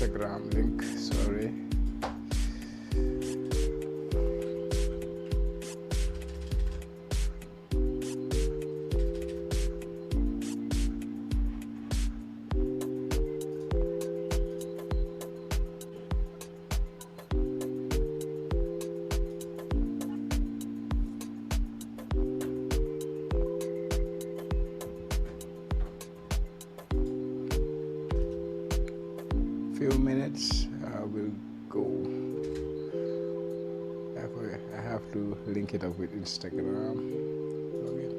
Instagram link. Sorry. Few minutes, we'll go. I have to link it up with Instagram. Login.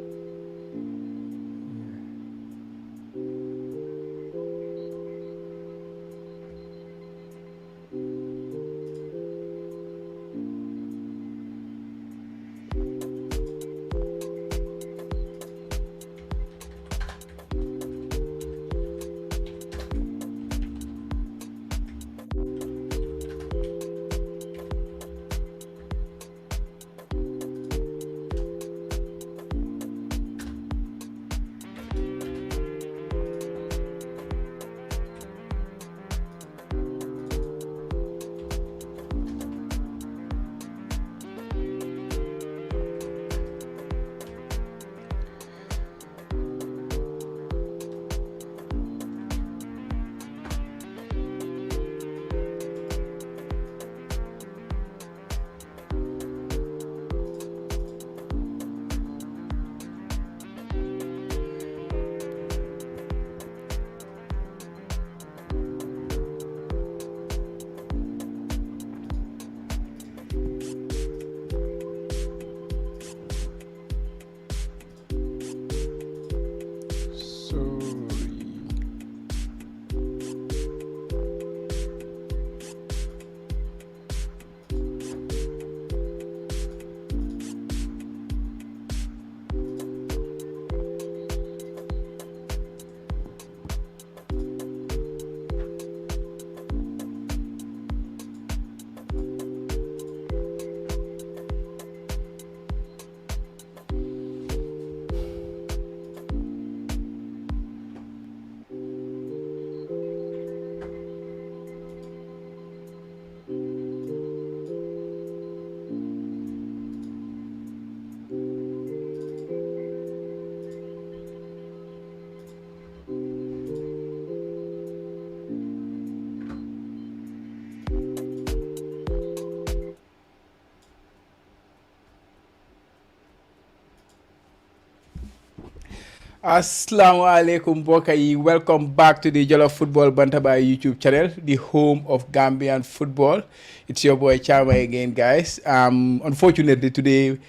Assalamualaikum Bokai. Welcome back to the Jollof Football Bantaba YouTube channel, the home of Gambian football. It's your boy Chama again, guys. Unfortunately today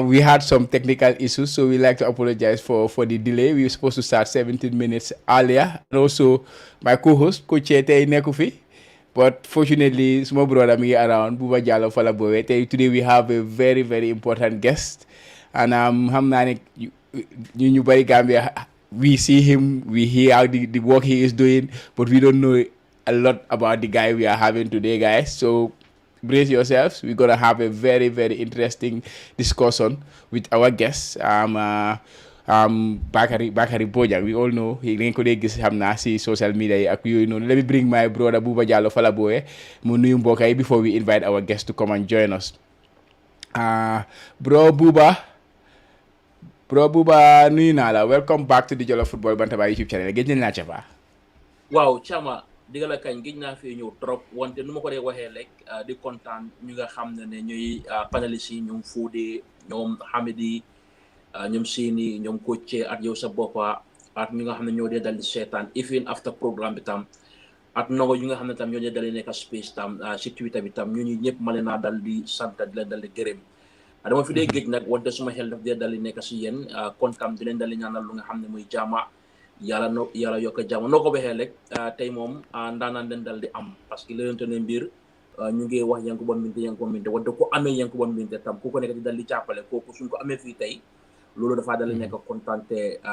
we had some technical issues, so we like to apologize for the delay. We were supposed to start 17 minutes earlier, and also my co-host Coach Ete Nekufi. But fortunately, small brother me around Buba Jallo Falabowe. Today we have a very important guest, and ñu bari Gambia, we see him, we hear how the work he is doing, but we don't know a lot about the guy we are having today, guys. So brace yourselves. We're gonna have a very interesting discussion with our guest. Bakary Bojang. We all know he ngeen ko dee gis xam naa si social media yi ak yooyu noonu. Let me bring my brother Buba Jallo Falabowe mu nuyu mbokk yi before we invite our guest to come and join us. Bro Buba nuyu naa la. Welcome back to the Jollof Football Bantaba YouTube channel. Gëj nañ laa ca fa. Waaw Chama digal la kañ gëj naa fi ñëw trop wante nu ma ko dee waxee rek di kontaan ñu nga xam ne ñuy panélistes yi ñoom Fodé ñoom Hamidi ñoom Sini ñoom Coach ak yow sa boppa ak ñi nga xam ne ñoo dee dal di seetaan even after programme bi tam ak ndongo yi nga xam ne tam ñoo dee dal di nekk space tam si Twitter bi tam ñooñu ñëpp ma leen naa dal di sant di leen dal di gërëm. Dama fi dee géej nag wante suma xel daf dee dal di nekk si yéen kontaan di leen dal di ñaanal lu nga xam ne muy jaama yàlla yokk jaama noo ko waxee rek tey moom ndaanaan leen dal di am parce que léeg-léeg ne mbir ñu ngi wax Yankuba Minteh wante ku amee Yankuba Minteh tam ku ko nekk di dal di jàppale kooku suñ ko amee fii tey loolu dafaa dal di nekk kontaan te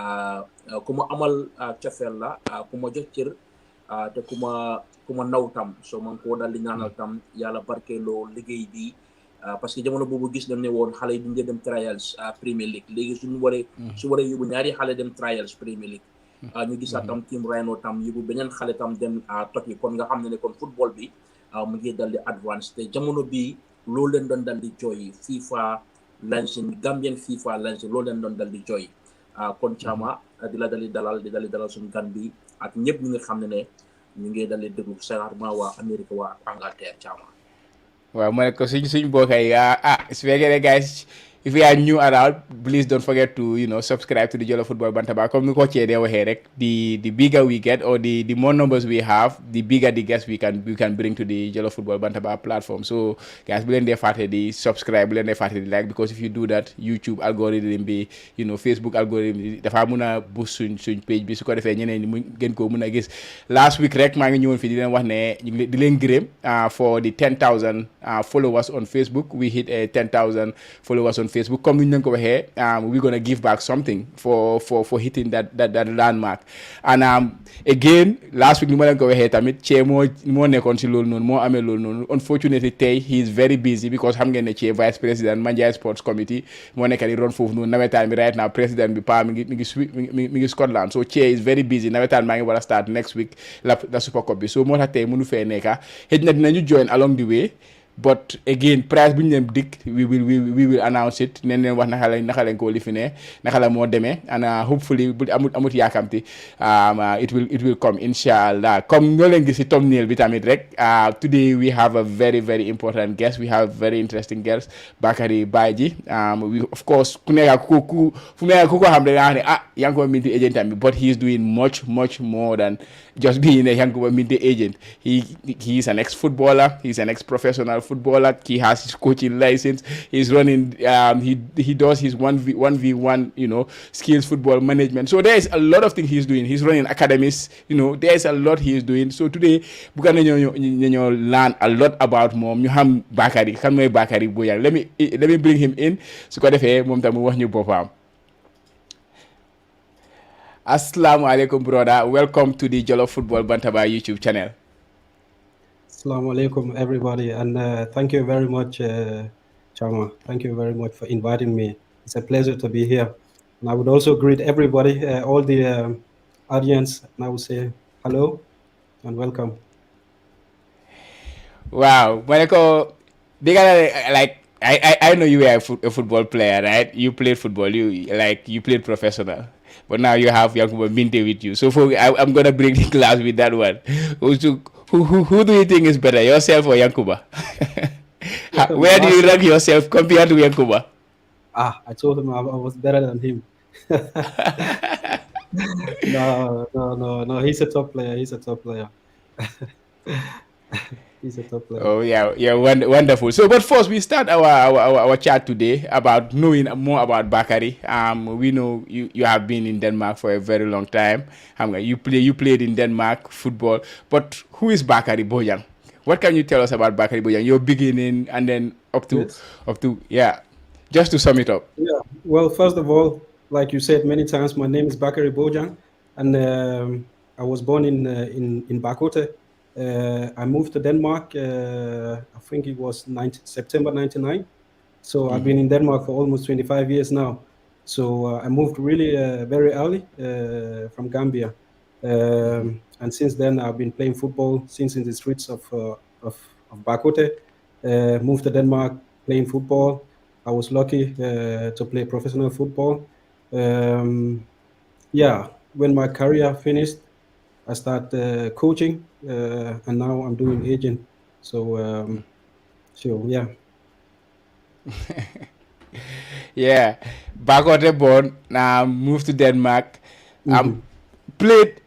ku ma amal cofeel la ku ma jox cër te ku ma naw tam soo man koo dal di ñaanal tam yàlla barkeeloo liggéey bi. Parce que jamono boobu gis nañ ne woon xale yi duñ dem trials Premier League léegi su waree yóbbu ñaari xale dem trials Premier League ñu gisaat tam team Rhino tam yóbbu beneen xale tam dem Turkey kon nga xam ne kon football bi mu ngi dal di advance te jamono bii loolu leen doon dal di jooy FIFA lancing Gambian FIFA lancing loolu leen doon dal di jooy kon Chama di la dali dalal suñu gan bi ak ñëpp ñi nga xam ne ñu ngi dal di déglu sénalement waa Amérique waa Angleterre Chama. waaw ma ne ko suñ mbokk yi su fekkee ne guys if you are new around, please don't forget to subscribe to the Jollof Football Bantaba. Comme ni ko cee dee waxee rek, the bigger we get or the more numbers we have, the bigger the guests we can bring to the Jollof Football Bantaba platform. So guys, bu leen dee fàtte di subscribe, bu leen dee fàtte di like, because if you do that, YouTube algorithm bi, Facebook algorithm bi dafa mun a boost suñ page bi, su ko defee ñeneen ñi mu gën koo mun a gis. Last week rek maa ngi ñëwoon fii di leen wax ne di leen gërëm for the 10,000 followers on Facebook. We hit 10,000 followers on Facebook. Comme ni ñu ko waxee, we're gonna give back something for hitting that landmark. And again, last week ni ma leen ko waxee tamit Che moo nekkoon si loolu noonu moo amee loolu noonu. Unfortunately tey he is very busy because xam ngeen ne Che vice président Manjai Sports Committee moo nekk di ron foofu noonu nawetaan bi right now président bi pa mi ngi Scotland. So Che is very busy. Nawetaan maa ngi war a start next week la Super Cup bi. So moo tax tey mënu fee nekka xëj na dinañu join along the way. But again, price bu ñu leen dig we will announce it ne leen wax naka lañ ko lifine naka la moo demee and hopefully bu amut yaakamti it will come inshallah. Comme ñoo leen gis ci thumbnail bi tamit rek today we have a very very important guest. We have very interesting guest, Bakary Bojangi. We of course ku ko xam ne nga xam ne Yankuba Minteh agent am bi, but he is doing much more than just being a Yankuba Minteh agent. He is an ex-footballer. He's an ex-professional footballer. He has his coaching license. He's running. He does his 1v1 skills football management. So there is a lot of things he's doing. He's running academies. There is a lot he is doing. So today we're gonna learn a lot about moom ñu xam Bakary kan mooy Bakary Bojangi. Let me bring him in su ko defee moom tam mu wax ñu boppam. Assalamu alaikum, brother. Welcome to the Jollof Football Bantaba YouTube channel. Assalamu alaikum, everybody, and thank you very much, Chama. Thank you very much for inviting me. It's a pleasure to be here. And I would also greet everybody, all the audience, and I would say hello and welcome. Wow, Monaco, I know you were a football player, right? You played football. You played professional. But now you have Yankuba Minteh with you. So I'm going to break the glass with that one. Who do you think is better, yourself or Yankuba? Where do you rank yourself compared to Yankuba? I told him I was better than him. No. He's a top player. He's a top player. He's a top player. Oh yeah, wonderful. So, but first we start our chat today about knowing more about Bakary. We know you have been in Denmark for a very long time. You played in Denmark football. But who is Bakary Bojangi? What can you tell us about Bakary Bojangi? Your beginning and then up to just to sum it up. Yeah. Well, first of all, like you said many times, my name is Bakary Bojangi, and I was born in Bakoteh. I moved to Denmark, I think it was September 99. So I've been in Denmark for almost 25 years now. So I moved really very early from Gambia. And since then I've been playing football since in the streets of Bakoteh. Moved to Denmark playing football. I was lucky to play professional football. When my career finished, I started coaching, and now I'm doing agent. So yeah. Yeah, Bakoteh born, moved to Denmark. Played.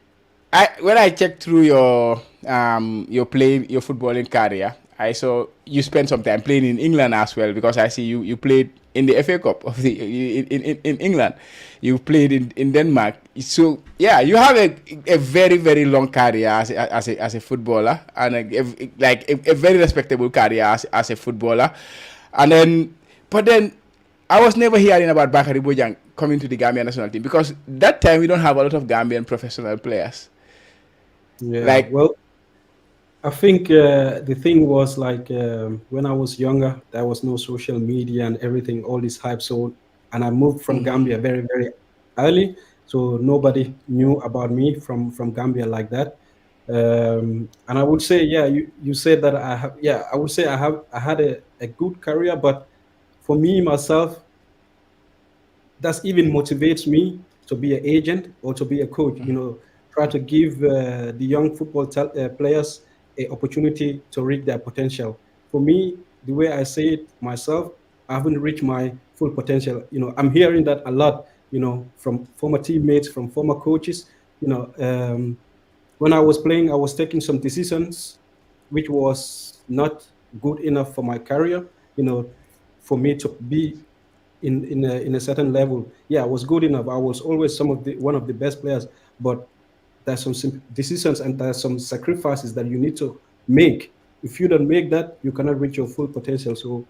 When I checked through your footballing career, I saw you spent some time playing in England as well, because I see you played in the FA Cup in England. You played in Denmark. So yeah, you have a very very long career as a footballer, and a very respectable career as a footballer. But then I was never hearing about Bakary Bojangi coming to the Gambian national team, because that time we don't have a lot of Gambian professional players. Yeah. Well, I think the thing was when I was younger, there was no social media and everything, all this hype. So, and I moved from Gambia very, very early. so nobody knew about me from Gambia like that. And I would say, yeah, you said that I have, yeah, I would say I had a good career, but for me myself, that even motivates me to be an agent or to be a coach. Try to give the young players a opportunity to reach their potential. For me, the way I say it myself, I haven't reached my full potential. I'm hearing that a lot. From former teammates, from former coaches. When I was playing, I was taking some decisions which was not good enough for my career. For me to be in a certain level. Yeah, I was good enough. I was always one of the best players, but there's some decisions and there's some sacrifices that you need to make. If you don't make that, you cannot reach your full potential. So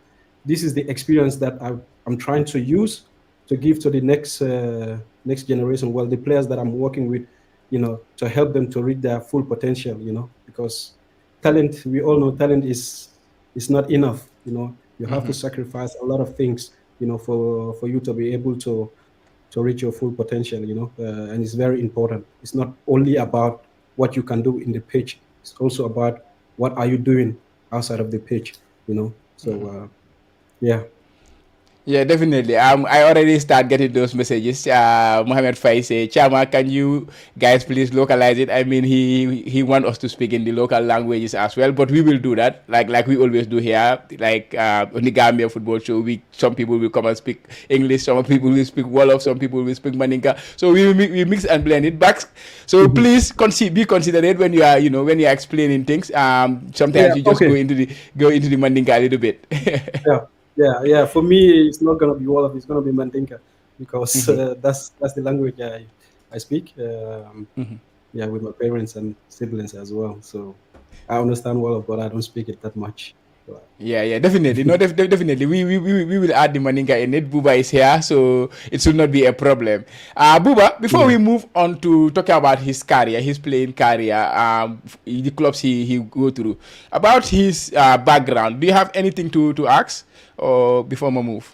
this is the experience that I'm trying to use to give to the next generation. Well, the players that I'm working with, to help them to reach their full potential. Because talent, we all know, talent is not enough. You have to sacrifice a lot of things, for you to be able to reach your full potential. And it's very important. It's not only about what you can do in the pitch. It's also about what are you doing outside of the pitch. So yeah. Yeah, definitely. I already start getting those messages. Mohammed Fai say, Chama, can you guys please localize it? I mean, he want us to speak in the local languages as well, but we will do that, like we always do here. Like on the Gambia football show, some people will come and speak English, some people will speak Wolof, some people will speak Maninka. So we mix and blend it back. So please be considerate when you are when you are explaining things. Sometimes Yeah. you just Okay. go into the Maninka a little bit. Yeah. For me, it's not gonna be Wolof. It's gonna be Mandinka because that's the language I speak. Yeah, with my parents and siblings as well. So I understand Wolof, but I don't speak it that much. But, Yeah, definitely. No, definitely. We will add the Maninka in it. Buba is here, so it should not be a problem. Buba, before we move on to talk about his career, his playing career, the clubs he go through, about his background, do you have anything to ask, or before we move?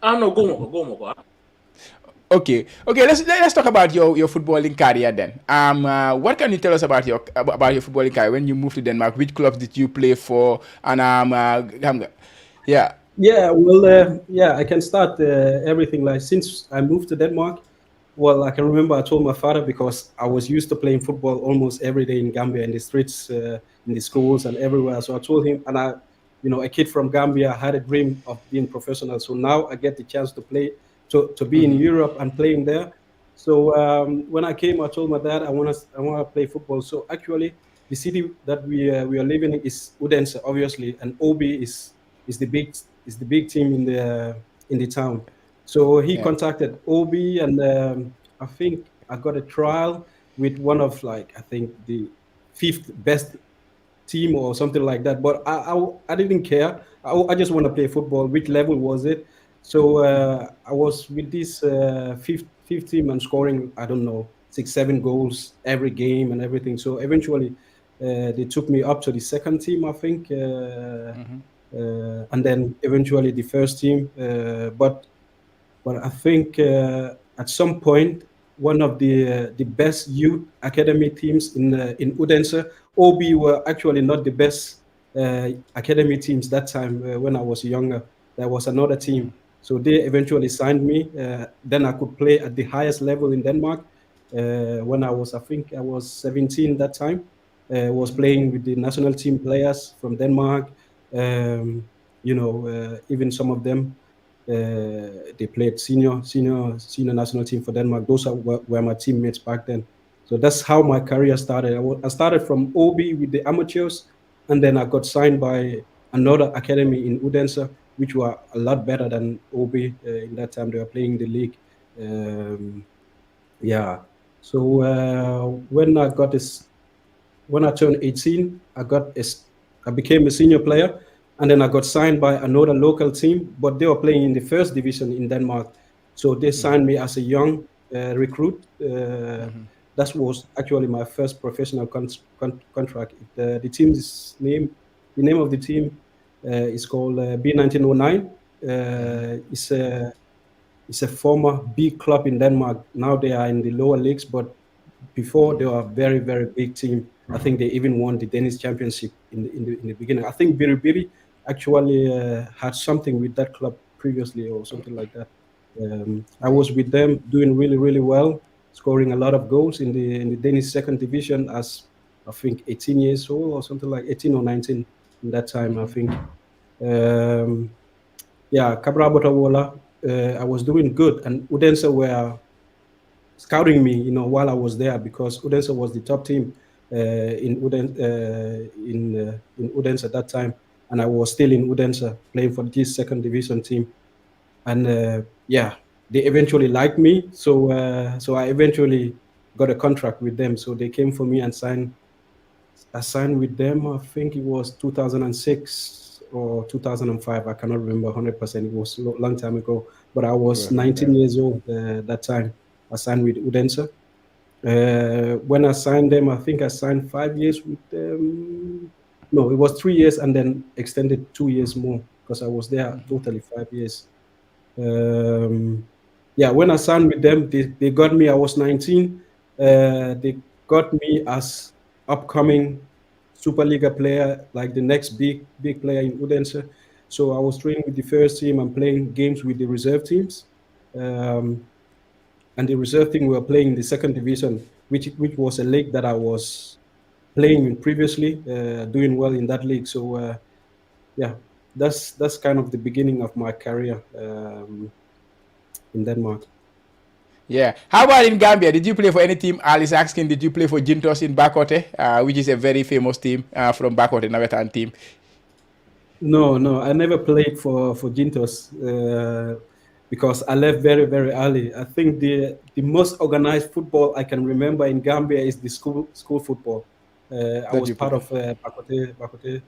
No, go mo ko. Okay. Let's talk about your footballing career then. What can you tell us about your footballing career when you moved to Denmark? Which clubs did you play for? And yeah. Yeah, well, yeah, I can start everything. Like since I moved to Denmark, well, I can remember I told my father because I was used to playing football almost every day in Gambia, in the streets, in the schools, and everywhere. So I told him, and a kid from Gambia had a dream of being professional. So now I get the chance to play, to be in Europe and playing there. So when I came, I told my dad I want to play football. So actually, the city that we are living in is Odense, obviously, and OB is the big team in the town. So he Yeah. contacted OB, and I think I got a trial with one of, like, I think the fifth best team or something like that. But I didn't care. I just want to play football. Which level was it? So I was with this fifth team and scoring, I don't know, 6, 7 goals every game and everything. So eventually they took me up to the second team, I think. And then eventually the first team. But I think at some point, one of the best youth academy teams in Odense, OB were actually not the best academy teams that time when I was younger. There was another team. So they eventually signed me. Then I could play at the highest level in Denmark. When I think I was 17 that time. Was playing with the national team players from Denmark. Even some of them they played senior national team for Denmark. Those were my teammates back then. So that's how my career started. I started from OB with the amateurs, and then I got signed by another academy in Odense, which were a lot better than OB. In that time, they were playing the league. Yeah. So when I turned 18, I became a senior player, and then I got signed by another local team, but they were playing in the first division in Denmark. So they signed me as a young recruit. That was actually my first professional contract. The name of the team is called B1909. it's a former big club in Denmark. Now they are in the lower leagues, but before they were a very very big team. I think they even won the Danish championship in the beginning. I think Biri actually had something with that club previously or something like that. I was with them doing really really well, scoring a lot of goals in the Danish second division as I think 18 years old or something like 18 or 19 in that time I think. Um, yeah, Kabra Botawola, I was doing good, and Udense were scouting me, while I was there because Udense was the top team in Udense at that time, and I was still in Udense playing for this second division team, and yeah, they eventually liked me, so I eventually got a contract with them. So they came for me and signed. I signed with them. I think it was 2006 or 2005. I cannot remember 100%. It was a long time ago. But I was Well, yeah. 19 years old that time. I signed with Udense. When I signed them, I think I signed 5 years with them. No, it was 3 years and then extended 2 years more because I was there totally 5 years. Um, yeah, when I signed with them, they got me. I was 19. They got me as upcoming Superliga player, like the next big player in Udense. So I was training with the first team and playing games with the reserve teams. Um, and the reserve team we were playing in the second division, which was a league that I was playing in previously, doing well in that league. So yeah, that's kind of the beginning of my career in Denmark. Yeah. How about in Gambia? Did you play for any team? Alice asking, did you play for Jintos in Bakoteh, which is a very famous team from Bakoteh, Nawettan team? No, no, I never played for Jintos because I left very very early. I think the most organized football I can remember in Gambia is the school football. I That was you part play? of Bakoteh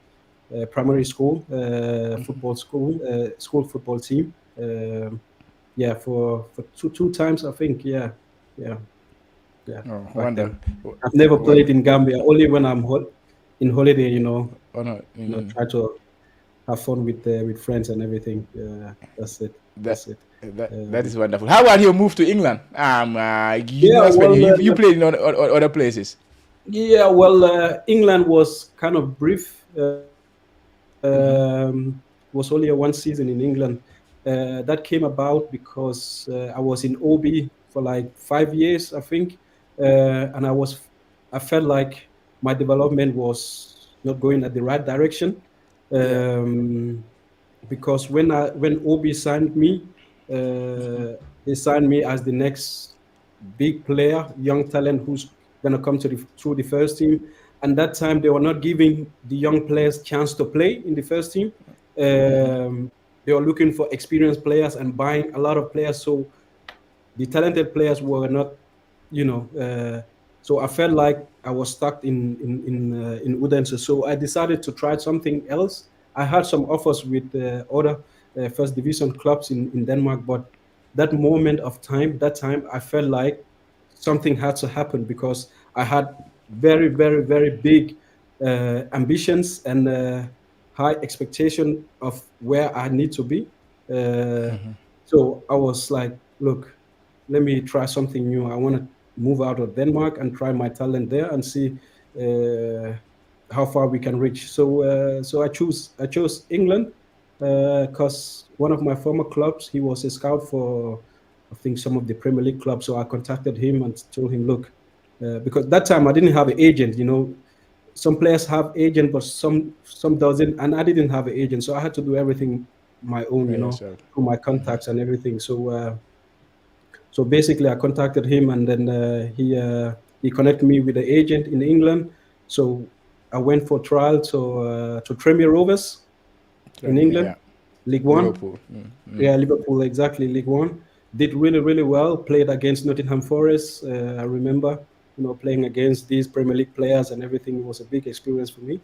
primary school football school football team. Yeah, for two times I think. Yeah, yeah, yeah. Oh, Back wonder. then, I've never What? played in Gambia. Only when I'm in holiday, Oh, no. try to have fun with friends and everything. That's it. That, That's it. that is wonderful. How about your move to England? You Yeah, not spend, well, you played in other places. yeah, well, England was kind of brief. Was only a one season in England. That came about because I was in OB for like 5 years, I think, and I felt like my development was not going at the right direction. Yeah. Um, because when OB signed me, they signed me as the next big player, young talent who's gonna come through the first team. And that time they were not giving the young players chance to play in the first team. They were looking for experienced players and buying a lot of players. So the talented players were not, you know. So I felt like I was stuck in Udense. So I decided to try something else. I had some offers with other first division clubs in Denmark, but that time, I felt like something had to happen because I had very, very, very big ambitions and high expectation of where I need to be. Uh, so I was like, look, let me try something new. I want to move out of Denmark and try my talent there and see uh, how far we can reach. So I chose England because one of my former clubs, he was a scout for I think some of the Premier League clubs. So I contacted him and told him, look, because that time I didn't have an agent. Some players have agent, but some doesn't, and I didn't have an agent, so I had to do everything my own. Yeah, yourself. Through my contacts and everything. So basically, I contacted him, and then he connected me with the agent in England. So I went for trial to Premier Rovers in Yeah. England, League One. Liverpool. Yeah, Liverpool, exactly, League One. Did really, really well. Played against Nottingham Forest. I remember, playing against these Premier League players and everything. It was a big experience for me,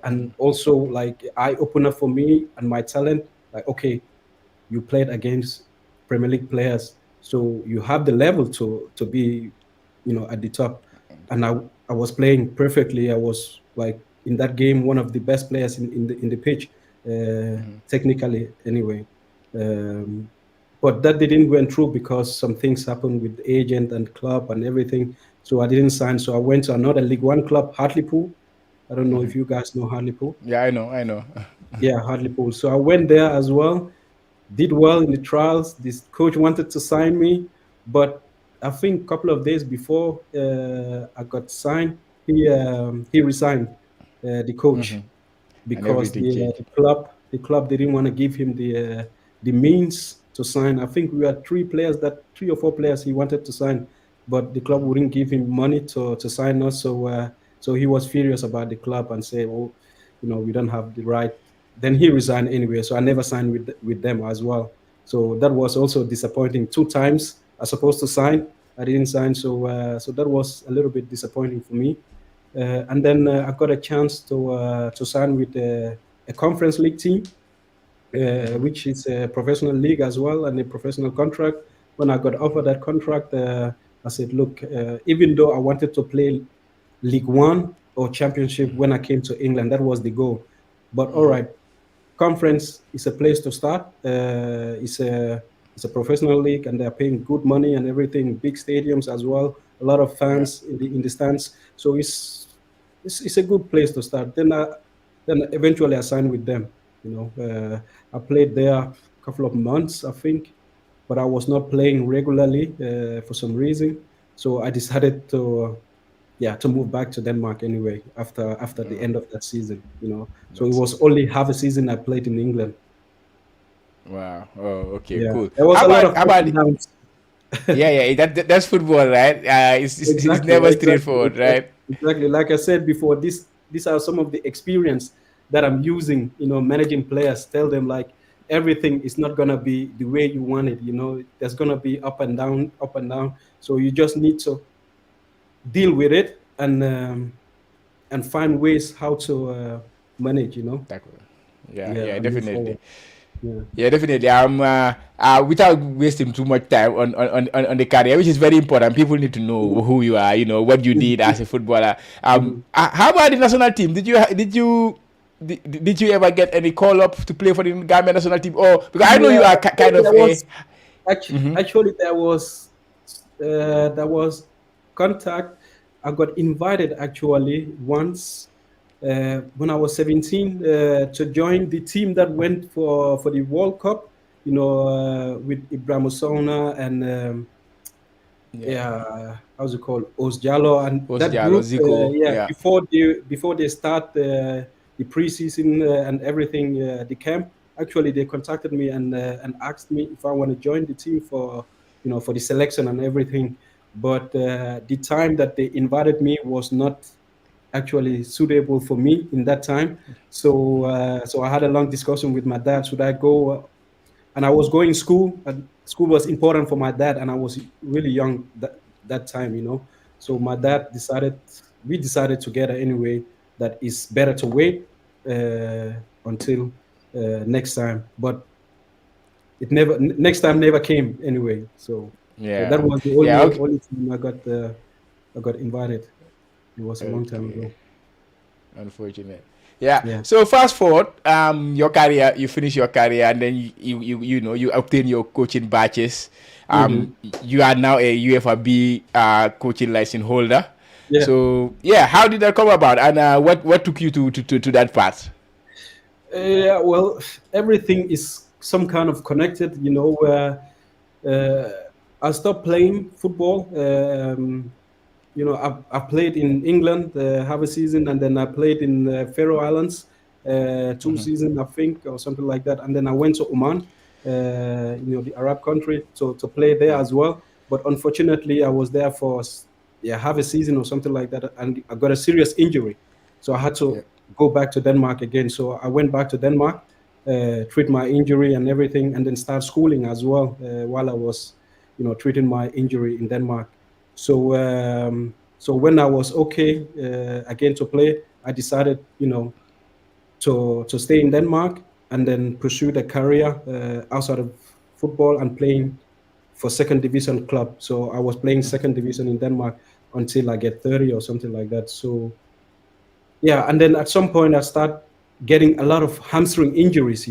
and also like eye opener for me and my talent. Like, okay, you played against Premier League players, so you have the level to be, at the top. And I was playing perfectly. I was like in that game one of the best players in the pitch, technically anyway. Um, but that didn't went through because some things happened with the agent and club and everything. So I didn't sign. So I went to another League One club, Hartlepool. I don't know if you guys know Hartlepool. Yeah, I know, I know. Yeah, Hartlepool. So I went there as well, did well in the trials. This coach wanted to sign me, but I think a couple of days before I got signed, he resigned, the coach, And because everything changed. the club didn't want to give him the means to sign. I think we had three or four players he wanted to sign, but the club wouldn't give him money to sign us. So he was furious about the club and said, "Oh, we don't have the right." Then he resigned anyway. So I never signed with them as well. So that was also disappointing. Two times I supposed to sign, I didn't sign. So that was a little bit disappointing for me. And then I got a chance to sign with a conference league team, which is a professional league as well and a professional contract. When I got offered that contract, I said, "Look, even though I wanted to play League One or Championship when I came to England, that was the goal. But all right, conference is a place to start. It's a professional league, and they're paying good money and everything. Big stadiums as well. A lot of Yeah, fans in the stands. So it's a good place to start. Then eventually I signed with them. I played there a couple of months, I think, but I was not playing regularly for some reason. So I decided to move back to Denmark anyway after the end of that season. So it that's was it. only half a season I played in England. Wow. Oh, okay, Yeah, cool. there was How a lot about of how ups about and downs. yeah, yeah, that's football, right? It's Exactly, never exactly, straightforward, exactly, right? exactly. Like I said before, these are some of the experience that I'm using. Managing players. Tell them like everything is not gonna be the way you want it. There's gonna be up and down, up and down. So you just need to deal with it and find ways how to manage. That, yeah, Yeah, yeah, and move definitely. forward. Yeah. Yeah, definitely. Without wasting too much time on the career, which is very important. People need to know Mhm. who you are. You know what you did as a footballer. Mhm. How about the national team? Did you ever get any call up to play for the Gambian national team? Or because I know Yeah, you are kind of there a. was actually there was contact. I got invited actually once when I was 17 to join the team that went for the World Cup. With Ibrahim Osona and Yeah, yeah, how's it called, Osjalo and that Osjalo, group. Zico. Yeah, Yeah. before they start the preseason and everything, the camp. Actually, they contacted me and asked me if I want to join the team for the selection and everything. But the time that they invited me was not actually suitable for me in that time. So I had a long discussion with my dad. Should I go? And I was going school, and school was important for my dad, and I was really young that time. So my dad we decided together anyway that it's better to wait until next time. But next time never came anyway. So that Yeah. was the Yeah. only Okay. only time I got invited. It was a long time Okay. ago. Unfortunate. Yeah. Yeah. So fast forward, your career, you finish your career, and then you obtain your coaching batches. Hmm. You are now a UFRB coaching license holder. Yeah. So yeah, how did that come about, and what took you to that path? Well, everything is some kind of connected, where uh, I stopped playing football. I played in England half a season, and then I played in Faroe Islands 2 seasons, I think, or something like that. And then I went to Oman, the Arab country, to play there Yeah. as well. But unfortunately, I was there for half a season or something like that, and I got a serious injury, so I had Yeah. to go back to Denmark again. So I went back to Denmark, treat my injury and everything, and then start schooling as well while I was, treating my injury in Denmark. So when I was okay again to play, I decided, to stay in Denmark and then pursue a career outside of football and playing for second division club. So I was playing second division in Denmark until I get 30 or something like that. So yeah, and then at some point I start getting a lot of hamstring injuries.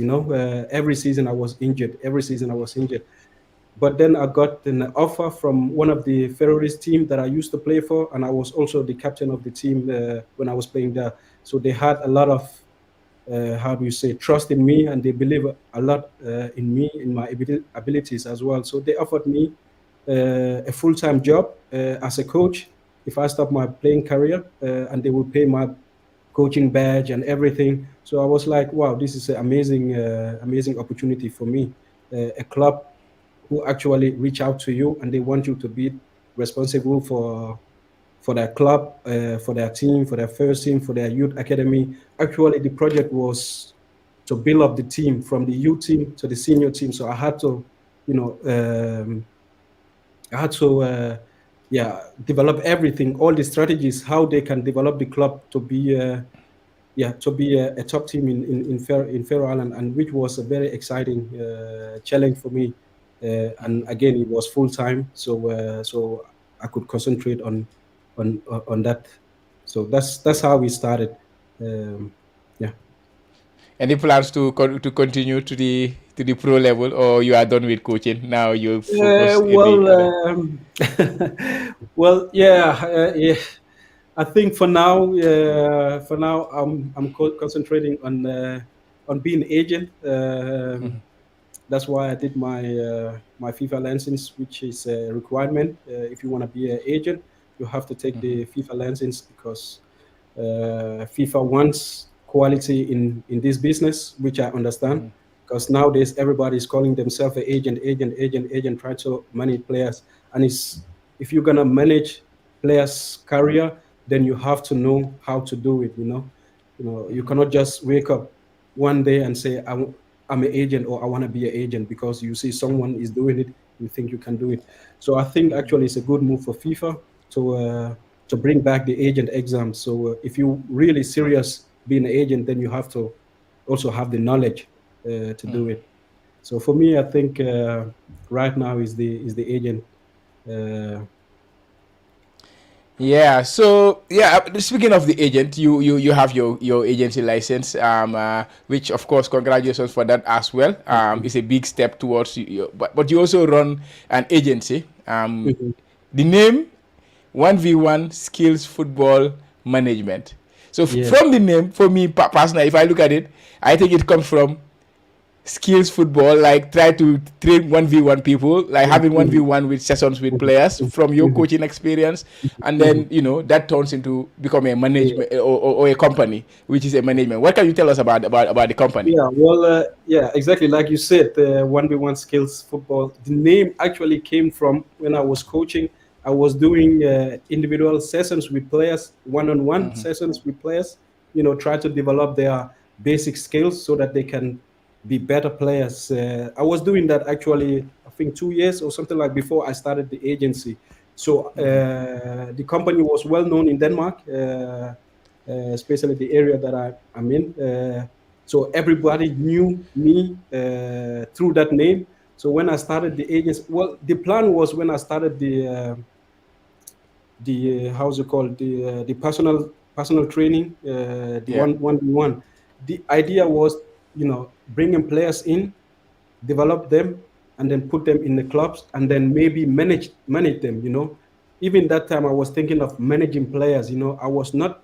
Every season I was injured. Every season I was injured. But then I got an offer from one of the terrorist team that I used to play for, and I was also the captain of the team when I was playing there. So they had a lot of how do you say, trust in me, and they believe a lot in me, in my abilities as well. So they offered me a full-time job as a coach if I stop my playing career, and they would pay my coaching badge and everything. So I was like, wow, this is an amazing opportunity for me. A club who actually reach out to you and they want you to be responsible for their club, for their team, for their first team, for their youth academy. Actually, the project was to build up the team from the youth team to the senior team. So I had to, you know, I had to, develop everything, all the strategies, how they can develop the club to be, a top team in Faroe Island, and which was a very exciting challenge for me. And again, it was full time, so I could concentrate on that. So that's how we started. Yeah. Any plans to continue to the pro level, or you are done with coaching now? You focus in the other. Well, yeah. I think for now, I'm concentrating on being agent. That's why I did my FIFA license, which is a requirement. If you want to be an agent, you have to take the FIFA license, because FIFA wants quality in this business, which I understand. Because nowadays everybody is calling themselves an agent, trying to manage players. And if you're gonna manage players' career, then you have to know how to do it. You cannot just wake up one day and say, I'm an agent, or I want to be an agent, because you see someone is doing it, you think you can do it. So I think actually it's a good move for FIFA to bring back the agent exam. So if you really serious being an agent, then you have to also have the knowledge to do it. So for me, I think right now is the agent. Yeah. So yeah, speaking of the agent, you have your agency license, which of course congratulations for that as well. It's a big step towards you, but you also run an agency. The name 1v1 Skills Football Management. So from the name, for me personally, if I look at it, I think it comes from skills football, like try to train 1v1 people, like having 1v1 with sessions with players from your coaching experience, and then that turns into becoming a management or a company, which is a management. What can you tell us about the company? Yeah, well, exactly like you said, 1v1 skills football. The name actually came from when I was coaching. I was doing individual sessions with players, one-on-one sessions with players, try to develop their basic skills so that they can be better players. I was doing that actually, I think 2 years or something like before I started the agency. So the company was well known in Denmark, especially the area that I'm in. So everybody knew me through that name. So when I started the agency, well, the plan was when I started the how's it called, the personal training, the 1v1. The idea was, bringing players in, develop them, and then put them in the clubs, and then maybe manage them. Even that time I was thinking of managing players. I was not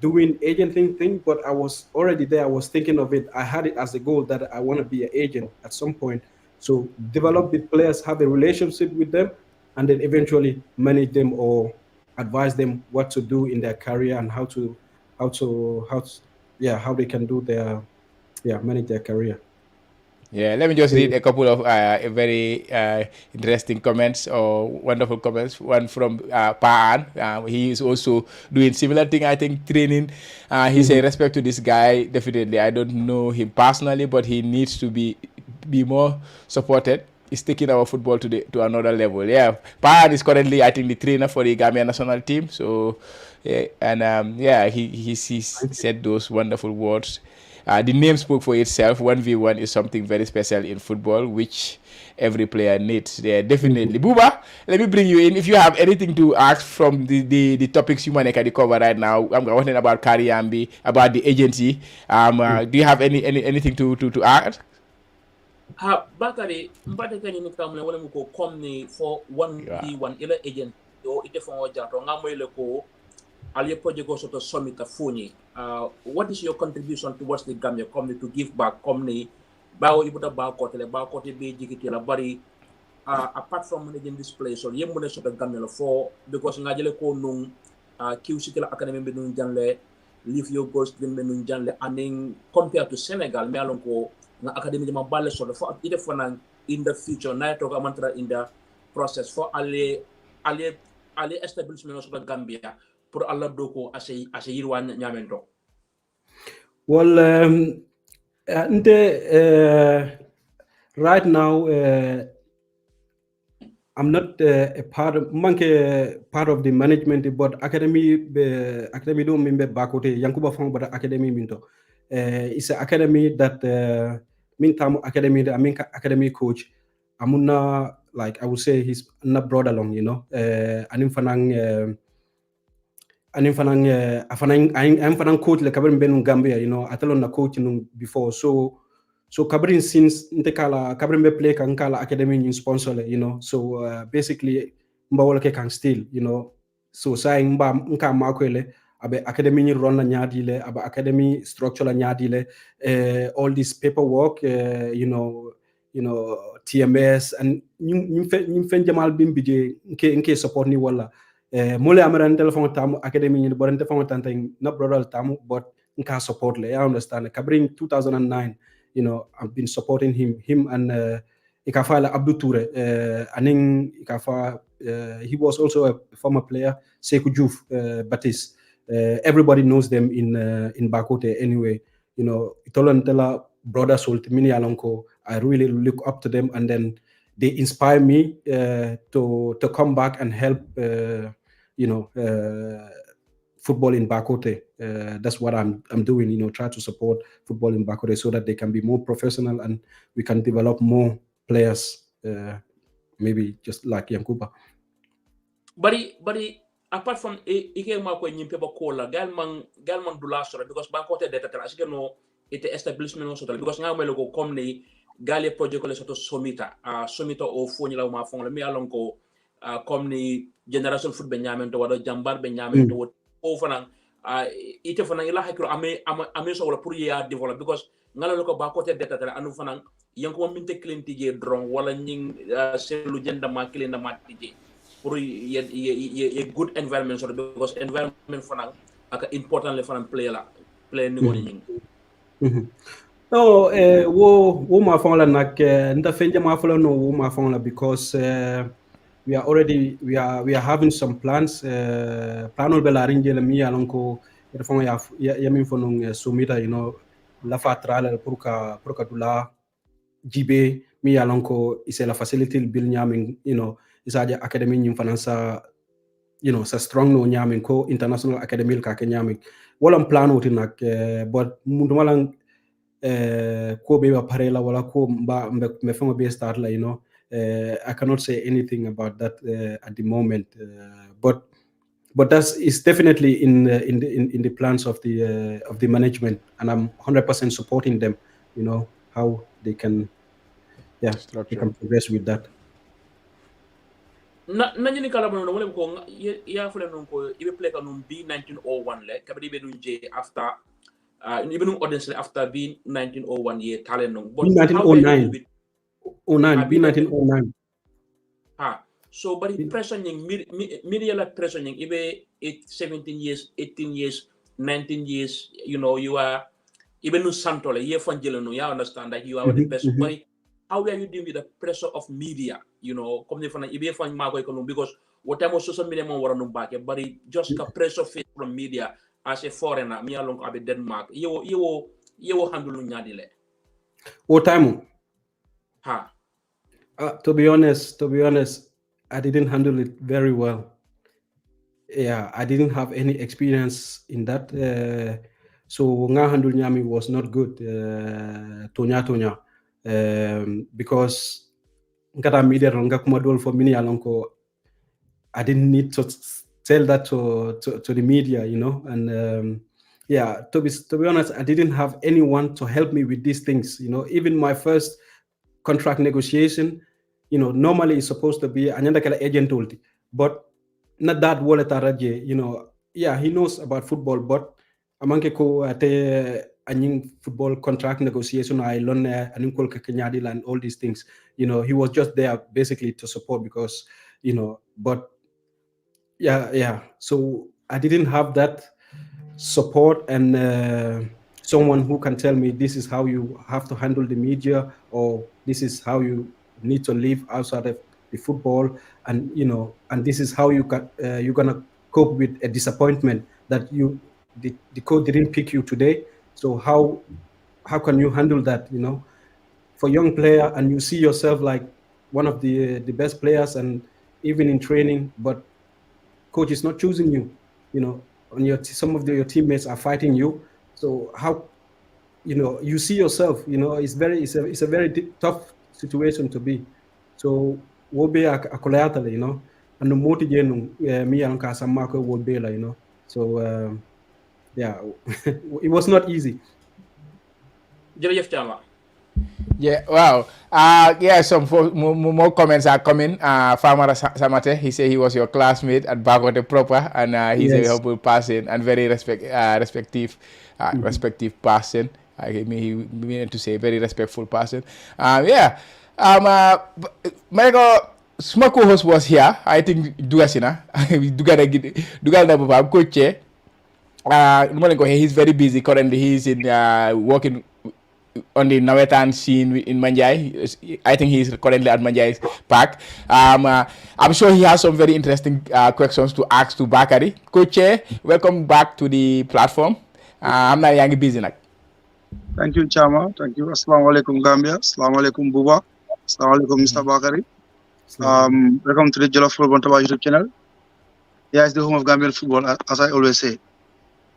doing agenting thing, but I was already there. I was thinking of it. I had it as a goal that I want to be an agent at some point. So develop the players, have a relationship with them, and then eventually manage them or advise them what to do in their career and how they can do manage their career. Yeah, let me just read a couple of very interesting comments or wonderful comments. One from Paan. He is also doing similar thing, I think, training. He said, respect to this guy, definitely. I don't know him personally, but he needs to be more supported. He's taking our football to another level. Yeah, Paan is currently, I think, the trainer for the Gambian national team. So, yeah, and he said those wonderful words. The name spoke for itself. 1v1 is something very special in football, which every player needs. Yeah, definitely. Buba, let me bring you in. If you have anything to ask from the topics you want to cover right now, I'm talking about Kariambi, about the agency. Do you have anything to add? ha Bakary mbate kany ni kamle wala mo ko komni for 1v1 ila agent o ite fo jato ngamoyle ko aliye project ko soto summit funi what is your contribution towards the Gambia community to give back community bawo ibuta Bakoteh be jigiti la bari apart from managing this place so yem mune soto Gambia la for because ngajele ko nung QC la academy be nun janle live your goals be nun janle aning compared to Senegal me alon ko na academy ma balle so for ite fanan in the future na to mantra in the process for alle establishment of Gambia pour Allah doko ase yirwan nyamento. Well, right now I'm not a part of the management, but academy do member Bakoteh Yankuba Fong, but academy minto. It's an academy that meantime academy. I mean academy coach. Amuna like I would say he's not brought along, you know. Anim fanang I'm fanang coach le kabrin benun Gambia, you know. Atalon na coach before, so kabrin since ntekala kabrin be play kan kala academy in sponsor, you know. So basically mbawala ke kan still, you know. So saying mba nka makwele abe academy ni run la nyadi le abe academy structure la nyadi le all this paperwork you know TMS and ñu fen jamal bimbije nke support ni wala mole amaran telephone tamu academy ni boran telephone tantang na brodal tamu but nka support le I understand kabring 2009 you know I've been supporting him and Ikafala Abdou Toure aning Ikafa he was also a former player Sekou Diouf Baptiste everybody knows them in Bakoteh anyway, you know Tolantela brothers ultimini alonko I really look up to them and then they inspire me to come back and help you know football in Bakoteh. That's what I'm doing, you know, try to support football in Bakoteh so that they can be more professional and we can develop more players, maybe just like Yankuba. Bari apart from ike ma ko nyimpe ba kola gal man dula sora because Bakoteh data tala asike no ite establishment no sota because nga melo ko komni gal project ko le soto somita o foni la ma fon la mi alon ko komni generation foot be nyamento wado jambar be nyamento o fanan ite fanan ila hakiro ame so wala pour ya develop because ngala ko Bakoteh data tala anu fanan Yankuba Minteh clienti je drone wala nying selu jenda ma clienta ma tije pour a good environment so because environment fanang aka important le fanang play ni ngoni no wo ma fon la nak nda fenja ma fon no wo ma fon la because we are having some plans planol bela rinje le mi alon ko fon ya min fon sumita you know la fatrala pour ka dula jibe mi alon ko ise la facility bil nyamin you know isaja academy nyim fanansa you know sa strong no nyamin ko international academy ka ke nyamin wala plan wuti nak but mundu malang ko be ba parela wala ko ba me fama be start la you know I cannot say anything about that at the moment but that is definitely in the plans of the management and I'm 100% supporting them, you know, how they can they can progress with that. Nanyini kala bono wala ko ya fule non ko ibe play ka num B 1901 le kabri be dun je after ibe num audience le after B 1901 ye talent non but B 1909 B 1909 so but pressure nying media la pressure nying ibe 17 years 18 years 19 years you know you are even no santole ye fanjele no ya understand that you are the best but how are you dealing with the pressure of media, you know, come from ibe fan mago economy because whatever social media mo wara no back but just the pressure face from media as a foreigner me along abe Denmark you handle nyadi le what time to be honest I didn't handle it very well. Yeah, I didn't have any experience in that so nga handle nyami was not good tonya because ngata media nga kuma dol for mini alonko I didn't need to tell that to the media, you know, and yeah, to be honest, I didn't have anyone to help me with these things, you know. Even my first contract negotiation, normally it's supposed to be another kind of agent ulti, but not that wallet araje, yeah, he knows about football, but amanke ko ate aning football contract negotiation I learn aning kol kenyadi and all these things, he was just there basically to support because, but yeah, so I didn't have that support and someone who can tell me this is how you have to handle the media, or this is how you need to live outside of the football, and and this is how you're gonna cope with a disappointment that the coach didn't pick you today. So how can you handle that, for young player, and you see yourself like one of the best players, and even in training, but coach is not choosing you, and some of your teammates are fighting you. So how, you see yourself, it's a very tough situation to be. So wobe a collateral, and the moti jenu me and kasamako would be, so yeah, it was not easy. jërëjëf Chama. Yeah, wow. Yeah, some more comments are coming. Farmer Samate, he said he was your classmate at Bakoteh proper, and he's a humble person and very respective person. He meant to say very respectful person. Yeah. My co-host was here. I think Dugasina. Dugana Baba coach. He's very busy currently. He's in working on the Nawettan scene in Manjai. I think he's currently at Manjai Park. I'm sure he has some very interesting questions to ask to Bakary. Coach, welcome back to the platform. I'm not young busy now. Thank you, Chama. Thank you. Assalamu alaikum, Gambia. Assalamu alaikum, Buba. Assalamu alaikum, Mr. Bakary. Welcome to the Jollof Football Bantaba YouTube channel. Here is the home of Gambian football, as I always say.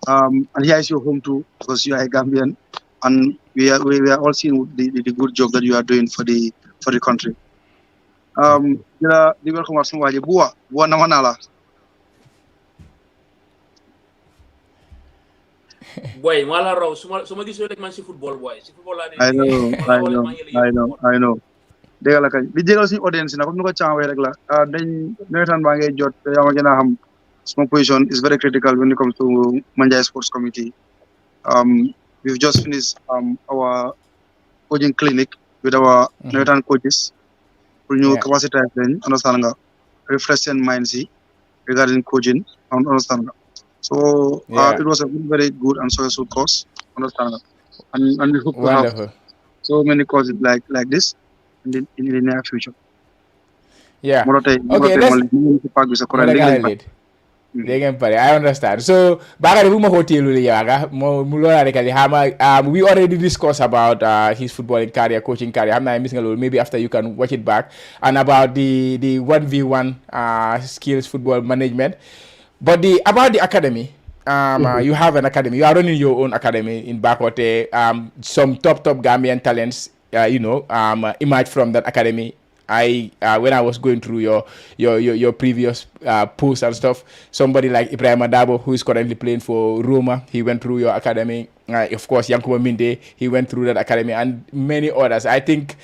And here is your home too, because you are a Gambian, and we are all seeing the good job that you are doing for the country. The welcome was Buwa Namanala. Boy, mala raw suma gisee rek man si football boy. Si football la I know. Dégg la kañ di jégal suñu audience na comme ni ko Chama rek la dañ Nawettan baa ngay jot yaa ma gën a xam small position is very critical when it comes to Manjai Sports Committee. We've just finished our coaching clinic with our Nawettan coaches. For new capacity, understand nga, refresh and minds regarding coaching, understand nga. So it was a very good and successful course, understand nga. And we hope to have so many courses like this in the near future. Yeah. Okay, I understand. So, Bakary, we already discussed about his footballing career, coaching career. I'm not missing a little. Maybe after you can watch it back, and about the 1v1 skills football management. But about the academy, you have an academy. You are running your own academy in Bakoteh. Some top Gambian talents, emerge from that academy. When I was going through your previous posts and stuff, somebody like Ibrahim Adabo, who is currently playing for Roma, he went through your academy. Of course, Yankuba Minteh, he went through that academy, and many others. I think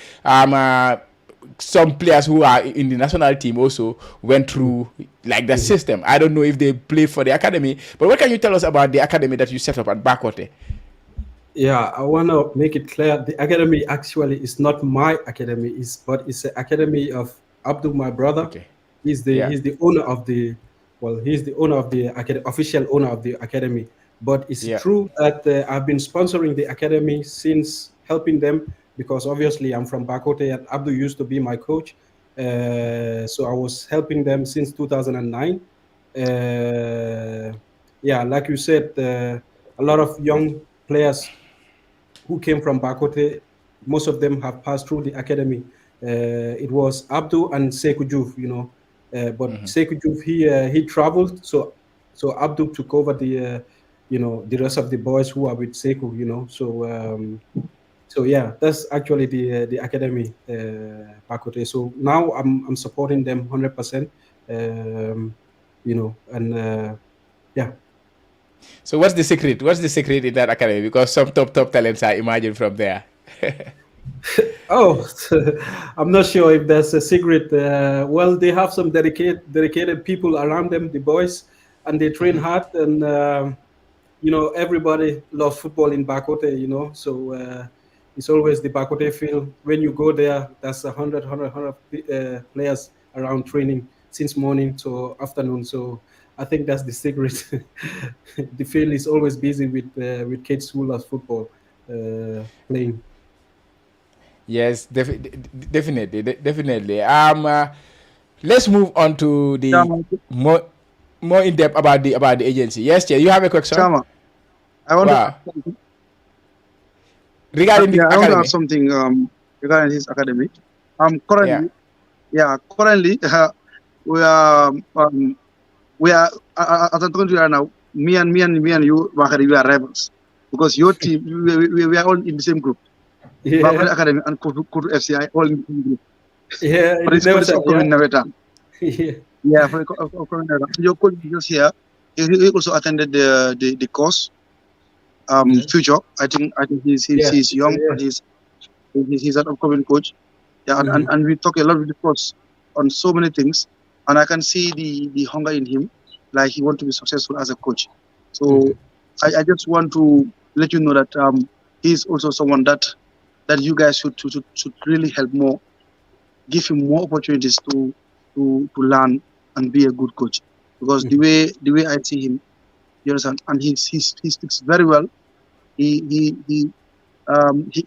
some players who are in the national team also went through like the system. I don't know if they play for the academy, but what can you tell us about the academy that you set up at Bakoteh? Yeah, I want to make it clear. The academy actually is not my academy, but it's the academy of Abdul, my brother. Okay. He's the owner of the official owner of the academy. But it's true that I've been sponsoring the academy since, helping them, because obviously I'm from Bakoteh and Abdul used to be my coach. So I was helping them since 2009. Like you said, a lot of young players who came from Bakoteh, most of them have passed through the academy. It was Abdul and Sekou Diouf, but Sekou Diouf, he traveled, so Abdul took over the rest of the boys who are with Sekou, So yeah, that's actually the academy, Bakoteh. So now I'm supporting them 100%, yeah. So what's the secret? What's the secret in that academy? Because some top talents are emerging from there. Oh, I'm not sure if there's a secret. Well, they have some dedicated people around them, the boys, and they train hard. And everybody loves football in Bakoteh. So it's always the Bakoteh field. When you go there, that's 100 players around training since morning to afternoon. So I think that's the secret. The field is always busy with kids who love football playing. Yes, definitely. Let's move on to the Chama, more in depth about the agency. Yes, Chair, you have a question? Chama, I want to Wow. Regarding the I want to add academy. something regarding his academy. Yeah. Currently we are as I'm talking to you right now. Me and you, Bakary, we are rivals because your team we are all in the same group. Bakary Yeah, Academy and Kudu FCI all in the same group yeah, for it this never said, yeah. upcoming Nawettan. Yeah. Yeah, for the upcoming Nawettan. Your coach is just here. He also attended the course. Future. I think Yeah, he's it's, young yeah. and he's an upcoming coach. Yeah, Mhm. and we talk a lot with the coach on so many things, and I can see the hunger in him, like he want to be successful as a coach. So I just want to let you know that he's also someone that you guys should really help more, give him more opportunities to learn and be a good coach. Because the way I see him, you understand, and he speaks very well. He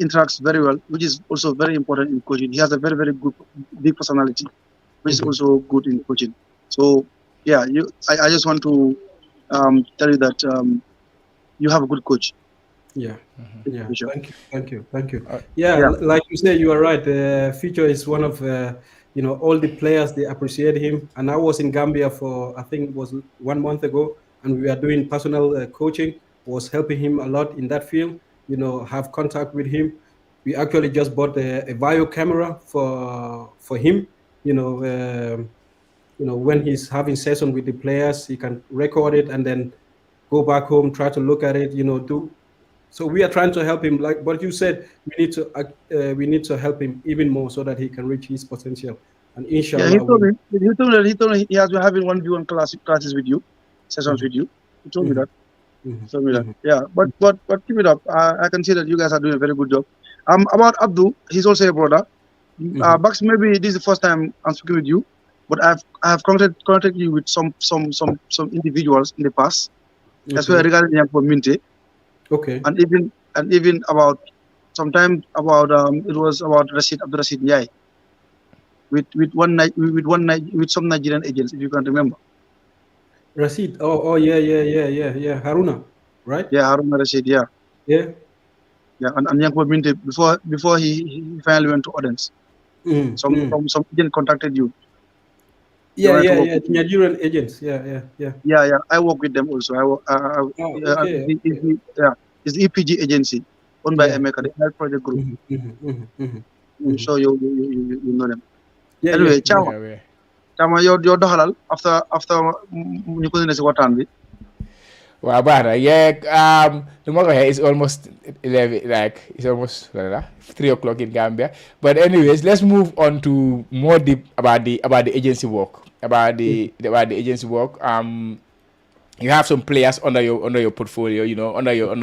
interacts very well, which is also very important in coaching. He has a very, very good, big personality, which is also good in coaching. So, yeah, I just want to tell you that you have a good coach. Yeah, yeah. Future. Thank you. Yeah, Yeah, like you said, you are right. Future is one of all the players. They appreciate him. And I was in Gambia for I think it was 1 month ago, and we are doing personal coaching. Was helping him a lot in that field. Have contact with him. We actually just bought a video camera for him. You know. When he's having session with the players, he can record it and then go back home, try to look at it, do. So we are trying to help him, like but you said, we need to help him even more so that he can reach his potential. And yeah. He inshallah, told we. me. He told me he has been having 1v1 classes with you, sessions Mhm, with you. He told me mhm, that. mhm, He told me that. mhm, Yeah, but keep it up. I can see that you guys are doing a very good job. About Abdul, he's also a brother. mhm. Bax, maybe this is the first time I'm speaking with you, but I have connected you with some individuals in the past. That's why Okay, regarding Yankuba Minteh, okay. and even about sometimes about it was about Rashid Abdul Rashid Yai with some Nigerian agents, if you can remember. Rashid. Oh, yeah, yeah, yeah, yeah, yeah. Haruna, right? Yeah, Harun Rashid. Yeah, Yeah. yeah, and Yankuba Minteh before he finally went to audience. Mm, Some mm. some agent contacted you. They Yeah, wanted to yeah, work yeah. with The you. Nigerian agents. Yeah, yeah, yeah. Yeah, yeah. I work with them also. I work. Oh, okay, Is okay. yeah, it's the EPG agency owned by Yeah. Emeka, the Health Project Group. Mhm, mhm, mhm, mhm, I'm mhm. sure you know them. Yeah, yeah, Anyway, yeah. Chama, your doxalal after ñu ko si waxtaan bi. Wow, baax na yeah. The ma ko waxee it's almost 11, like it's almost 3 o'clock in Gambia. But anyways, let's move on to more deep about the agency work. About the agency work. You have some players under your portfolio, under you. A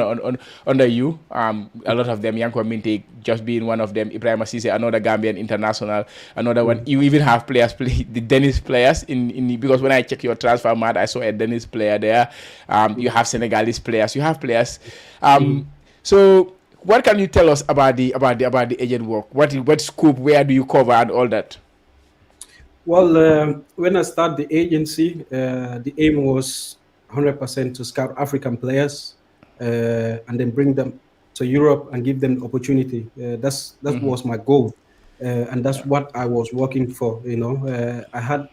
lot of them, Yankuba Minteh just being one of them, Ibrahim Cisse, another Gambian international, another one. You even have players play the Dennis players in because when I check your transfer mat, I saw a Dennis player there. You have Senegalese players, you have players. So what can you tell us about the agent work? What scope, where do you cover and all that? Well, when I started the agency, the aim was 100% to scout African players and then bring them to Europe and give them opportunity. That was my goal, and that's what I was working for. I had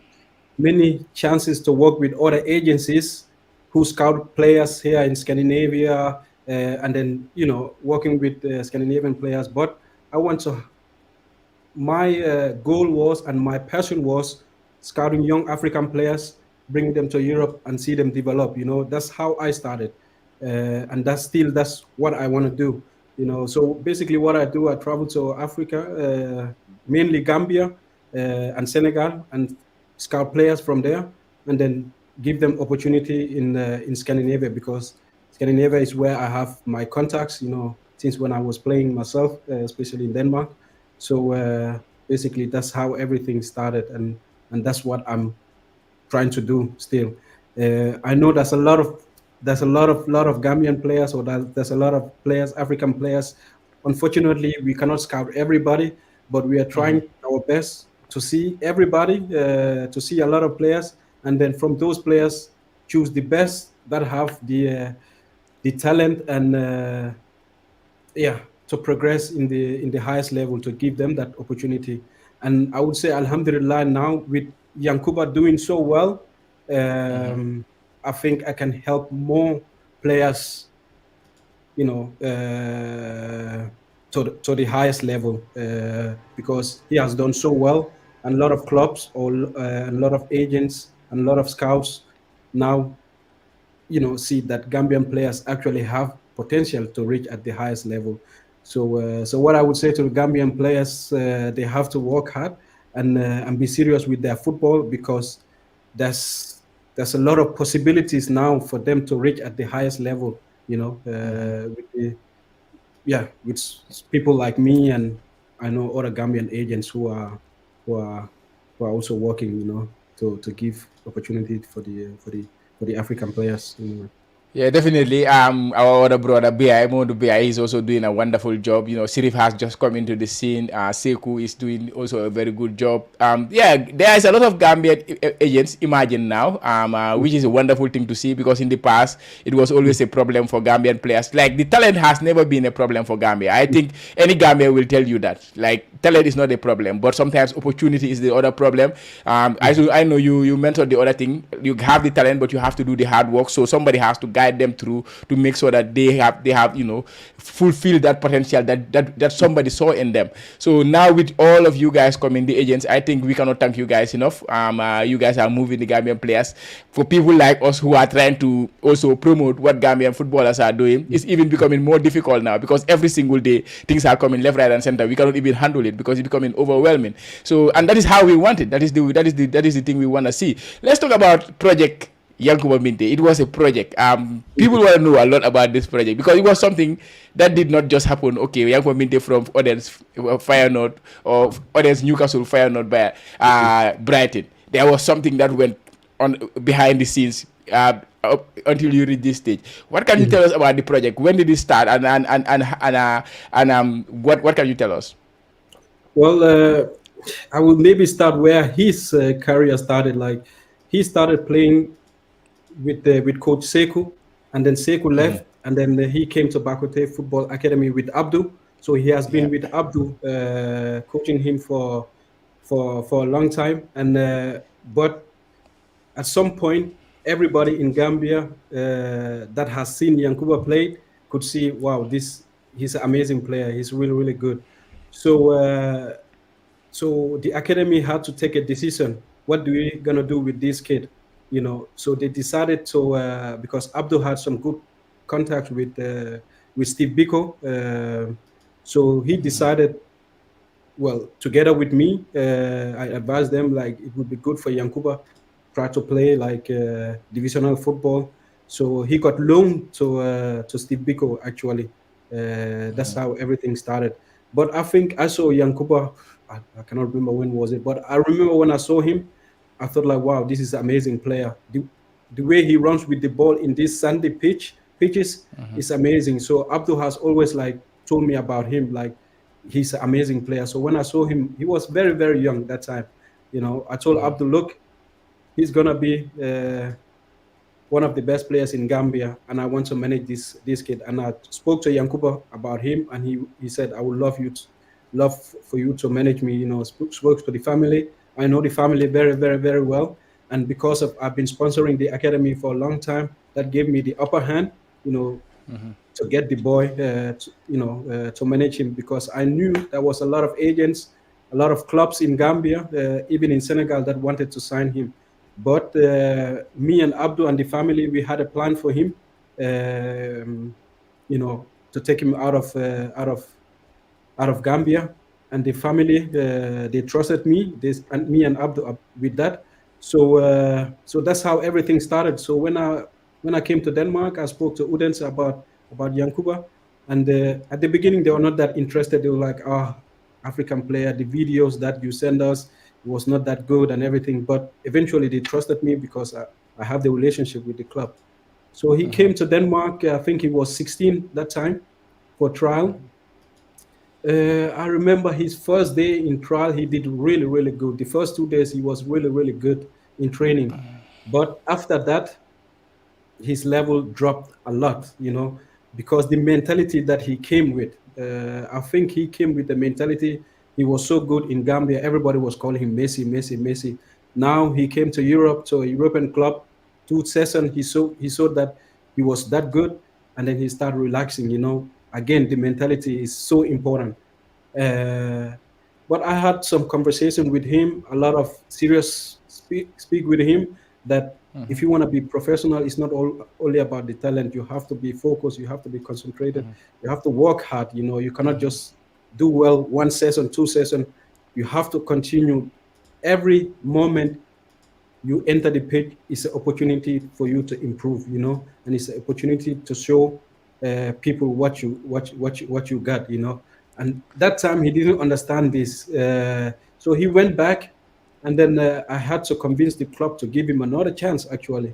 many chances to work with other agencies who scout players here in Scandinavia, and then working with Scandinavian players. But I want to my goal was and my passion was scouting young African players, bring them to Europe and see them develop. That's how I started, and that's what I want to do. So basically what I do, I travel to Africa, mainly Gambia and Senegal, and scout players from there, and then give them opportunity in Scandinavia, because Scandinavia is where I have my contacts, since when I was playing myself, especially in Denmark. So basically that's how everything started, and that's what I'm trying to do still. I know there's a lot of Gambian players, or there's a lot of players, African players. Unfortunately, we cannot scout everybody, but we are trying our best to see everybody, to see a lot of players, and then from those players choose the best that have the talent, and yeah, to progress in the highest level, to give them that opportunity. And I would say alhamdulillah, now with Yankuba doing so well, I think I can help more players, to the highest level, because he has done so well, and a lot of clubs, or a lot of agents, and a lot of scouts now see that Gambian players actually have potential to reach at the highest level. So what I would say to the Gambian players, they have to work hard, and be serious with their football, because there's a lot of possibilities now for them to reach at the highest level. With people like me, and I know other Gambian agents who are also working, to give opportunity for the African players. Yeah, definitely. Our other brother BI, Modu BI, is also doing a wonderful job. Sirif has just come into the scene. Seku is doing also a very good job. Yeah, there is a lot of Gambian agents. Imagine now, which is a wonderful thing to see, because in the past it was always a problem for Gambian players. Like, the talent has never been a problem for Gambia. I think any Gambian will tell you that. Like, talent is not a problem, but sometimes opportunity is the other problem. I know you mentioned the other thing. You have the talent, but you have to do the hard work. So somebody has to guide them through to make sure that they have fulfill that potential that somebody saw in them. So now, with all of you guys coming, the agents, I think we cannot thank you guys enough. You guys are moving the Gambian players. For people like us who are trying to also promote what Gambian footballers are doing, it's even becoming more difficult now, because every single day things are coming left, right, and center. We cannot even handle it, because it's becoming overwhelming. So, and that is how we want it. That is the thing we want to see. Let's talk about project Yankuba Minteh. It was a project. People want to know a lot about this project, because it was something that did not just happen. Okay, Yankuba Minteh from Odense Feyenoord, or Odense Newcastle Feyenoord by Brighton. There was something that went on behind the scenes until you reach this stage. What can you tell us about the project? When did it start, and what can you tell us? Well, I will maybe start where his career started. Like, he started playing with Coach Seku, and then Seku left, and then he came to Bakoteh Football Academy with Abdu. So he has been with Abdu, coaching him for a long time. And but at some point, everybody in Gambia that has seen Yankuba play could see, wow, he's an amazing player. He's really, really good. So the academy had to take a decision. What do we gonna do with this kid? So they decided to, because Abdul had some good contact with Steve Biko. So he decided, well, together with me, I advised them, like, it would be good for Yankuba try to play like divisional football. So he got loaned to Steve Biko, actually. That's how everything started. But I think I saw Yankuba, I cannot remember when was it, but I remember when I saw him, I thought, like, wow, this is an amazing player. The way he runs with the ball in this sandy pitches is amazing. So Abdul has always, like, told me about him, like, he's an amazing player. So when I saw him, he was very, very young that time. I told Abdul, look, he's gonna be one of the best players in Gambia, and I want to manage this kid. And I spoke to Yankuba about him, and he said, I would love for you to manage me. Spoke to the family. I know the family very, very, very well, and because of I've been sponsoring the academy for a long time, that gave me the upper hand, to get the boy, to manage him, because I knew there was a lot of agents, a lot of clubs in Gambia, even in Senegal, that wanted to sign him. But me and Abdul and the family, we had a plan for him. take him out of Gambia, and the family they trusted me, and me and Abdul with that. So that's how everything started. So when I came to Denmark, I spoke to Udens about Yankuba, and at the beginning they were not that interested. They were like, African player, the videos that you send us was not that good and everything. But eventually they trusted me because I have the relationship with the club. So he came to Denmark. I think he was 16 that time for trial. I remember his first day in trial, he did really, really good. The first 2 days, he was really, really good in training. But after that, his level dropped a lot, because the mentality that he came with, I think he came with the mentality, he was so good in Gambia. Everybody was calling him Messi, Messi, Messi. Now he came to Europe, to a European club, 2 sessions, he saw that he was that good, and then he started relaxing, Again, the mentality is so important. But I had some conversation with him, a lot of serious speak with him, that if you want to be professional, it's not only about the talent. You have to be focused, you have to be concentrated, you have to work hard. You cannot just do well 1 session, 2 sessions. You have to continue. Every moment you enter the pitch is an opportunity for you to improve, and it's an opportunity to show people what you got, And that time he didn't understand this, so he went back, and then I had to convince the club to give him another chance, actually,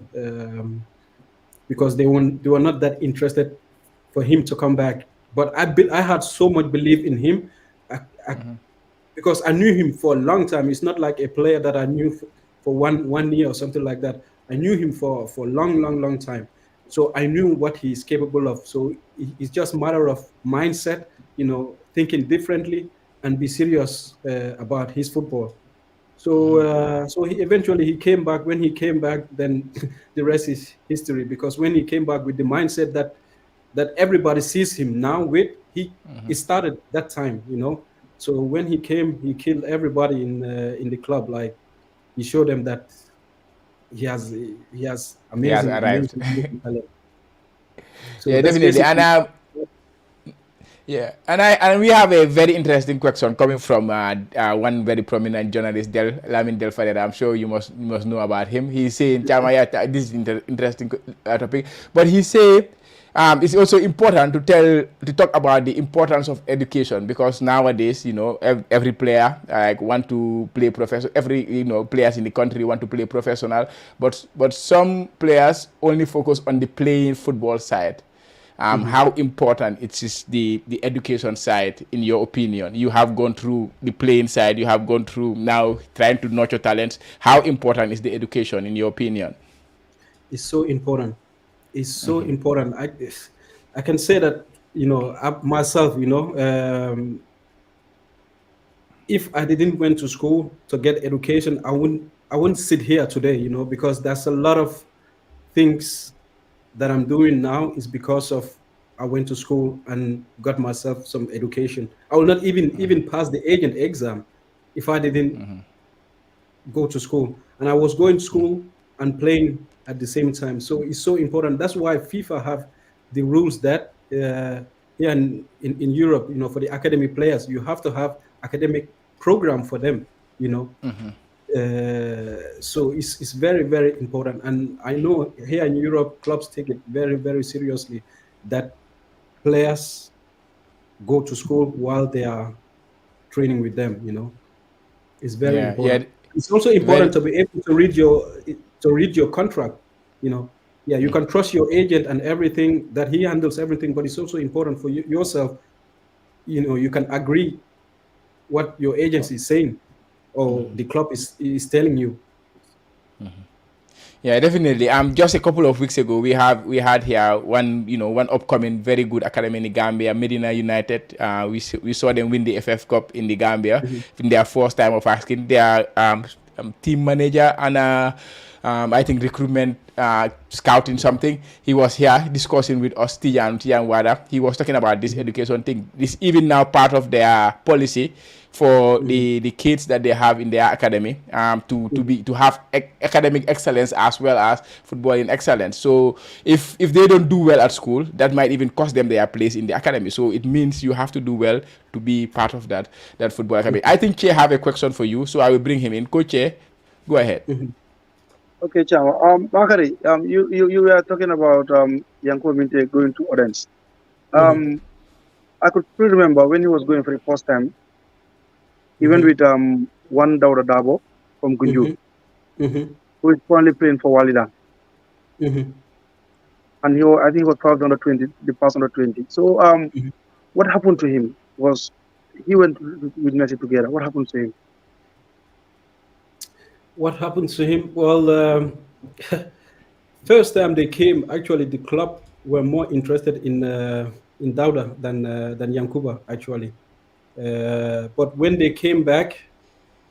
because they were not that interested for him to come back. But I had so much belief in him, because I knew him for a long time. It's not like a player that I knew for one year or something like that. I knew him for a long time. So I knew what he's capable of. So it's just a matter of mindset, thinking differently and be serious about his football. So he eventually came back. When he came back, then the rest is history. Because when he came back with the mindset that everybody sees him now with, he started that time, So when he came, he killed everybody in the club. Like, he showed them that he has amazing, amazing talent. So yeah, definitely. And and we have a very interesting question coming from one very prominent journalist, Lamin Del Fadera. I'm sure you must know about him. He's saying, Chama, this is interesting topic, but he say it's also important to talk about the importance of education, because nowadays, every player want to play professional. Every players in the country want to play professional, but some players only focus on the playing football side. How important it is the education side, in your opinion? You have gone through the playing side, you have gone through now trying to nurture talents. How important is the education, in your opinion? It's so important. It's so important. I can say that, myself, if I didn't went to school to get education, I wouldn't sit here today, because there's a lot of things that I'm doing now is because of I went to school and got myself some education. I will not even pass the agent exam if I didn't go to school. And I was going to school and playing at the same time. So it's so important. That's why FIFA have the rules that here in Europe, for the academy players, you have to have academic program for them, So it's very, very important. And I know here in Europe, clubs take it very, very seriously that players go to school while they are training with them, It's very important. Yeah. It's also important to be able to read your contract, Yeah, you can trust your agent and everything, that he handles everything, but it's also important for yourself, you can agree what your agency is saying or the club is telling you. Yeah, definitely. Just a couple of weeks ago, we had here one upcoming very good academy in the Gambia, Medina United. We saw them win the FF Cup in the Gambia in their first time of asking. Their team manager and I think recruitment scouting something. He was here discussing with us, Tijan Wada. He was talking about this education thing. This even now part of their policy for the kids that they have in their academy, to have academic excellence as well as footballing excellence. So if they don't do well at school, that might even cost them their place in the academy. So it means you have to do well to be part of that football academy. I think Che have a question for you, so I will bring him in. Coach Che, go ahead. Okay, Chama. Bakary, you were talking about Yankuba Minteh going to Orange. I could still remember when he was going for the first time. He went with one Dauda Dabo from Gunjur, who is currently playing for Walida. And I think he was first under 20, the first under 20. So what happened to him was he went with Messi together. What happened to him? What happened to him? Well, first time they came, actually the club were more interested in Dauda than Yankuba actually. But when they came back,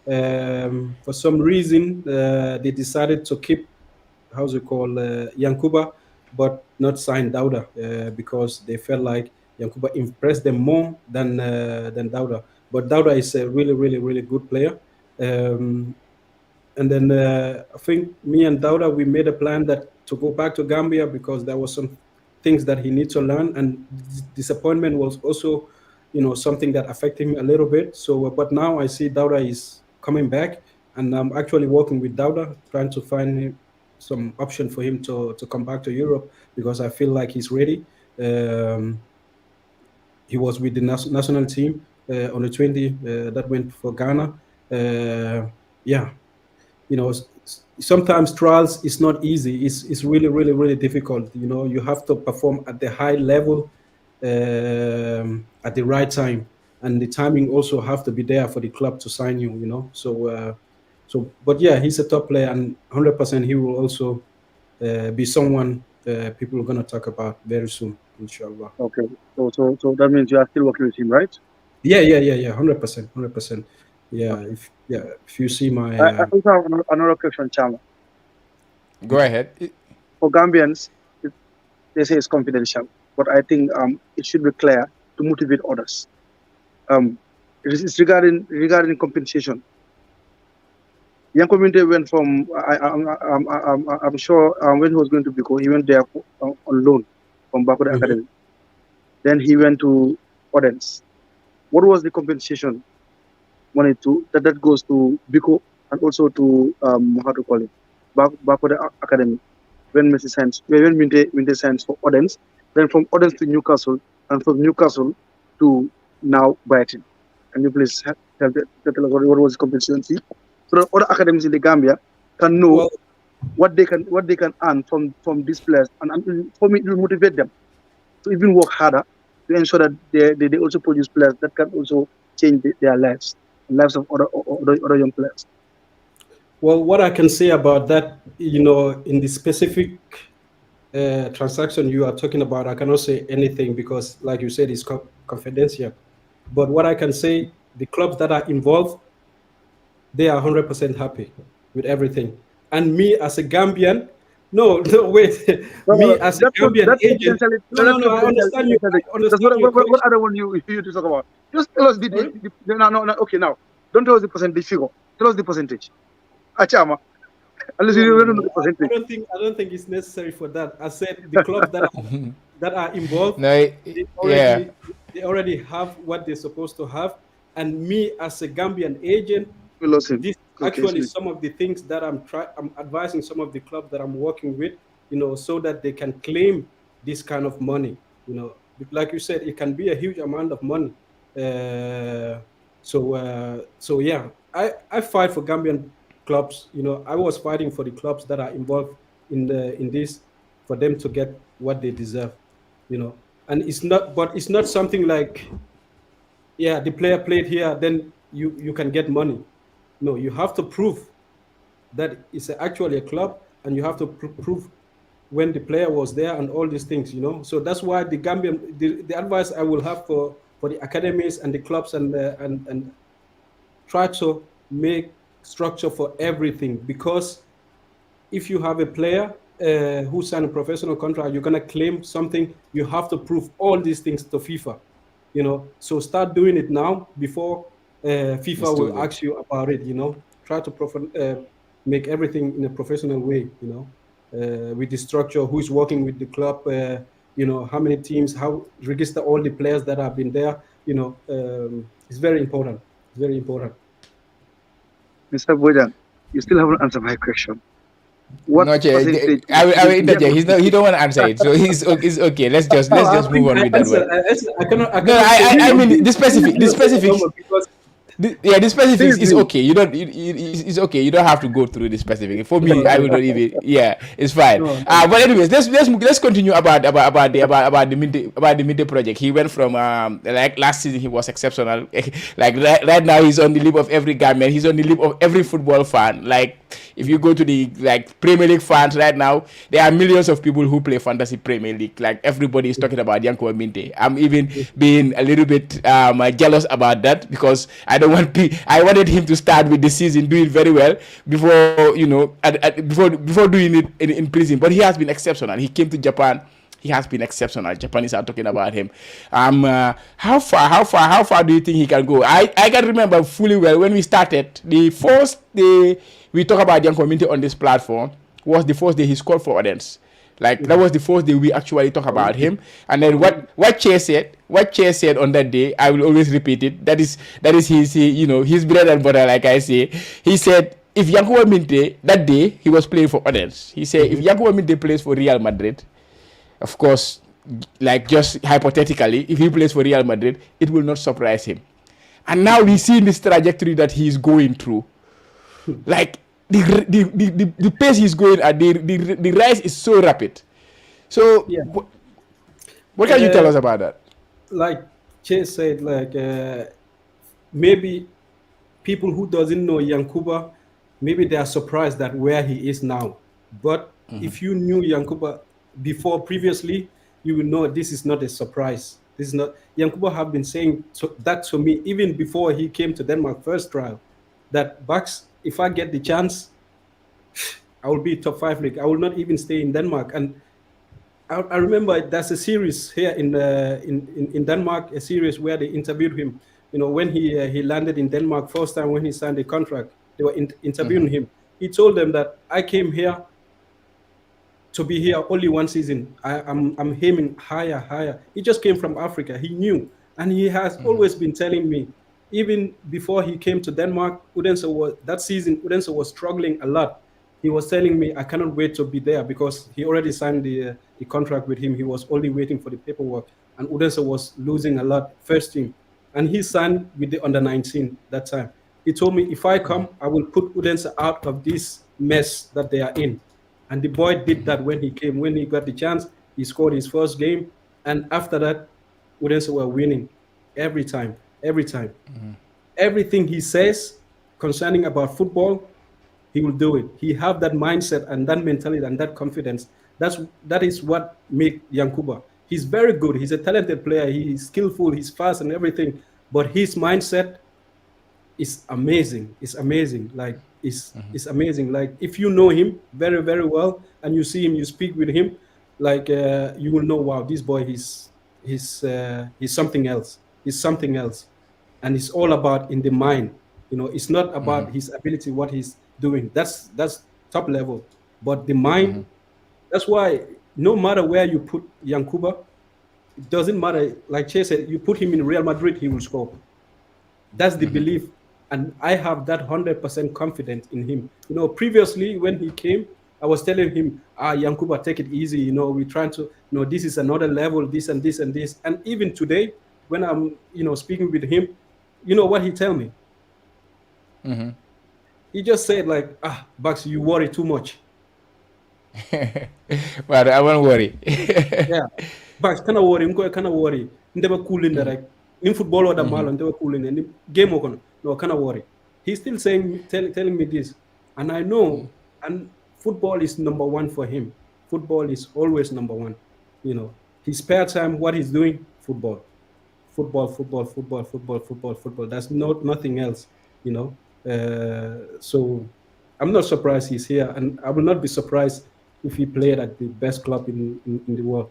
for some reason they decided to keep Yankuba, but not sign Dauda because they felt like Yankuba impressed them more than Dauda. But Dauda is a really, really, really good player. And then I think me and Dauda, we made a plan that to go back to Gambia because there was some things that he needs to learn, and disappointment was also, something that affected him a little bit. So, but now I see Dauda is coming back, and I'm actually working with Dauda, trying to find some option for him to come back to Europe because I feel like he's ready. He was with the national team on the 20 that went for Ghana. Yeah. Sometimes trials is not easy. It's really, really, really difficult. You have to perform at the high level at the right time, and the timing also have to be there for the club to sign you. But yeah, he's a top player, and 100% he will also be someone people are gonna talk about very soon, inshallah. Okay, so that means you are still working with him, right? Yeah, 100%. Yeah, if you see my. I also have another question, Chama. Go ahead. For Gambians, they say it's confidential, but I think it should be clear to motivate others. It's regarding compensation. Yankuba Minteh went from I'm sure when he was going to Biko, he went there on loan from Bakoteh Academy. Then he went to Odense. What was the compensation money that goes to Biko and also to Bakoteh Academy when Minteh signs for Odense, then from Odense to Newcastle, and from Newcastle to now Brighton. Can you please tell us what was the compensation fee? So that other academies in the Gambia can know what they can earn from this players, and for me it will motivate them to even work harder to ensure that they also produce players that can also change their lives, the lives of other young players. Well, what I can say about that, in the specific transaction you are talking about, I cannot say anything because, like you said, it's confidential. But what I can say, the clubs that are involved, they are 100% happy with everything. And me as a Gambian, wait. Me as a Gambian agent. No, I understand you. That's what I don't want you to talk about. Just tell us no. Okay, now don't tell us the percentage figure. Tell us the percentage. Achama. Unless you don't know the percentage. I don't think it's necessary for that. I said the clubs that are involved, they already have what they're supposed to have. And me as a Gambian agent, this actually some of the things that I'm advising some of the clubs that I'm working with, so that they can claim this kind of money. Like you said, it can be a huge amount of money. So yeah, I fight for Gambian clubs. I was fighting for the clubs that are involved in this, for them to get what they deserve. And it's not something like, the player played here, then you can get money. No, you have to prove that it's actually a club, and you have to prove when the player was there and all these things. So that's why the Gambian, the advice I will have for the academies and the clubs and try to make structure for everything, because if you have a player who signed a professional contract, you're gonna claim something, you have to prove all these things to FIFA. So start doing it now before FIFA will ask you about it. Try to make everything in a professional way. With the structure, who's working with the club. How many teams, how register all the players that have been there. It's very important. It's very important. Mr. Bojang, you still haven't answered my question. What Not percentage? I will interject. He don't want to answer it, so he's okay. Let's just move on with that one. I cannot. No, I mean the specifics. Because The specifics is okay. You don't. It's okay. You don't have to go through the specific. For me, I will not even. Yeah, it's fine. But anyways, let's continue about the Minteh project. He went from like last season he was exceptional. Like right now he's on the lip of every Gambian. He's on the lip of every football fan. Like if you go to the Premier League fans right now, there are millions of people who play fantasy Premier League. Like everybody is talking about Yankuba Minteh. I'm even being a little bit jealous about that because I wanted him to start with the season doing very well before before doing it in prison. But he has been exceptional. He came to Japan. He has been exceptional. Japanese are talking about him. How far do you think he can go? I can remember fully well when we started. The first day we talk about Yankuba Minteh on this platform was the first day he scored for audience. Like that was the first day we actually talk about him. And then what Che said on that day, I will always repeat it. That is his his bread and butter, like I say. He said if Yankuba Minteh that day he was playing for audience. He said if Yankuba Minteh plays for Real Madrid, of course, like just hypothetically, if he plays for Real Madrid, it will not surprise him. And now we see this trajectory that he's going through. Like the pace he's going at, the rise is so rapid. So yeah. What can you tell us about that? Like Che said, maybe people who doesn't know Yankuba, maybe they are surprised that where he is now. But if you knew Yankuba previously, you will know this is not a surprise. This is not. Yankuba have been saying that to me even before he came to Denmark first trial. That Bucks, if I get the chance, I will be top 5 league. I will not even stay in Denmark. And I remember there's a series here in Denmark, a series where they interviewed him. When he landed in Denmark first time when he signed the contract, they were interviewing him. He told them that I came here to be here only one season. I'm aiming higher. He just came from Africa. He knew, and he has always been telling me. Even before he came to Denmark, Udense was struggling a lot. He was telling me, I cannot wait to be there because he already signed the contract with him. He was only waiting for the paperwork. And Udense was losing a lot, first team. And he signed with the under-19 that time. He told me, if I come, I will put Udense out of this mess that they are in. And the boy did that when he came. When he got the chance, he scored his first game. And after that, Udense were winning every time. Everything he says concerning about football, he will do it. He have that mindset and that mentality and that confidence. That is what make Yankuba. He's very good. He's a talented player. He's skillful. He's fast and everything. But his mindset is amazing. It's amazing. Like it's amazing. Like if you know him very, very well and you see him, you speak with him, like you will know, wow, this boy he's something else. He's something else. And it's all about in the mind. It's not about his ability, what he's doing. That's top level. But the mind, that's why no matter where you put Yankuba, it doesn't matter. Like Che said, you put him in Real Madrid, he will score. That's the belief. And I have that 100% confidence in him. Previously when he came, I was telling him, Yankuba, take it easy. We're trying to, this is another level, this and this and this. And even today, when I'm, speaking with him, you know what he tell me? He just said like, Bucks, you worry too much. But I won't worry. Yeah. Bucks, kind of worry. Never cool in the in football or the malo, never cool in the game or no, kind of worry. He's still telling me this. And I know, and football is number one for him. Football is always number one. His spare time, what he's doing, football. Football. That's nothing else, So I'm not surprised he's here, and I will not be surprised if he played at the best club in the world.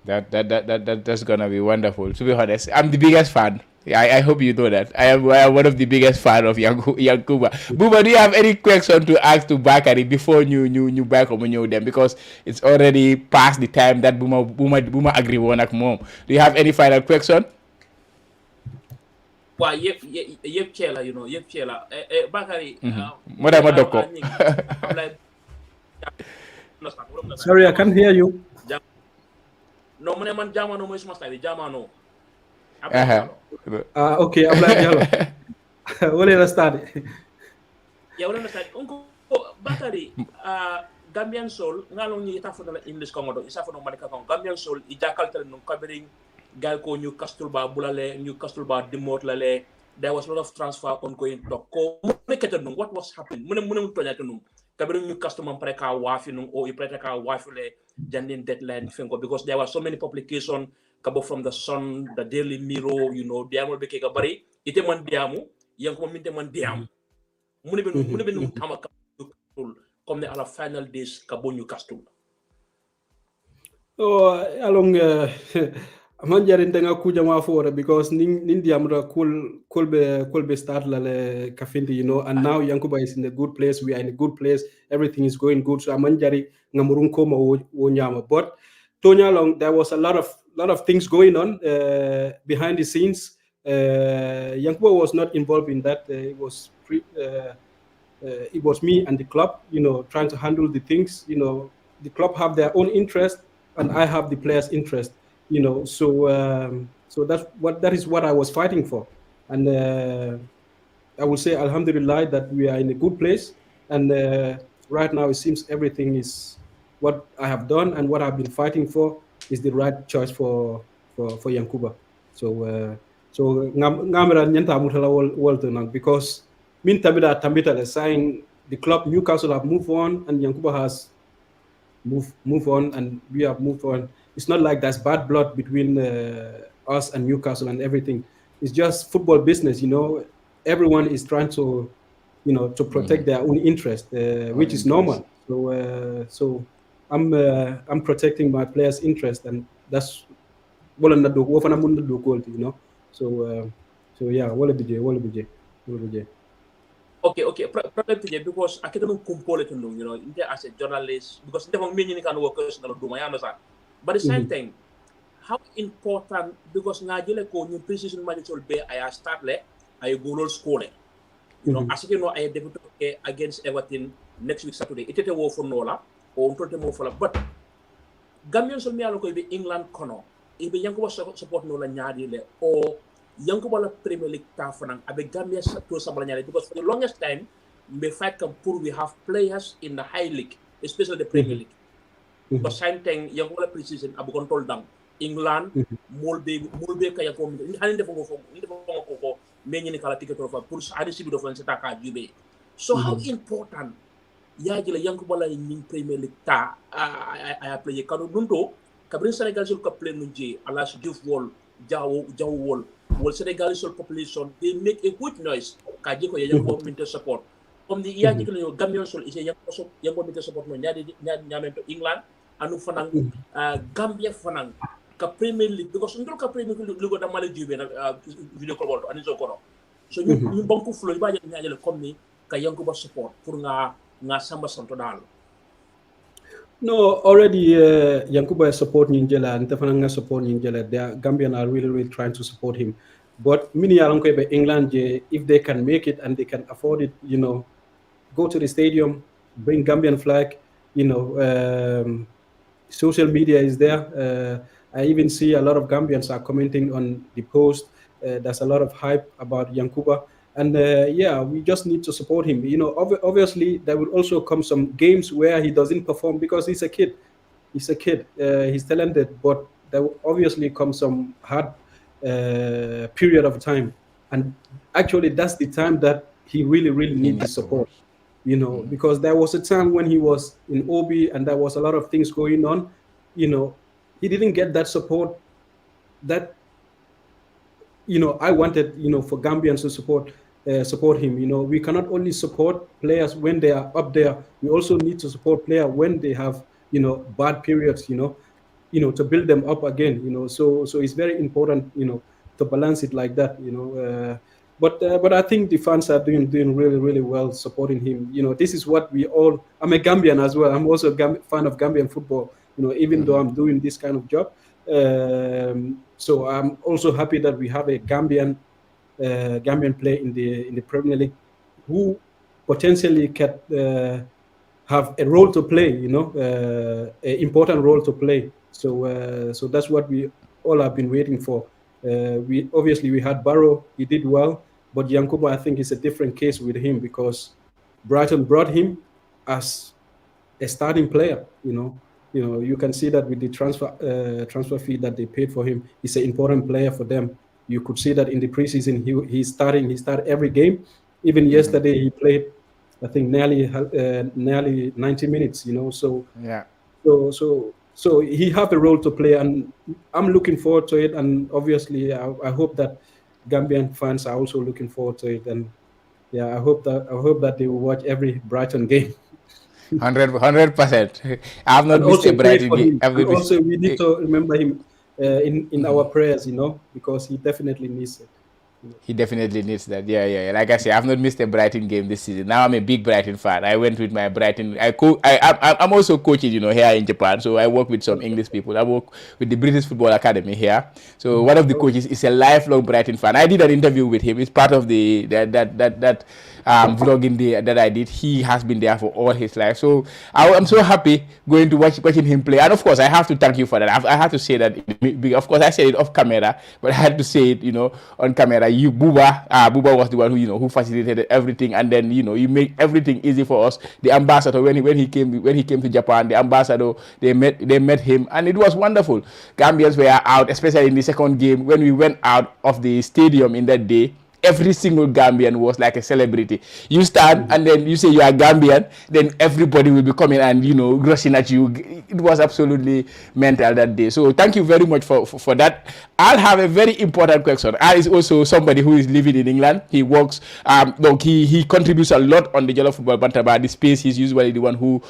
That's gonna be wonderful. To be honest, I'm the biggest fan I hope you know that. I am one of the biggest fan of Yankuba. Buba, do you have any question to ask to Bakary before you back home them? Because it's already past the time that Buma agree one ak mom. Do you have any final question? Why yep chela, you know, yep chela. Bakary, Madama Doko. I'm like, Sorry, I can't hear you. no man jamano mo isma style jamano. Okay, Ablaye Diallo. Wala na start. Ya wala na start. Unko Bakary, Gambian soul ngalong ni ita fo na English komodo, isa fo no manika kong Gambian soul ijakal tel no kabering gal ko ñu Castle ba bulale ñu Castle ba dimot lale. There was a lot of transfer ongoing talk ko mo nekata num what was happening mo toñata num kabering ñu Castle man preka wafi num o ipreta ka wafi le jandin deadline fengo because there were so many publications kabo from the Sun, the Daily Mirror, you know, diamo be ke bari ite man diamu Yankuba Minteh man diam mune be num tamaka comme ne ala final days kabo ñu Castle. Oh, along man jarin nga kuja ma fora because nin diamra kulbe start la le kafindi, you know, and now Yankuba is in a good place, we are in a good place, everything is going good, so man jari ngamurun ko ma wo nyama. But Tonya long there was a lot of things going on behind the scenes. Yankuba was not involved in that. It was me and the club, you know, trying to handle the things. You know, the club have their own interest and I have the players' interest, you know, so that is what I was fighting for. And I will say alhamdulillah that we are in a good place, and right now it seems everything is what I have done and what I've been fighting for is the right choice for Yankuba. So ngamera nyanta mutala walto nang because min tambita is saying the club Newcastle have moved on and Yankuba has move on and we have moved on. It's not like there's bad blood between us and Newcastle and everything. It's just football business, you know. Everyone is trying to, you know, to protect their own interest, which is normal. So I'm protecting my players' interest, and that's what I'm do. You know. So yeah, wala bije. Okay. Problem today because I can't compare it to you know, as a journalist because they don't mean you can work as no do my understand. But the same thing, how important because Najile ko new precision manager be I start le I go school. You know, as you know, I debut against Everton next week Saturday. It is a war for Nola or more for but Gambian so me aloko be England kono. Ibe Yankuba support Nola nyadi le or Yankuba la Premier League tafanang abe Gambia to sabalanyale because for the longest time we fight we have players in the high league, especially the Premier League. But same thing Yankuba preseason abu control down England mulbe kaya ko hani defo ko menyi ni kala ticket of pour adi sibi do fon setaka jube. So how important yaji la Yankuba la in Premier League ta I play kanu dunto kabrin Senegal sul ko play nunji alas Diouf wol jaw wol Senegalese population, they make a good noise. Kaji ko Yankuba Minteh support. From the yaji ko yo Gambian sol is Yankuba Minteh support no nyamento England anu fanang Gambia fanang ka Premier League because ndol ka Premier League lugo da mala jube na video call world ani so kono. So ñu banku flo ba ñaajale comme ni ka Yankuba support pour nga samba santo dal. No, already Yankuba support Ninjela and Tefananga support Ninjela. The Gambian are really trying to support him. But many Alanko England, if they can make it and they can afford it, you know, go to the stadium, bring Gambian flag, you know, social media is there. I even see a lot of Gambians are commenting on the post. There's a lot of hype about Yankuba. And yeah, we just need to support him. You know, obviously there will also come some games where he doesn't perform because he's a kid. He's talented, but there will obviously come some hard period of time. And actually, that's the time that he really needs the support. You know, because there was a time when he was in Obi and there was a lot of things going on. You know, he didn't get that support that, you know, I wanted, you know, for Gambians to support him. You know, we cannot only support players when they are up there. We also need to support players when they have, you know, bad periods. You know, to build them up again. You know, so it's very important. You know, to balance it like that, But I think the fans are doing really, really well supporting him. This is what we all. I'm a Gambian as well. I'm also a fan of Gambian football. Even though I'm doing this kind of job. So I'm also happy that we have a Gambian player in the Premier League who potentially can have a role to play. An important role to play. So that's what we all have been waiting for. We had Barrow. He did well. But Yankuba, I think, is a different case with him because Brighton brought him as a starting player. You can see that with the transfer fee that they paid for him. He's an important player for them. You could see that in the preseason he started every game. Even yesterday he played, I think, nearly 90 minutes. So yeah. So he have a role to play, and I'm looking forward to it. And obviously, I hope that Gambian fans are also looking forward to it. And yeah, I hope that they will watch every Brighton game. 100%. I have not And missed also a pray Brighton for game. him. And also, we need to remember him in our prayers, because he definitely needs it. He definitely needs that. Yeah. Like I say, I've not missed a Brighton game this season. Now I'm a big Brighton fan. I went with my Brighton. I'm also coaching, here in Japan. So I work with some English people. I work with the British Football Academy here. So one of the coaches is a lifelong Brighton fan. I did an interview with him. It's part of the vlogging that I did. He has been there for all his life. So I'm so happy going to watching him play. And of course, I have to thank you for that. I have to say that. Of course, I said it off camera, but I had to say it, on camera. Buba was the one who facilitated everything, and then you make everything easy for us. The ambassador, when he came to Japan, the ambassador, they met him, and it was wonderful. Gambians were out, especially in the second game when we went out of the stadium in that day. Every single Gambian was like a celebrity. You stand and then you say you are Gambian, then everybody will be coming and rushing at you. It was absolutely mental that day. So thank you very much for that. I'll have a very important question. Al is also somebody who is living in England. He works. He contributes a lot on the Jollof Football Bantaba. The space, he's usually the one who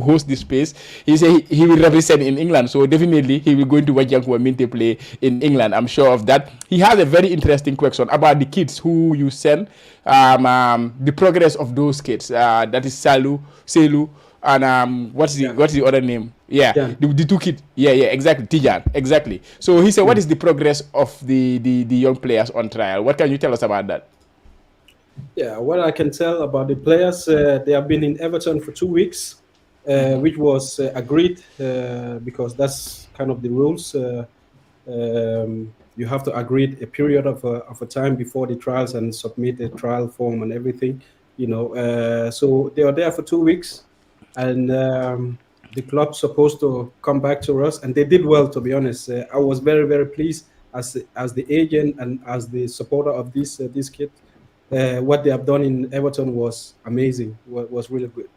hosts the space. He say he will represent in England. So definitely he will go to watch Yankuba Minteh play in England. I'm sure of that. He has a very interesting question about the kids who you send, the progress of those kids. That is Selu, and what's the other name? Yeah, the two kids. Yeah, exactly. Tijan, exactly. So he said, what is the progress of the young players on trial? What can you tell us about that? Yeah, what I can tell about the players, they have been in Everton for 2 weeks, which was agreed because that's kind of the rules. You have to agree a period of a time before the trials and submit a trial form and everything, so they are there for 2 weeks, and the club's supposed to come back to us, and they did well, to be honest. I was very, very pleased as the agent and as the supporter of this kid. What they have done in Everton was amazing, was really good.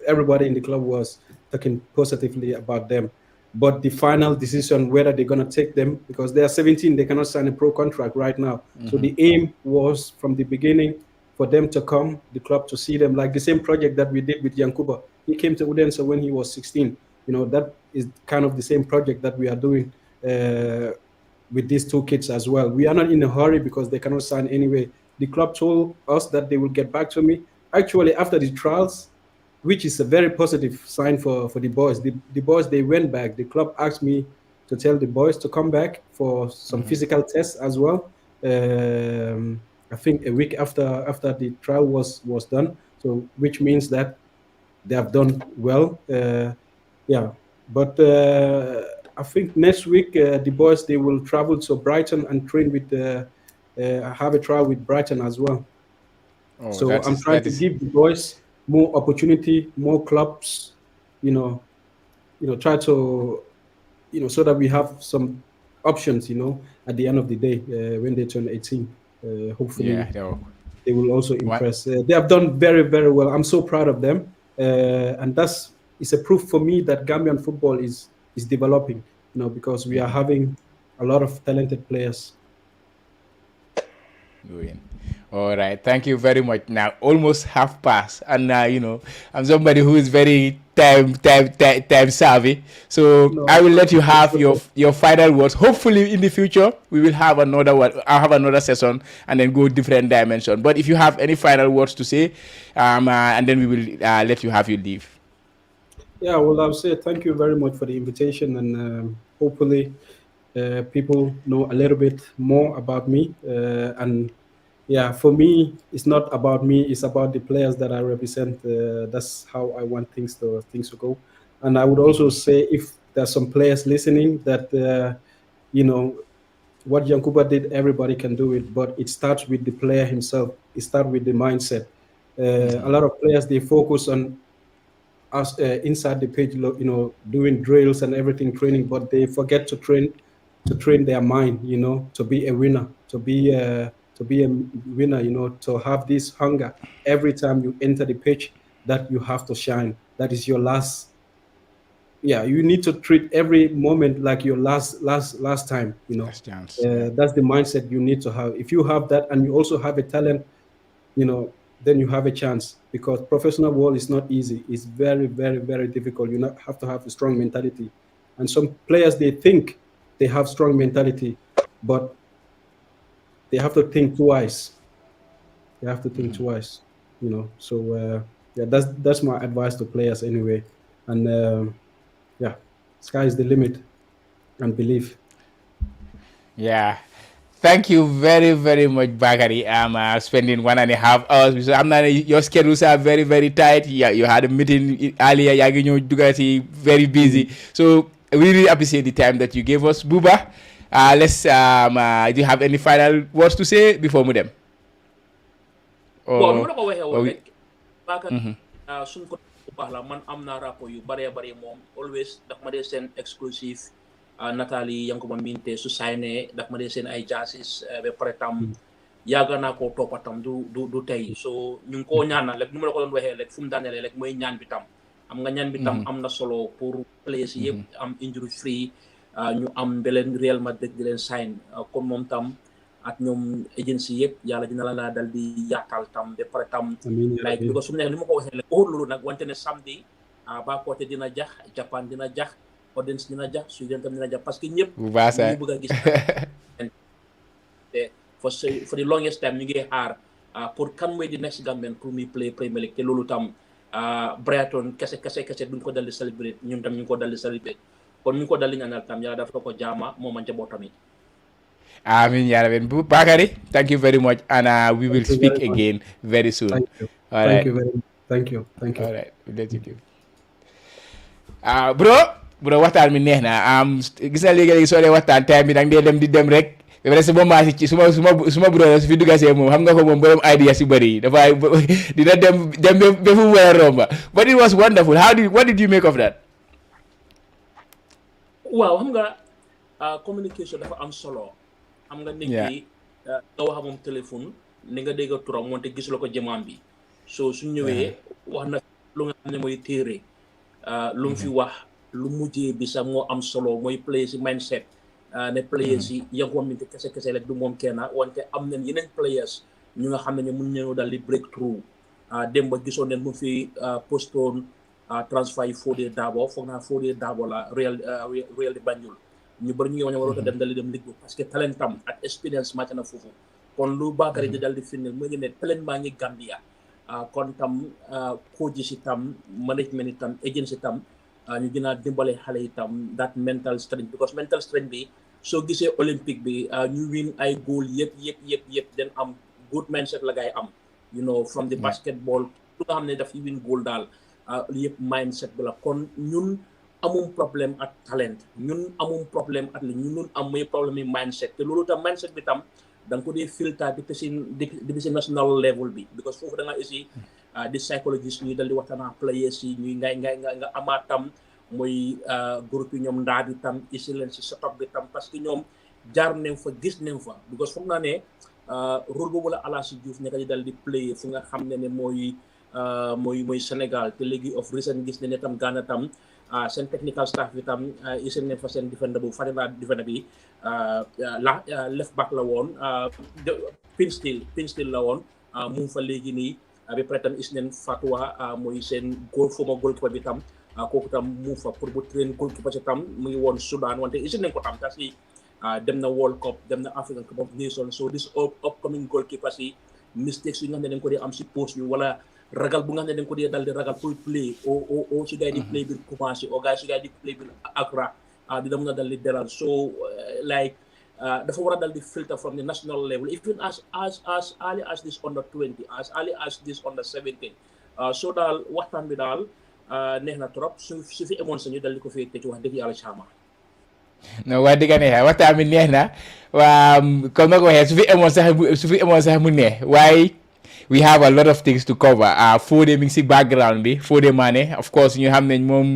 Everybody in the club was talking positively about them. But the final decision whether they're going to take them, because they are 17, they cannot sign a pro contract right now. So the aim was from the beginning for them to come, the club to see them, like the same project that we did with Yankuba. He came to Udense when he was 16. That is kind of the same project that we are doing with these two kids as well. We are not in a hurry because they cannot sign anyway. The club told us that they will get back to me. Actually, after the trials, which is a very positive sign for the boys. The boys, they went back. The club asked me to tell the boys to come back for some physical tests as well. I think a week after the trial was done, so which means that they have done well. But I think next week the boys, they will travel to Brighton and train with have a trial with Brighton as well. So I'm trying to give the boys more opportunity, more clubs, try to, so that we have some options, at the end of the day when they turn 18. Hopefully, they will also impress. They have done very, very well. I'm so proud of them, and it's a proof for me that Gambian football is developing. Because we are having a lot of talented players. All right, thank you very much. Now, almost half past, and I'm somebody who is very time savvy. So No, I will let you it's have okay. your final words. Hopefully, in the future, we will have another one. I'll have another session and then go different dimension. But if you have any final words to say, and then we will let you have your leave. Yeah, well, I'll say thank you very much for the invitation, and hopefully, people know a little bit more about me. And yeah, for me, it's not about me; it's about the players that I represent. That's how I want things to go. And I would also say, if there's some players listening, that you know what Yankuba did, everybody can do it, but it starts with the player himself. It starts with the mindset. A lot of players, they focus on us inside the pitch, doing drills and everything, training, but they forget to train their mind, to be a winner, to be a winner, to have this hunger every time you enter the pitch, that you have to shine. That is your last. Yeah, you need to treat every moment like your last time. Last chance. Yeah. That's the mindset you need to have. If you have that and you also have a talent, then you have a chance, because professional world is not easy. It's very, very, very difficult. You not have to have a strong mentality. And some players, they think they have strong mentality, but they have to think twice. They have to think twice, So yeah, that's my advice to players anyway. And yeah, sky is the limit, and believe. Yeah. Thank you very, very much, Bakary. I'm spending 1.5 hours. So I'm not. Your schedules are very, very tight. Yeah, you had a meeting earlier. You guys are very busy. So we really appreciate the time that you gave us, Buba. Let's. Do you have any final words to say before we them? Bon, nu Or, ma la ko waxee or woon we, rek Bakary suñ ko bu baax la man am naa rapport yu baree bari moom always daf ma dee seen exclusive nataal yi Yankuba Minteh su signé daf ma dee seen ay jasis ba pare tam yàgg naa koo toppa tam du tey so ñu ngi koo ñaanal rek nu ma la ko doon waxee rek fu mu daanelee rek mooy ñaan bi tam am nga ñaan bi tam am na solo pour players yëpp am injury free ñu am beleen Real Madrid di leen sign comme moom tam ak ñoom agency yëpp yàlla dina la dal di yaatal tam ba pare tam Amiin yaa like rabbi. because su mu nekk ni ma ko waxee rek loolu nag wante ne samedi Bakoteh dina jax Japan dina jax audience dina jax Sweden tam dina jax parce que ñëpp ñu Bubasa. ngi bëgg a gis for the longest time ñu ngi xaar pour kan mooy di next Gambian pour muy play Premier League te loolu tam Brighton kese duñ ko dal di célébrer ñun tam ñu ngi ko dal di célébrer kon ñu ngi ko dal di ñaanal tam yàlla dafa ko jaama moom ak njabootam yi. Amin ya Rabbi. Bakary, thank you very much, and we will Thank you speak very much. again very soon. Thank you. All Thank right. you very much. Thank you. Thank you. All right. We'll let you give. bro waxtaan mi neex na gis na léegi-léegi soo dee waxtaan time bi danga dee dem di dem rek ba pare su ma maasi ci suma bro su fi duggasee moom xam nga ko moom borom idea si bëri yi dafay dina dem ba fu mu war a romba, but it was wonderful. What did you make of that? waaw xam nga communication dafa am solo. xam nga nit ki nga wax moom téléphone ni nga dégg turam moonte gisuloo ko jëmaam bi so su ñëwee wax na lu nga xam ne mooy téere lu mu fi wax lu mujjee bi sax moo am solo mooy players yi mindset ne players yi Yankuba Minteh kese rek du moom kenn wante am nañ yeneen players ñu nga xam ne ñu mun ñëw dal di breakthrough démb gisoon nañ mu fi postoon transfer yi Fodé Dabo foog naa Fodé Dabo la Real di Banjul ñu bëri ñu ngi wax ne warut a dem dal di dem ligue parce que talent tam ak expérience màcc na foofu kon lu Bakary di dal di firndeel mu ngi ne talent baa ngi Gambia kon tam coach si tam management yi tam agency tam ñu gën a dimbale xale yi tam that mental strength because mental strength bi soo gisee olympique bi ñu win ay goal yëpp den am good mindset la gaay am from the basketball lu nga xam ne daf win goal daal yëpp mindset bi la kon ñun amum problème ak talent ñun amum problème ak li ñun am mooy problème yi mindset te loolu tam mindset bi tam da nga ko dee filter di si national level bi because foofu da nga aussi di psychologist ñuy dal di waxtaan players yi ñuy nga amaat tam mooy groupe yi ñoom ndaa bi tam isi leen si setup bi tam parce que ñoom jaar nañ fa gis nañ fa because foog naa ne rôle boobu la Alassi Diouf nekk di dal di play fu nga xam ne mooy Sénégal te léegi of recent gis ne tam Ghana tam seen technical staff bi tam isin ne fa seen defender bu Fatima defender bi left back la woon Pinstill la woon mu fa léegi nii ba pare tam is neen Fatwa mooy seen former goalkeeper bi tam kooku tam mu fa pour bu train goalkeeper si tam mu ngi woon Sudan wante isin nañ ko tam parce que dem na World Cup dem na African Cup of Nations so this upcoming goalkeeper si mistakes yi nga xam ne dañ ko dee am si poste bi wala ragal bu nga xam ne dañ ko dee dal di ragal pour play o su gars yi di play bi commencé o gars su gars yi di play bi Accra dina mën a dal di delal so like dafa war a dal di filter from the national level even as early as this under 20 as early as this under 17 so daal waxtaan bi daal neex na trop su fi emoon sañu dal di ko fee tëj wax dëgg yàlla caama non wax dëgg neex waxtaan bi neex na waa comme na ko waxee su fi emoon sax mu neex waaye we have a lot of things to cover Fodé mi ngi si background bi Fodé Mané of course ñu xam nañ moom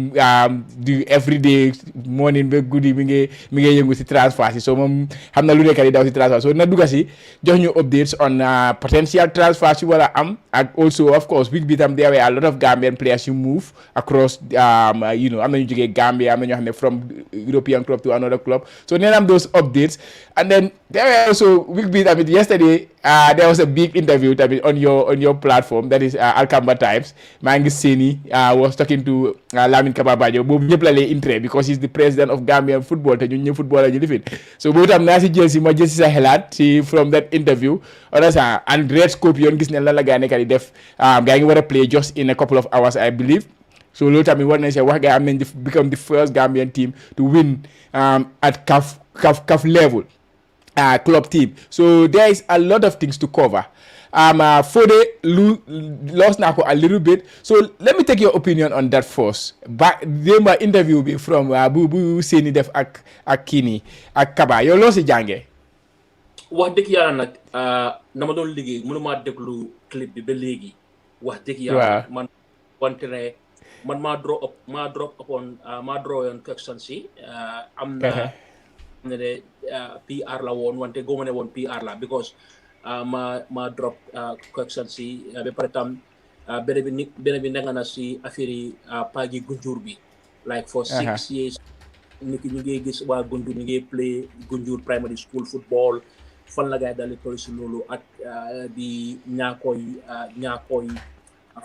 du everyday morning ba guddi mi ngi yëngu si transfert si so moom xam na lu nekk di daw si transfert so na dugga si jox ñu updates on potential transfert si wala am ak also of course week bi tam there were a lot of Gambian players who move across am na ñu jógee Gambia am na ñoo xam ne from European club to another club so nee na am those updates and then there were also week bi tamit yesterday there was a big interview tamit on your platform that is Alkamba Times maa ngi seeni was talking to Lamin Kababajo boobu ñëpp la lay intérêt because he's the president of Gambian football te ñun ñëpp football la ñu lifin so boobu tam naa si jël si sa xelaat si from that interview honestly and Red Scorpion gis ne lan la gaa nekk di def gaa ngi war a play just in a couple of hours I believe so loolu tamit war nañ see wax gaa am nañ become the first Gambian team to win at CAF level club team so there is a lot of things to cover Fodé lost naa ko a little bit so let me take your opinion on that first ba démba interview bi from bu seeni def ak kii nii ak Kaba yow loo si jàngee wax dëgg yàlla nag dama doon liggéey mënuma déglu clip bi ba léegi wax dëgg yàlla man wante ne man maa draw yoon question si am na ne PR la woon wante góoma ne woon PR la because ma drop question si ba pare tam beneen bi nekk na si affaire yi pagi Gunjur bi like for 6 years nit ki ñu ngi gis waa Gunjur ñu ngi play Gunjur primary school football fan la gaay daal di toll si loolu ak di ñaakooy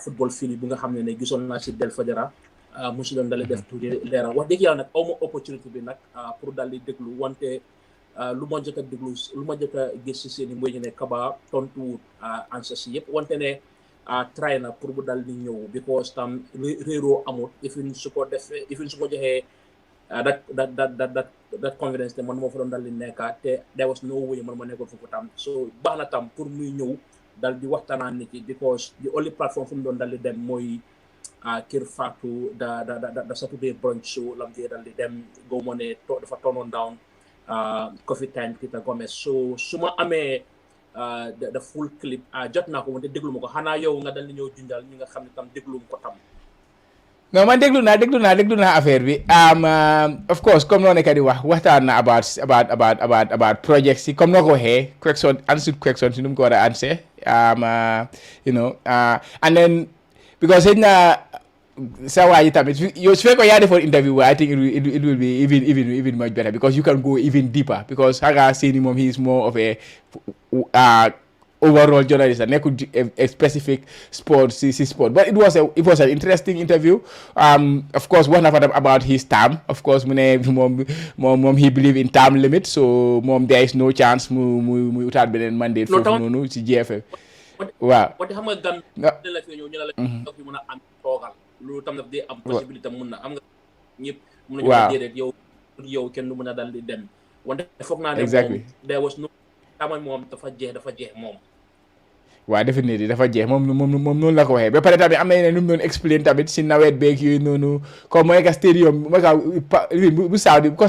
football fili bi nga xam ne gisoon naa si Del Fajara musu doon dale def tuuti leeral wax dëgg yàlla nag awma opportunité bi nag pour dal di déglu wante lu ma jot a déglu lu ma jot a gis si seeni mooy ñu ne Kaba tontu answer si yëpp wante ne try na pour bu dal di ñëw because tam réeroo amut ifin su ko joxee that confidence te man moo fa doon dal di nekka te there was no way man ma nekkoon foofu tam so baax na tam pour muy ñëw dal di waxtaanaan nit yi because the only platform fu mu doon dal di dem mooy Kër Fatou da Saturday brunch show lam dee dal di dem go mo ne dafa turn on down coffee time Tita Gomez so su ma amee the full clip jot naa ko wante déglu ma ko xanaa yow nga dal di ñëw junjal ñi nga xam ne tam déglu ko tam non man déglu naa affaire bi of course comme noo nekk di waxtaan na about projects yi comme noo ko waxee question si nu mu ko war a answer and then because xëy na sa waa ji tamit yow su fekkee yaa defoon interview I think it will be even much better because you can go even deeper because xaga seeni moom he is more of a overall journalist nekkul a specific sport si sport but it was an interesting interview of course wax na fa tam about his term of course mu ne moom he believe in term limit so moom there is no chance mu utaat beneen mandate foofu noonu si GFM waaw wante xam nga Gambie la fi ñëw ñu la dox yi mën a am toogal loolu tam daf dee am possibilité mun na am nga ñëpp mun nañu déedéet yow kenn du mën a dal di dem wante foog naa ne moom there was no tama moom dafa jeex moom waaw definitely dafa jeex moom noonu la ko waxee ba pare tamit am na yeneen nu mu doon explain tamit si nawet beeg yooyu noonu comme mooy ka stadium mooy ka bu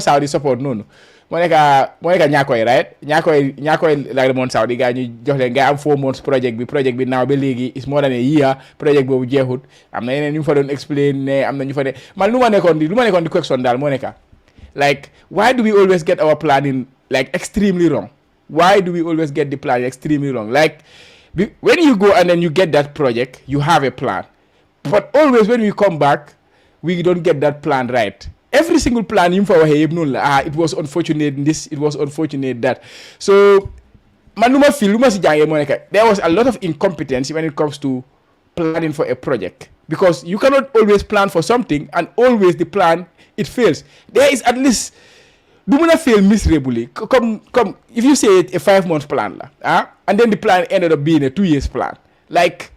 Saudi support noonu moo nekk ñaakoy right ñaakoy la demoon Saudi gars ñu jox leen nga am 4 months project bi naaw ba léegi is more than a year project boobu jeexut am na yeneen ñu fa doon explain ne am na ñu fa de man lu ma nekkoon di question daal moo nekk like why do we always get our planning like extremely wrong like when you go and then you get that project you have a plan but always when we come back we don't get that plan right. Every single plan you for it was unfortunate this, it was unfortunate that. So manuma feel there was a lot of incompetence when it comes to planning for a project, because you cannot always plan for something and always the plan it fails. There is at least do not fail miserably. Come if you say a 5-month plan and then the plan ended up being a 2 years plan. Like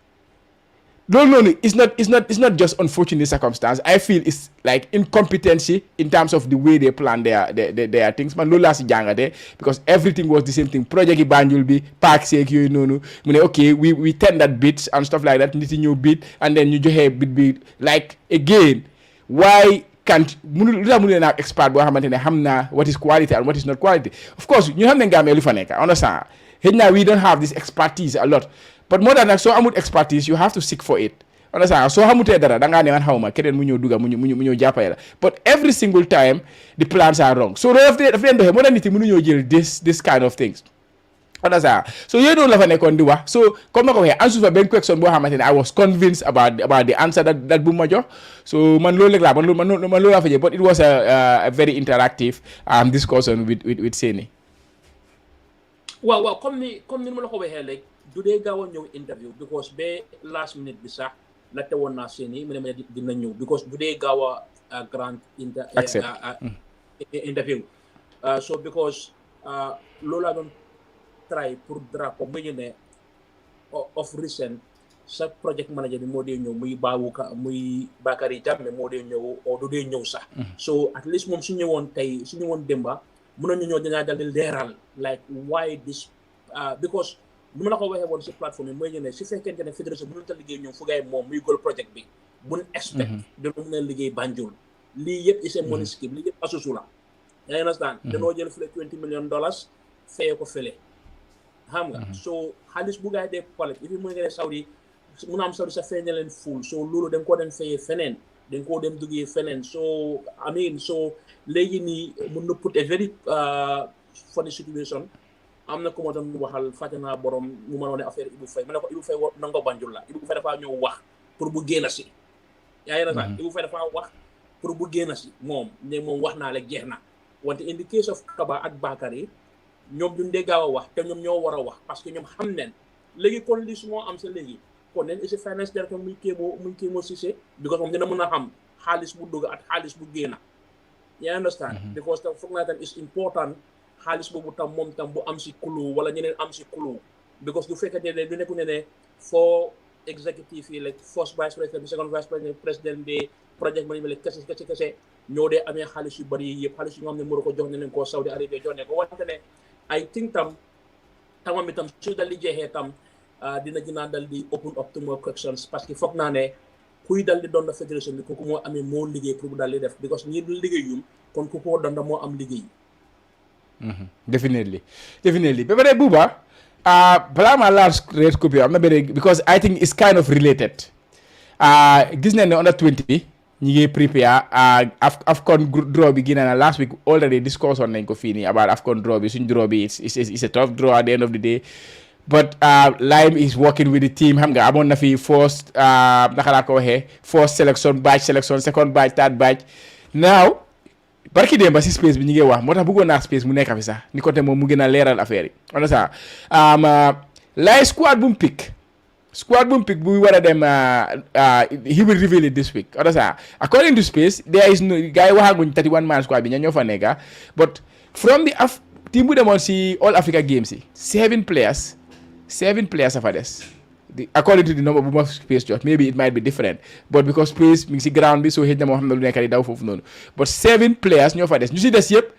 no, it's not just unfortunate circumstance. I feel it's like incompetency in terms of the way they plan their things. Man, lola si jangate because everything was the same thing. Project Banjul be park sake you know. Okay, we tendered bits and stuff like that. Niti new bit and then you just have bit like again. Why can't munu expert bo xamantene xamna what is quality and what is not quality? Of course, you have Gambia U-20 understand. Now we don't have this expertise a lot. But more than that, so amut expertise, you have to seek for it. Understand? So hamute dara danga ne wan hawma keden mu ñew duga mu ñew jappay la. But every single time the plans are wrong. So daf len doxe modernity mënu ñew jël this kind of things. Understand? So you don't la fa nekkon di wax. So comme nako waxe answer fa ben question bo xamantene I was convinced about the answer that bu ma jox. So man lolu rek la man lolu la fa jé, but it was a very interactive discussion with Seni. Waaw comme ni ma la ko waxee léegi du dee gaaw a ñëw interview because ba last minute bi sax la teewoon naa Seni mu ne ma dina ñëw because du dee gaaw a grand interview so because loolu laa doon try pour dara ko mu ñu ne of recent sa project manager bi moo dee ñëw muy muy Bakary Jammeh moo dee ñëw o du dee ñëw sax so at least moom su ñëwoon tey su ñëwoon démba mënoon ñu ñëw dinaa dal di leeral like why this because nu ma la ko waxee woon si plateforme yi mooy ñu ne su fekkente ne fédération mënut a liggéey ñoom fu gaay moom muy goal project bi buñ expect dañoo mën a liggéey Banjul lii yëpp is a money scheme lii yëpp asusu la yaa understand dañoo jël fële $20 million fayee ko fële xam nga so xaalis bu gaay dee collecte ifi mu ngi ne Saudi mun a am Saudi sa feeñe leen full so loolu dañ koo dem fayee feneen dañ koo dem duggee feneen so I mean so léegi nii mun na put a very funny situation. am na ko ma doon waxal fàtte naa borom ñu mënoon ne affaire Ibou Faye ma ne ko Ibou Faye nango Banjul la Ibou Faye dafa ñëw wax pour bu génn si yaa ngi sax Ibou Faye dafa wax pour bu génn si moom ne moom wax naa la jeex na wante in the case of Kaba ak Bakary ñoom duñ dee gaaw a wax te ñoom ñoo war a wax parce que ñoom xam neen léegi kon li su moo am sa léegi kon neen isi finance directeur muy Kémo Cissé because moom dina mën a xam xaalis bu dugg ak xaalis bu génn yaa understand because tam foog naa tam is important xaalis boobu tam moom tam bu am si kulu wala ñeneen am si kulu because du fekkente ne du nekku ne foo executive yi like first vice president second vice president bi project management kese ñoo dee amee xaalis yu bari yëpp xaalis yu nga xam ne mënu ko jox ne leen ko Saudi Arabia jox ne ko wante ne I think tamam itam su dal di jeexee tam dina gënaa dal di open up to more questions parce que foog naa ne kuy dal di doon fédération bi kooku moo amee moo liggéey pour bu dal di def because ñi dul liggéeyum kon ku ko doon moo am liggéey. Definitely ba pare Buba balaa maa laal rate copy am na benn because I think it's kind of related gis nañ ne under 20 bi ñi ngi prepare AFCON draw bi génn na last week already discuss on nañ ko fii nii about AFCON draw bi suñ draw bi it's a tough draw at the end of the day but Lime is working with the team xam nga amoon na fi first naka laa ko waxee first selection second batch third batch now barki démb ba si space bi ñu ngi wax moo tax bëggoon naa space mu nekk fi sax ni côté moom mu gën a leeral affaire yi on a ça lay squad bu mu pick bu war a dem he will reveal it this week on a ça according to space there is no gars yi waxaguñ 31 man squad bi ñoo fa nekk but from the team bu demoon si All Africa Games yi 7 players a fa des according to the number bu ma space jot maybe it might be different but because space mi ngi si ground bi soo xëj na moo xam ne lu nekk di daw foofu noonu but 7 players ñoo fa des ñu si des yëpp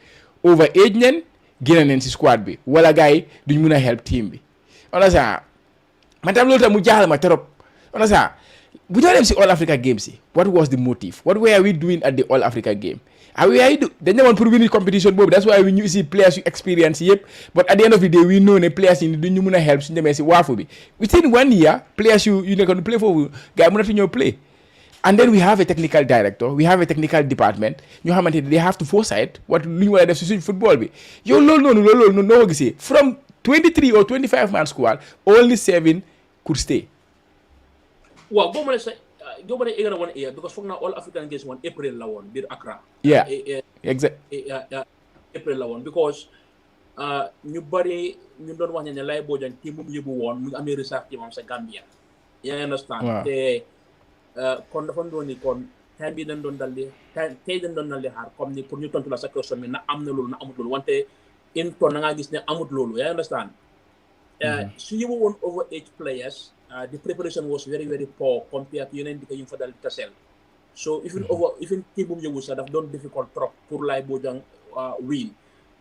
over age neen génn neen si squad bi wala gars yi duñ mun a help team bi on a ça man tam loolu tam mu jaaxal ma trop on a ça bu ñoo dem si All Africa Games yi what was the motive what were we doing at the All Africa Game dañ demoon pour winning competition boobu that's why we ñu si players yu experience yëpp but at the end of the day we know ne players yi duñ ñu mun a help suñu demee si waafu bi within 1 year players yu nekkoon play foofu gars yi mënatu ñëw play and then we have a technical director we have a technical department ñoo xamante ne they have to foresight what lu ñu war a def si suñ football bi yow loolu noonu noo ko gisee from 23 or 25 man squad only 7 could stay. waaw boo ma ne sa nobody eager 1 year because foog naa all African Games woon April la woon biir Accra. Yeah, April la woon because ñu bari ñu doon wax ne Lay Bojang team bu mu yóbbu woon mu ngi amee reserve team am sa Gambia. yaa understand te kon dafa doon ni kon time bi dañ doon daldi tey dañ doon daldi xaar comme ni pour ñu tontu la sa question bi na am na loolu na amut loolu wante in ton na ngaa gis ne amut loolu yaa understand su yóbbu woon overage players the preparation was very very poor compared to yeneen dëkk yu fa dal taseel so even team bu mu yóbbu sax daf doon difficult trop pour Lay Bojang win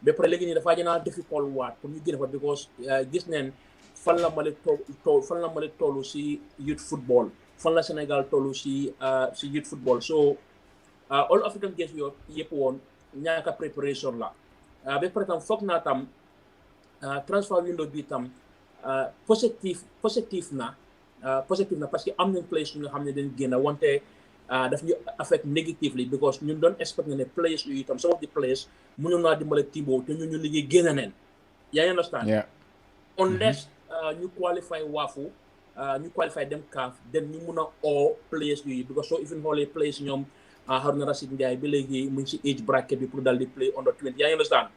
ba pare léegi nii dafaa gën a difficult waat pour ñu génn fa because gis neen fan la Mali tollu si youth football fan la Sénégal tollu si youth football so all African Games yëpp woon ñaaka préparation la ba pare tam foog naa tam transfer window bi tam positif na parce que am nañ players yu nga xam ne dañ génn wante daf ñu affect negatively because ñun doon expect ne players yu itam some of the players mënoon naa dimbale team boobu te ñu liggéey génn neen yaa understand unless ñu qualify waafu ñu qualify dem CAF then ñu mun a oo players yooyu because soo even xoolee players ñoom Haruna Rashid Ndiaye ba léegi mu ngi si age bracket bi pour dal di play under 20 yaa understand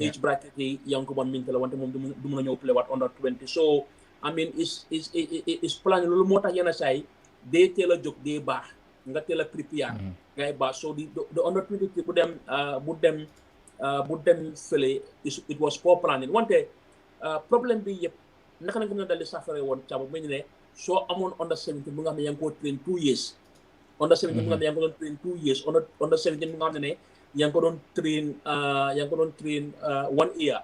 age bracket yi Yankuba Minteh la wante moom du mun a ñëw play waat under 20 so I mean is plan loolu moo tax yenn saa yi dee teel a jóg dee baax nga teel a prépare ngay baax so the under 20 bu dem fële it was poor planning wante problème bi yëpp naka nañ ko mën a dal di safare woon càmm bu ñu ne soo amoon under 17 bu nga xam ne yaa ngi ko train 2 years under 17 bu nga xam ne yaa ngi ko doon train 2 years under 17 bu nga xam ne yaa ngi ko doon train 1 year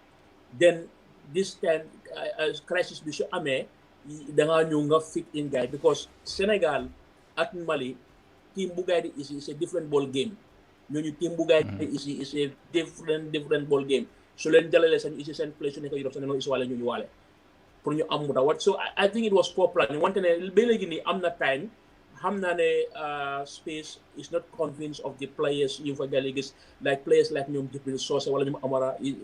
then this time crisis bi su amee dangaa ñëw nga fit in guy because Sénégal ak Mali team bu gaay di isi is a different ball game ñooñu team bu gaay di isi is a different ball game su leen jalalee seen isi seen play su nekk Europe sax ne isi waale ñooñu waale pour ñu am mu daw so I think it was poor planning wante ne ba léegi nii am na time xam naa ne space is not convinced of the players yu fa gale gis like players like ñoom Jibril Socé wala ñoom Amara ñu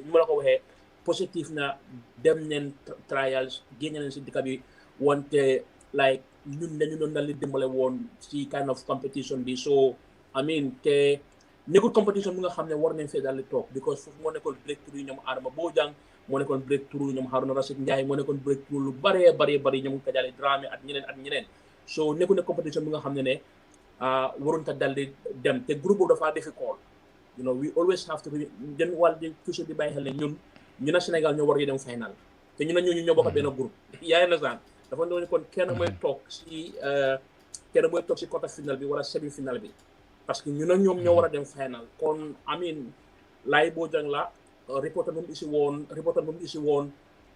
ma la ko waxee positif na dem neen trials génne nañ si dëkk bi wante like ñun dañu doon dal di dimbale woon si kind of competition bi so I mean te nekkul competition bi nga xam ne war nañ fee dal di toog because foofu moo nekkoon breakthrough yi ñoom Adama Bojang moo nekkoon breakthrough ñoom Haruna Rashid Ndiaye moo nekkoon breakthrough lu bari ñoom Kajale Dramé ak ñeneen so nekkul ne competition bi nga xam ne waruñ ta dal di dem te groupe boobu dafa difficult you know we always have to den wàll di toujours di bàyyi xel ne ñu na Sénégal ñoo war yi dem final te ñu na ñooñu ñoo bokk benn groupe yaay na saan dafa doon kon kenn mooy toog si quarter final bi wala semi final bi parce que ñu na ñoom ñoo war a dem final kon amin Lay Bojang la reporter bu mu isi woon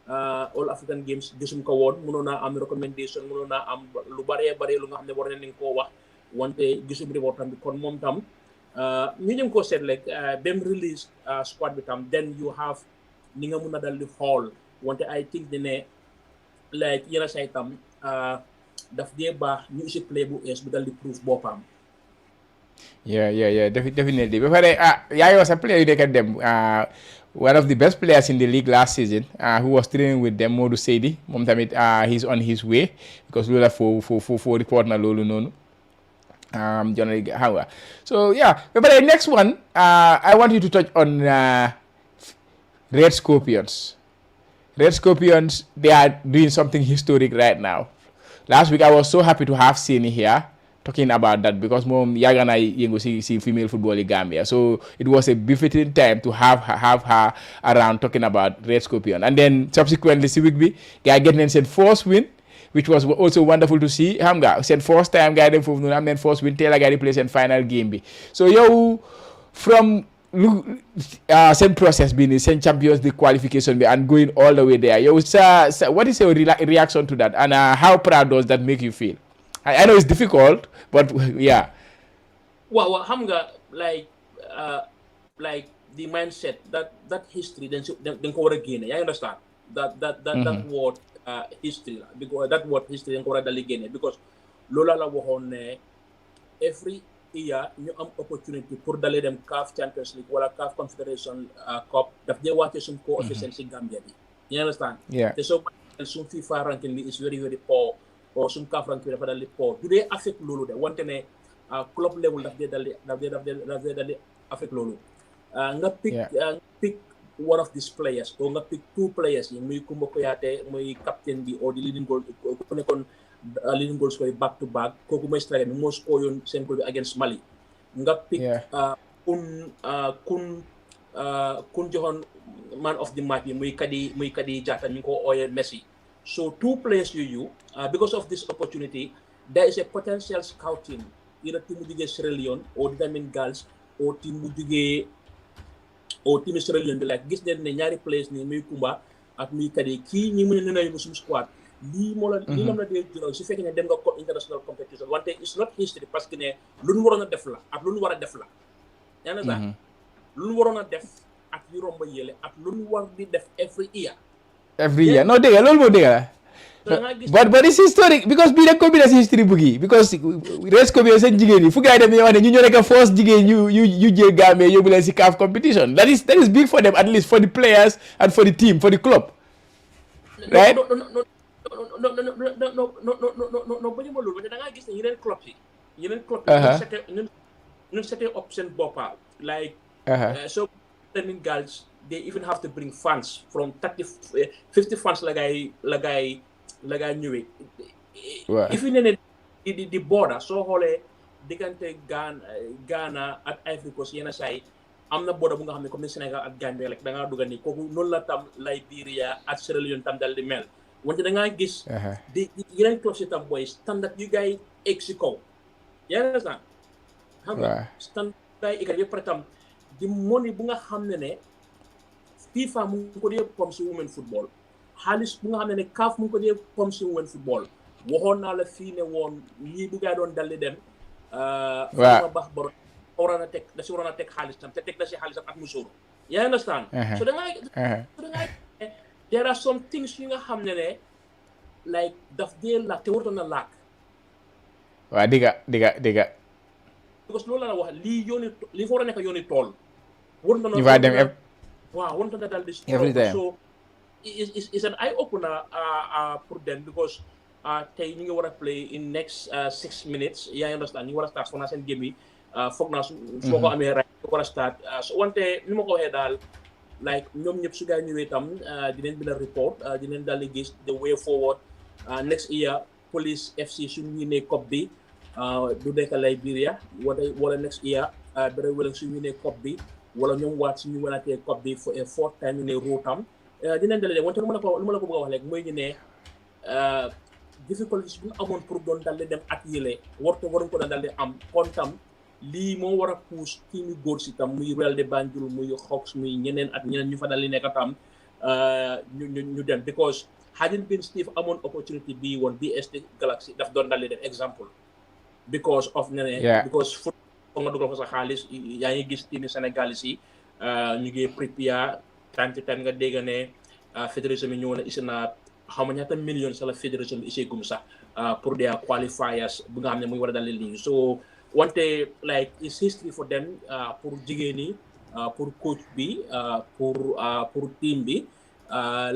All African Games gisum ko woon mënoon naa am recommendation mënoon naa am lu bëree lu nga xam ne war nañ koo wax wante gisum reporter bi kon moom tam ñu ngi ko seet rek dem release squad bi tam then you have ni nga mun a dal di xool wante I think ne like yenn say tam daf dee baax ñu isi play bu ees bi dal di prove boppam. Yeah, definitely. Ba pare yaa ngi wax sa player yu nekk dem one of the best players in the league last season who was training with them Modou Seydi moom tamit he's on his way because loolu la foo report na loolu noonu journal xam nga so yeah ba pare next one I want you to touch on Red Scorpions. They are doing something historic right now. Last week I was so happy to have Sini here talking about that because moom yàgg na yëngu si female football in Gambia, so it was a befitting time to have her around talking about Red Scorpion. And then subsequently si week bi gars get nañ seen first win, which was also wonderful to see. Xam nga seen first time gars dem foofu noonu am nañ first win teel a gars di play seen final game bi. So yow from same process bi ni seen Champions League qualification bi and going all the way there, yow sa what is your reaction to that and how proud does that make you feel? I know it's difficult, but yeah. Well, xam nga like the mindset that history then ko war a génne. You understand that word history because that word history then ko war a dali génne because lola la waxoon ne every year ñu am opportunity pour dalee dem CAF Champions League wala CAF Confederation Cup daf dee wàcce suñ coefficient si Gambia bi. You understand? Yeah. So suñ FIFA ranking bi is very very poor or suñ CAF ranking dafa dal di poor du dee affect loolu de wante ne club level daf dee dal di affect loolu nga pick one of these players or nga pick two players yi muy Kumba Koyaate muy captain bi or di leading goal ku nekkoon leading goal scorer back to back kooku mooy striker bi moo score yoon seen goal bi against Mali nga pick kun joxoon man of the match bi muy Kadi Jatta ñu ngi ko ooyee Messi so two players yooyu because of this opportunity there is a potential scouting either team mu jugee Sierra Leone or Diamond Girls or team mu jugee team Sierra Leone bi like gis nañ ne ñaari players nii muy Kumba ak muy Kadi kii ñi mën a nañu suñu squad lii moo la lii lam la dee jural su fekkee ne dem nga international competition wante it's not history parce que ne lu ñu waroon a def la ak lu ñu war a def la yaa na sax lu ñu waroon a def ak yu romba yële ak lu ñu war di def every year non dégg nga loolu moo dégg la but it's historic because bii rek ko bi na si history book yi because res ko bi seen jigéen yi fu gaay dem ñu wax ne ñu ñoo nekk first jigéen yu jël Gambia yóbbu leen si CAF competition that is big for them at least for the players and for the team for the club right non bañu ma loolu parce que da ngaa gis ne yeneen club yi ñun setee up seen boppa like so Diamond Girls they even have to bring fans from 50 fans la gaay ñëwee if you ne di border soo xoolee diggante Ghana ak Ivory Coast yenn saa yi am na border bu nga xam ne comme ni Sénégal ak Gambie rek da ngaa dugga nii kooku noonu la tam Liberia ak Sierra Leone tam dal di mel wante da ngaa gis di yeneen clubs yi tam booy standard yu gaay egg si kaw yaa ngi xam nga standard gaay egg yëpp tam di money bu nga xam ne FIFA mu ngi ko dee pom si women football xaalis bu nga xam ne CAF mu ngi ko dee pom si women football waxoon naa la fii ne woon lii bu gaa doon dal di dem ma baax boro waroon a teg xaalis tam te teg na si xaalisam ak musóoru yaa understand so da ngay there are some things yi nga xam ne like daf dee laak te warutoon na laak waaw digga because loolu la wax lii fa war a nekk yooni tool warutoon na dem warutoon na dal di so it's an eye opener pour them because tey ñu ngi war a play in next 6 minutes yaa understand ñu war a start foog naa seen game yi foog naa soo ko amee right ñu war a start so wante ni ma ko waxee daal like ñoom ñëpp su gaa ñëwee tam dinañ bind report dinañ daal di gis the way forward next year Police FC suñu winee cup bi du nekk Liberia wala next year Bere Welleng suñu winee cup bi wala ñoom waat suñu wanaatee cup bi for a fourth time ñu ne Rotam dinañ dalee wante lu ma la ko bëgg a wax léegi mooy ñu ne difficultés bu amoon pour doon dal di dem at yële waruñ ko dal di am kon tam lii moo war a pousse kii ñu góor si tam muy Real de Banjul muy Hawks muy ñeneen ak ñeneen ñu fa dal di nekk tam ñu dem because hadn't been Steve amoon opportunity bii woon BST Galaxy daf doon dal di dem exemple because of because football nga dugal fa sa xaalis yaa ngi gis team Sénégal yi ñu ngi prépare time to time nga dégg ne fédération bi ñëw na isi na xaw ma ñaata million sa la fédération bi isee gum sax pour des qualifiers bu nga xam ne muy war a daldi lii so wante like it's history for them pour jigéen ñi pour coach bi pour team bi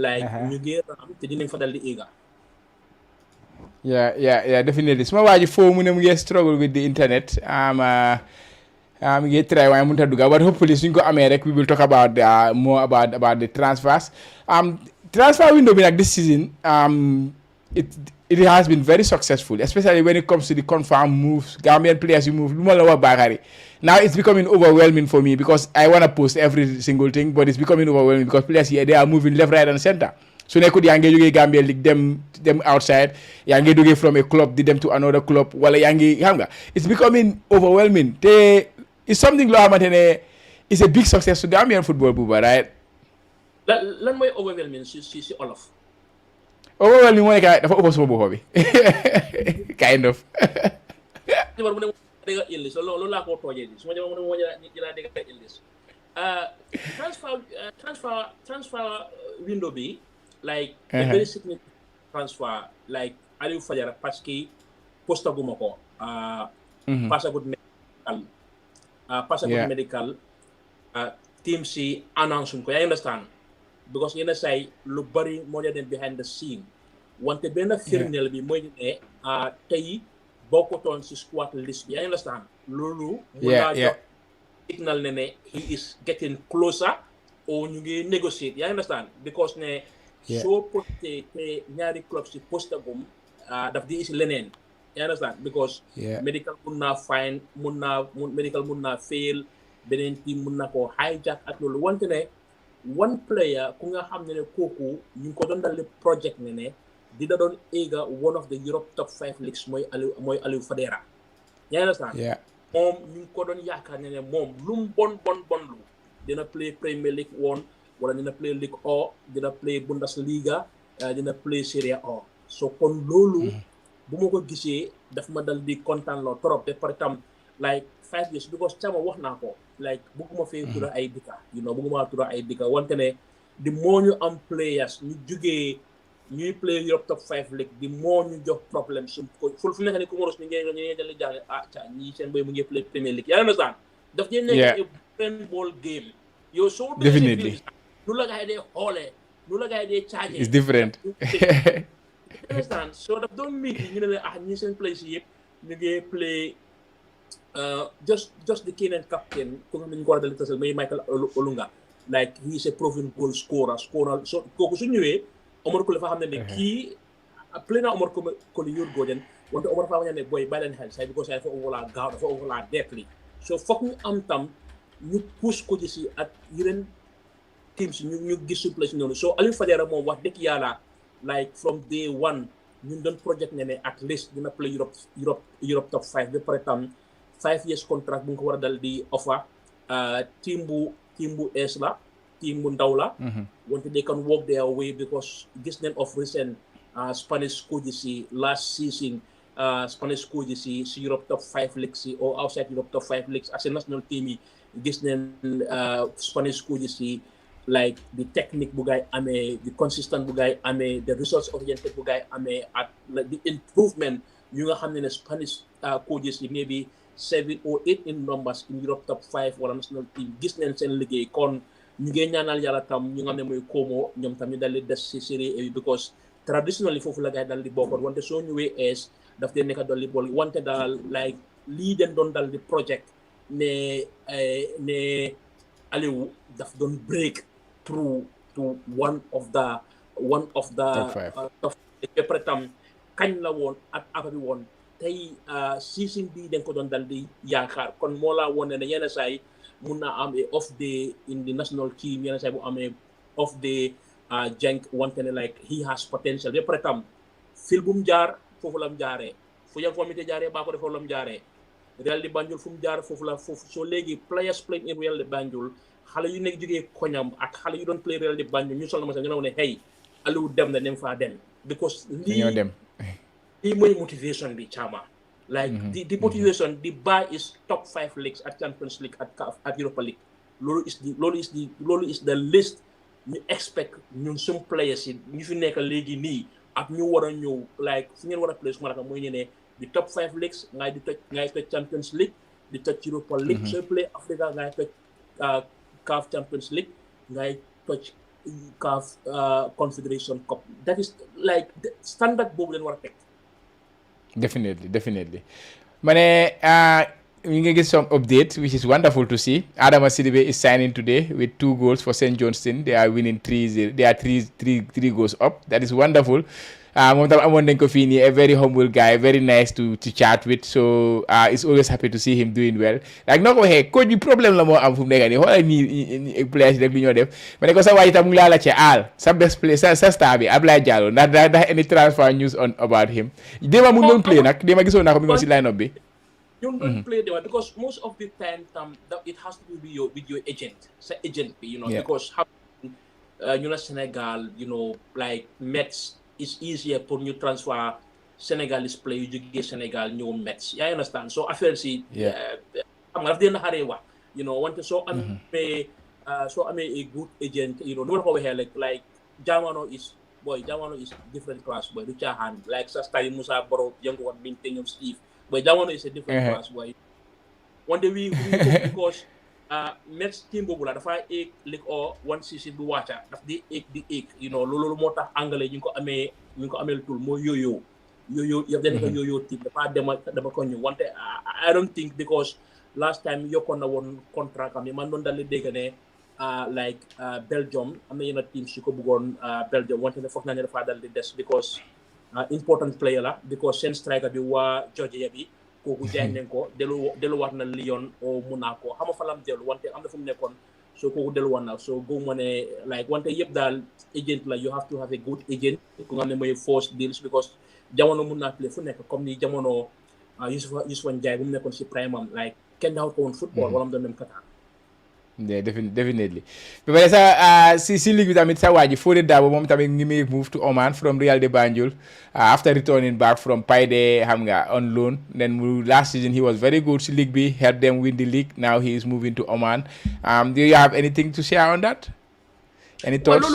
like ñu ngi am te dinañ fa daldi éega yeah definitely suma waaji foo mu ne mu ngi struggle with the internet mu ngi try waaye mënut a dugga but hopefully suñ ko amee rek we will talk about more about the transfers transfer window bi nag this season it has been very successful, especially when it comes to the confirmed moves, Gambian players who move. Bakary. Now it's becoming overwhelming for me because I want to post every single thing, but it's becoming overwhelming because players here, they are moving left, right, and center. So they could yangi Gambia league them outside, yangi doge from a club, did them to another club, wala yangi hanga. It's becoming overwhelming. It's something it's a big success to Gambian football, Buba, right? Lan mooy overwhelming si Olof. Overwhelming mooy dafa ëpp sama bopp bi kind of. loolu laa ko toojee di su ma demoon moo jëlaa dégg English transfer window bi like a very significant transfer like Aliou Fajara parce que postaguma ko passagut medical team si annonce ko yaa understand because yenn say lu bari moo dee dem behind the scene wante benn firndeel bi mooy ne tey bokkutoon si squad list bi yaa understand loolu mun naa jox signal ne he is getting closer or ñu ngi negotiate yaa understand because ne soo posté te ñaari club si postagum daf di isi leneen yaa understand because medical mun naa fine medical mun naa fail beneen team mun na koo hijack ak loolu wante ne one player ku nga xam ne kooku ñu ngi ko doon dal project ne dina doon éega one of the Europe top 5 leagues mooy Aliou Fadera yaa understand moom ñu ngi ko doon yaakaar ne moom lu mu bon lu dina play Premier League 1 wala dina play Ligue 1 dina play Bundesliga dina play Serie A so kon loolu bu ma ko gisee daf ma dal di kontaan loo trop te par tam like 5 years because Chama wax naa ko like bëgguma fee tura ay dika bëgguma tura ay dika wante ne di moo ñu am players ñu jugee ñuy play Europe top 5 league di moo ñu jox problème su ko fu nekk ni Comoros ni ngeen dali jàng ñii seen boy mu ngi play Premier League yaa understand daf dee nekk a ball game yow soo definitely nu la gaay dee xoolee nu la gaay dee charge it's different understand so daf doon meet ñu ne ñii seen place yëpp ñu ngi play just the Kenyan captain ku nga ñu ko war a dali tasal may Michael Olunga like he is a proven goal scorer so kooku su ñëwee Omar Colley fa xam ne kii play na Omar Colley yor gooden wante Omar fa xam ne boy bàyyi leen xel say because dafa overla gaaw dafa overla deeply so foog ñu am tam ñu push ko ci si ak yeneen teams ñu gis su place noonu so Aliou Fadera moom wax dëgg yàlla like from day one ñun doon project ne at least dina play Europe top 5 ba pare tam 5 years contract bu nga ko war a dal di offer team bu ees la team bu ndaw la wante they can walk their way because gis nañ of recent Spanish coaches si last season Spanish coaches si Europe top 5 leagues si or outside Europe top 5 leagues as a national team yi gis nañ Spanish coaches si like the technique bu gaay amee the consistent bu gaay amee the results oriented bu gaay amee at the improvement yu nga xam ne Spanish coaches yi maybe 7 or 8 in numbers in Europe top 5 wala national team gis nañ seen liggéey kon ñu ngi ñaanal yàlla tam ñu nga xam ne mooy Como ñoom tam ñu dal di des si série A because traditionally foofu la gaay dal di bokkoon wante soo ñëwee ees daf dee nekk dal di bool wante daal like lii den doon dal di project ne Aliou daf doon break through to one of the top 5 ba tam kañ la woon ak apa bi woon tey season bi dañ ko doon dal di yaakaar kon moo laa woon ne yenn saa yi mun naa am off day in the national team yenn saa yi bu amee off day jank wante ne like he has potential ba pare tam fil bu mu jaar foofu la mu jaaree fu Yankuba Minteh jaaree Bakoteh foofu la mu jaaree Real de Banjul fu mu jaar foofu soo léegi players playing in Real de Banjul xale yu nekk jógee koñam ak xale yu doon play Real de Banjul ñu sol na ma sax ñu ne hey Aliou dem na nem faa dem because lii mooy motivation bi Chama like the motivation the bar is top 5 leagues at Champions League at Europa League loolu is the list ñu expect ñun suñ players yi ñu fi nekk léegi nii ak ñu war a ñëw like fu ngeen war a play su ma raka mooy ne di top 5 leagues ngay toj Champions League di toj Europa League sooy play Africa ngay toj CAF Champions League ngay toj CAF Confederation Cup that is like standard boobu leen war a teg definitely ma ne we can get some updates, which is wonderful to see. Adama Sidibe is signing today with 2 goals for St. Johnston. They are winning 3-0. They are three goals up. That is wonderful. A very humble guy, very nice to chat with. So it's always happy to see him doing well. Like no go ahead, coach bi problem la mo am fu nekk ni xoolal ni players rek lu ñoo def ma ne ko sa waay itam mu ngi laa la ci aal sa best play sa star bi Ablaye Diallo ndax any transfer news on about him déma mu doon play nag déma gisoon naa ko mi ngi si line up bi you don't play there because most of the time it has to be with your agent sa agent bi because you know Senegal like Mets it's easier for you transfer Senegalese play yu jógee Sénégal ñëw Mets yaa understand so affaire si xam nga daf dee naxaree wax wante soo amee a good agent nu ma la ko waxee like Jamano is different class boy du caaxaan like sa style Moussa Baro Yankuba Minteh ñoom Steve boy Jamano is a different class boy wante we because next team boobu la dafa egg League O one season du wàcca daf di egg you know loolu moo tax anglais ñu ngi ko amee tul mooy yooyu yëpp dañ ko yooyu team dafa dama ko ñu wante I don't think because last time yokkoon na woon contract am man doon dal di dégg ne like Belgium am na yenn team si ko bëggoon Belgium wante ne foog naa ne dafa dal di des because important player la because seen striker bi waa Georgia bi kooku jaay nañ ko delluwaat na Lyon o Monaco xam nga fa lam dellu wante am na fu mu nekkoon so kooku delluwaat na so go ma ne like wante yëpp daal agent la you have to have a good agent ku nga xam ne mooy force deals because jamono mun naa play fu nekk comme ni jamono Yusufa Njie bu mu nekkoon si prime am like kenn daawul ko woon football wala mu doon dem Qatar. Yeah, definitely. But si ligue bi tamit sa waa ji Fodé Dabo moom tamit ngi may move to Oman from Real de Banjul after returning back from Paide xam nga on loan. Then last season he was very good si ligue bi, helped them win the league. Now he is moving to Oman. Do you have anything to share on that? Any thoughts?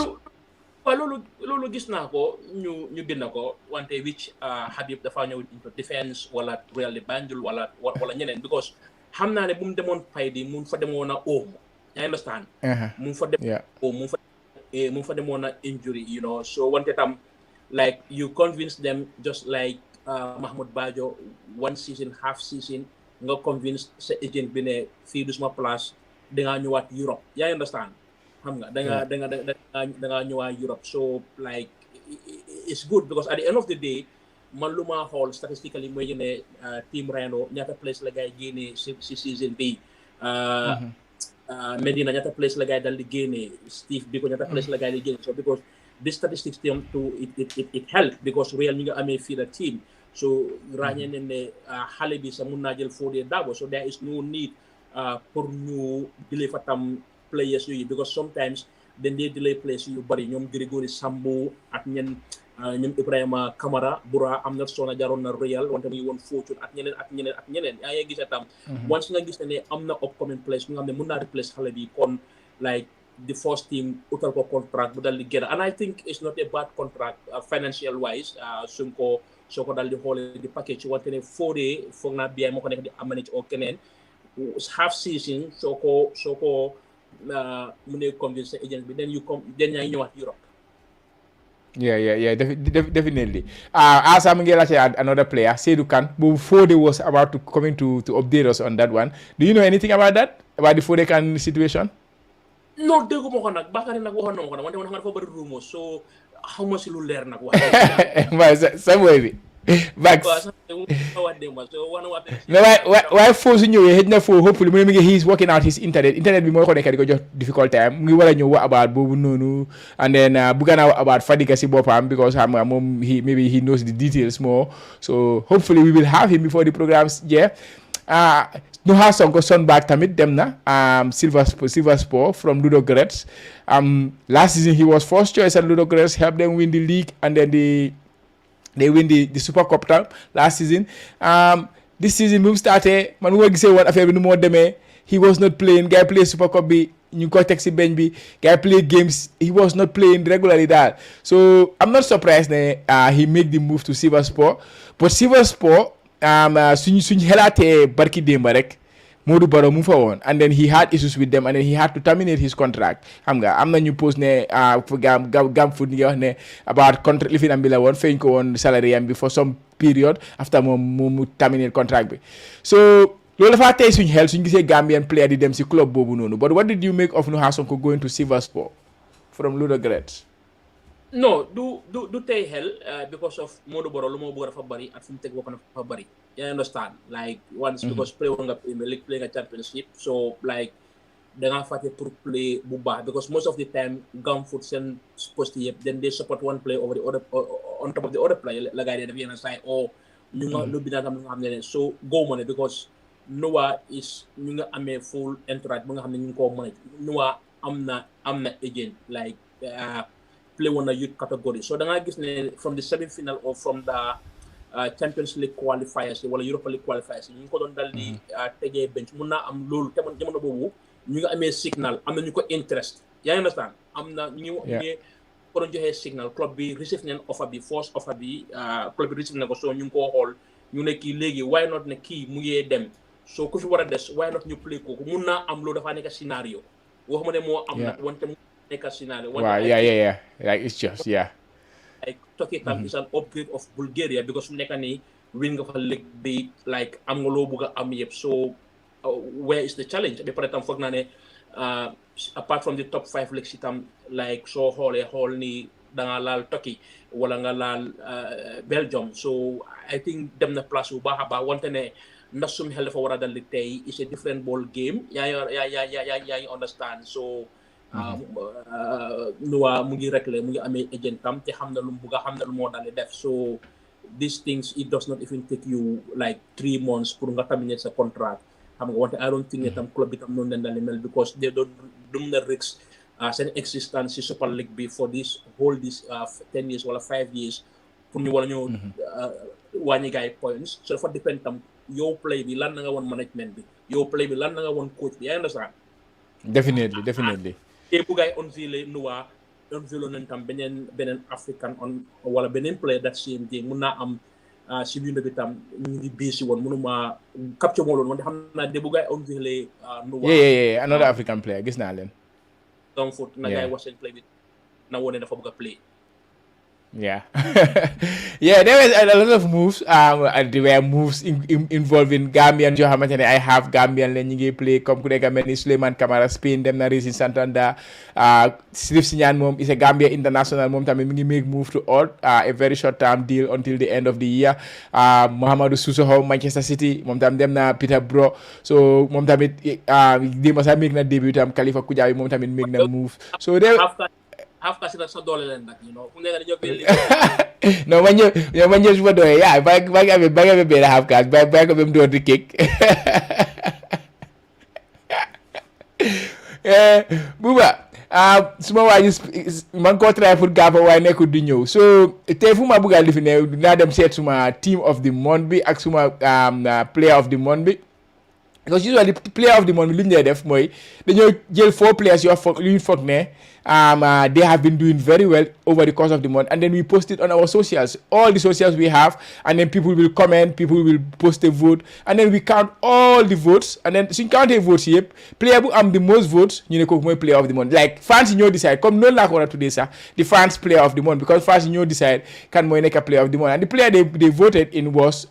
loolu gis naa ko ñu bind ko wante which Habib dafa ñëw into defense wala Real de Banjul wala ñeneen because xam naa ne bu mu demoon Paide mu fa demoon na I understand. Mu fa demoon na injury, you know. So wante tam like you convince them just like Mahmoud Bajo one season, half season, nga convince sa agent bi ne fii du suma place dangaa ñëwaat Europe. I understand. Xam nga dangaa ñëwaat Europe. So like it's good because at the end of the day man lu ma xool statistically mooy ne team Rhino ñaata place la gaay génne si season bi Medina ñaata place la gaay dal di génne Steve bi ko ñaata place la gaay di génne so because this statistics team to it help because Real ñu nga amee fii la team so ràññee nañ ne xale bi sa mun naa jël Fodé Dabo so there is no need pour ñu delay fa tam players yooyu because sometimes dañ dee delay players yu bari ñoom Grégory Sambu ak ñoom Ibrahima Kamara Bura am na soona jaroon na Real wante muy woon Fortune ak ñeneen yaa ngi gis tam once nga gis ne am na upcoming players bi nga xam ne mën naa replace xale bi kon like the first team utal ko contract bu dal di génn and I think it's not a bad contract financial wise soo ko dal di xoolee di package wante ne Fodé foog naa biyaay moo ko nekk di manage o keneen half season soo ko mu ne convince agent bi then ñaa ñëwaat Europe. Yeah, definitely. As I'm going to add another player, Seydou Kane, but Fodé was about to coming to update us on that one. Do you know anything about that? About the Fodé Kane situation? No, déggu ma ko nag Bakary nag waxoon na ma ko nag wante man dafa bëri rumeur so xaw ma si lu leer nag wax. Sa boy bi. Bax. Why foo su ñëwee xëj na foo hopefully mu ne mi ngi he's working out his internet bi mooy ko nekk di ko jox difficult time mu ngi war a ñëw wax about boobu noonu and then bugga naa wax about Fadiga si boppam because xam nga moom maybe he knows the details more so hopefully we will have him before the programs Noha Sonko son back tamit dem na Silver Sport from Ludogorets last season he was first choice at Ludogorets helped them win the league and then they win the Super Cup last season. This season bu mu starté man woo gisee woon affaire bi nu moo demee he was not playing guy play Super Cup bi ñu ko teg si bench bi guy play games he was not playing regularly daal so I'm not surprised ne he make the move to Silver Sport but Silver Sport suñ xelaatee barki démba rek Modou Barrow mu fa woon and then he had issues with them and then he had to terminate his contract xam nga am na ñu post ne gam foot ngi wax ne about contract li fi am bi la woon feeñ ko woon salary am bi for some period after moom mu terminate contract bi so loolu dafa tey suñ xel suñ gisee Gambian player di dem si club boobu noonu but what did you make of Noha Sonko going to Silver Sport from Ludogorets? No, du tey xel because of Modou Barrow lu moo bëgg dafa bari ak fu mu teg boppam dafa bari. You understand? Like once because play woon nga Premier League play nga Championship so like da ngaa fàtte pour play bu baax because most of the time Gamfoot seen post yëpp then they support one player over the other on top of the other player la gars yi def yenn saa yi ñu nga lu bi nga xam ne so go ma ne because Noah is ñu nga amee full entourage bu nga xam ne ñu ngi koo manage Noah am na agent like play woon na youth category so da ngaa gis ne from the semi-final or from the Champions League qualifiers wala Europa League qualifiers ñu ngi ko doon dal di tegee bench mun naa am loolu te jamono boobu ñu nga amee signal am na ñu ko interest yaa ngi understand am na ñu ngi ko doon joxee signal club bi receive neen offer bi first offer bi club bi receive na ko so ñu ngi koo xool ñu ne kii léegi why not ne kii mu ngee dem so ku fi war a des why not ñu play kooku mun naa am loolu dafa nekk scénario waxuma ne moo am nag wante mu nekk scénario wow yeah like it's just like Turkey tam is an upgrade of Bulgaria because su nekk nii win nga fa league bi like am nga loo bëgg a am yëpp so where is the challenge ba pare tam foog naa ne apart from the top 5 leagues itam like soo xoolee xool ni da nga laal Turkey wala nga laal Belgium so I think dem na place bu baax a baax wante ne ndax sum xel dafa war a dal di tey is a different ball game yaa ngi understand so Noah mu ngi réglé mu ngi amee agent tam te xam na lu mu bugg a xam na lu moo dal di def so these things it does not even take you like 3 months pour nga terminer sa contract xam nga wante I don't think ne tam club bi tam noonu leen dal di mel because they don't na risk seen existence si Super League bi for this 10 years wala 5 years pour ñu war a ñëw wàññi gaay points so dafa depend tam yow play bi lan na nga woon management bi yow play bi lan na nga woon coach bi yaa understand definitely te bu gaay unveilé Noah unveilé nañ tam beneen African wala beneen player that same day mun naa am si biir bi tam ñu ngi biisi woon mënuma capture moo loon wante xam naa de bu gaay unveilé Noah yeah another African player gis naa leen donc foot na gaay wax seen play bi na wone dafa bëgg a play yeah there was a lot of moves there were moves involving Gambian yoo xamante ne I have Gambian leen ñi ngi play comme ku nekk mel ni Souleymane Camara Spain dem na Racing Santander Sirif Siñaan moom is a Gambia international moom tamit mi ngi make move to all a very short term deal until the end of the year Mohamedou Sissoko Manchester City moom tam dem na Peterborough so moom tamit démb sax make na début tam Khalifa Kujabi moom tamit make na move so half kasi sa doole leen nag you know fu nekk dañoo benn non ma ñëw su ma doole ba nga amee benn half cash ba ko ba mu doon di kéeg Buba suma waa ji man koo try pour gàppa waaye nekkul di ñëw so tey fu ma bëgg a lifi ne dinaa dem seet suma team of the month bi ak suma player of the month bi because usually player of the month bi li ñu def mooy dañoo jël 4 players yu ñu foog ne they have been doing very well over the course of the month and then we post it on our socials all the socials we have and then people will comment people will post a vote and then we count all the votes and then suñ countee votes yëpp player bu am the most votes ñu ne kooku mooy player of the month like fans yi ñoo decide comme noonu laa ko war a tuddee sax the fans player of the month because fans yi ñoo decide kan mooy nekk player of the month and the player they voted in was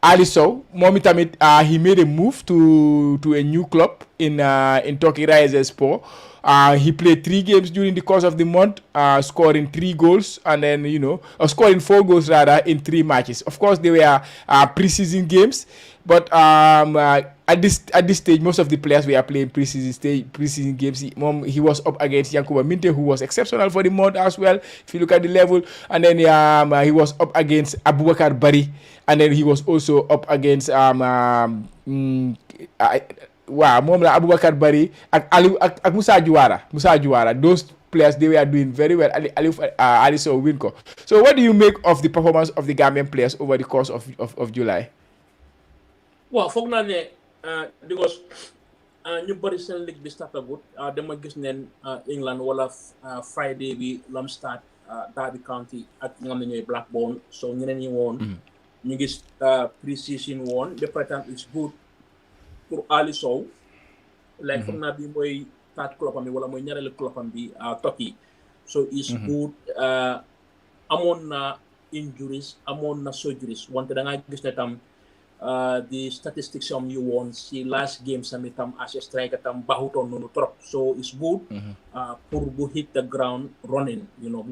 Ali Sow moom itamit he made a move to a new club in Turkey Rizespor. He played 3 games during the course of the month, scoring 3 goals and then, scoring 4 goals rather in 3 matches. Of course, they were preseason games, but at this stage, most of the players were playing preseason games. He was up against Yankuba Minteh, who was exceptional for the month as well, if you look at the level. And then he was up against Abubakar Bari, and then he was also up against moom la Abubakar Bari ak Moussa Juwara those players they were doing very well Ali Sow win ko so what do you make of the performance of the Gambian players over the course of July? waaw foog naa ne because ñu bëri seen ligue bi startagut dama gis neen England wala Friday bi lam start Derby County ak ñi nga xam ne ñooy Blackburn so ñeneen ñi woon ñu gis pre-season woon ba pare tam it's good pour Ali Sow like foog naa bi mooy third club am bi wala mooy ñaareelu club am bi Turkey so is good amoon na injuries amoon na surgeries wante da nga gis ne tam the statistics am yu woon si last game sami tam as a striker tam baaxutoon noonu trop so is good pour bu hit the ground running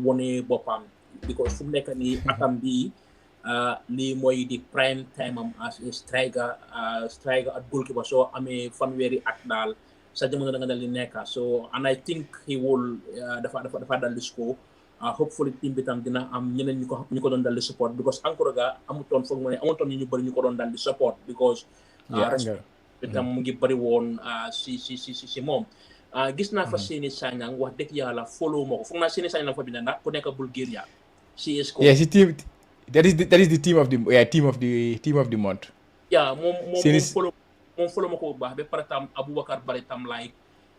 wone boppam because fu mu nekk nii atam bi lii mooy di prime time am as a striker at goalkeeper so amee fanweeri at daal sa jamono da nga dal di nekka so and I think he will dafa dal di score hopefully team bi tam dina am ñeneen ñu ko doon dal di support because encore ga amutoon foog mu ne amutoon ñu bëri ñu ko doon dal di support because bi tam mu ngi bëri woon si moom gis naa fa Seny Sanyang wax dëgg yàlla follow moo ko foog naa Seny Sanyang fa binda ndax ku nekk Bulgaria CSKA si team that is the team of the month. Yeah, moom follow ma ko bu baax ba pare tam Abubakar Bari tam like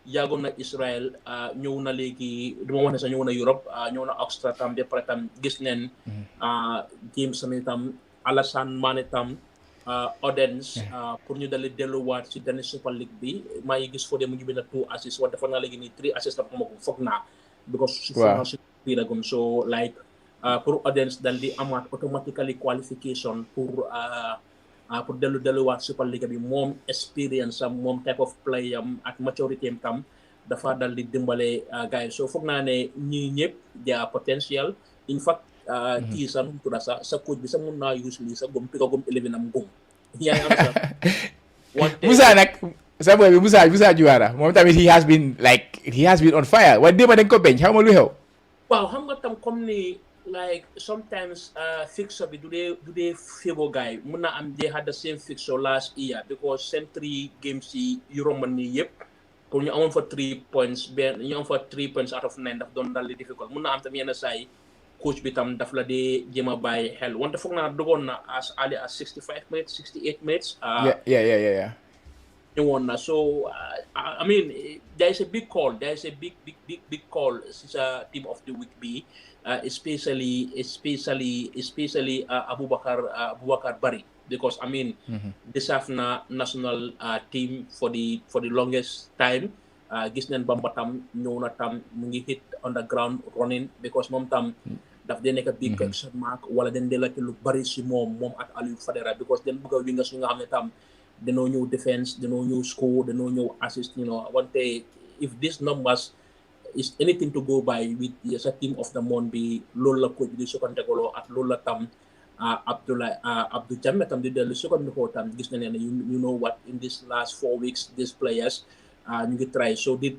yàggoon na Israel ñëw na léegi duma wax ne sax ñëw na Europe ñëw na Australia tam ba pare tam gis neen James Sami tam Alassane Mané tam audience pour ñu dali delluwaat ci Danish Super League bi maa ngi gis Fodé mu ngi bind 2 assists wante foog naa léegi nii 3 assists la ko foog naa because foog naa si biir agum so like pour audience dal di amaat automatically qualification pour delluwaat Super League bi moom experience am moom type of play am ak maturité am tam dafa dal di dimbale gars yi so foog naa ne ñii ñëpp dia potential in fact kii sax nu mu tudda sa coach bi sax mun naa use lii sa gum pika gum 11 am gum yaa ngi am sax wante Musa nag sa boy bi Musa Juwara moom tamit he has been on fire waaye démb dañ ko bench xaw ma lu xew waaw xam nga tam comme ni like sometimes fixture bi du dee favor guy mun na am they had the same fixture last year because seen 3 games yi yu romb nii yëpp pour ñu amoon fa 3 points benn ñu am fa 3 points out of 9 daf doon dal di difficult mun na am tam yenn saa yi coach bi tam daf la dee jéem a bàyyi xel wante foog naa dogoon na as early as 65 minutes 68 minutes yeah ñëwoon na so I mean there is a big call big call si sa team of the week bi especially Abubakar Bari because I mean deserve na national team for the longest time gis neen Bamba tam ñëw na tam mu ngi hit on the ground running because moom tam daf dee nekk big question mark wala den dee laajte lu bari si moom ak Aliou Fadera because den bëgg a wingers yu nga xam ne tam danoo ñëw defense danoo ñëw score danoo ñëw assist wante if these numbers is anything to go by with sa team of the month bi loolu la coach bi di sukkantekuloo ak loolu la tam Abdou Jammeh tam di dellu sukkandikoo tam gis na ne you know what in this last 4 weeks these players ñu ngi try so the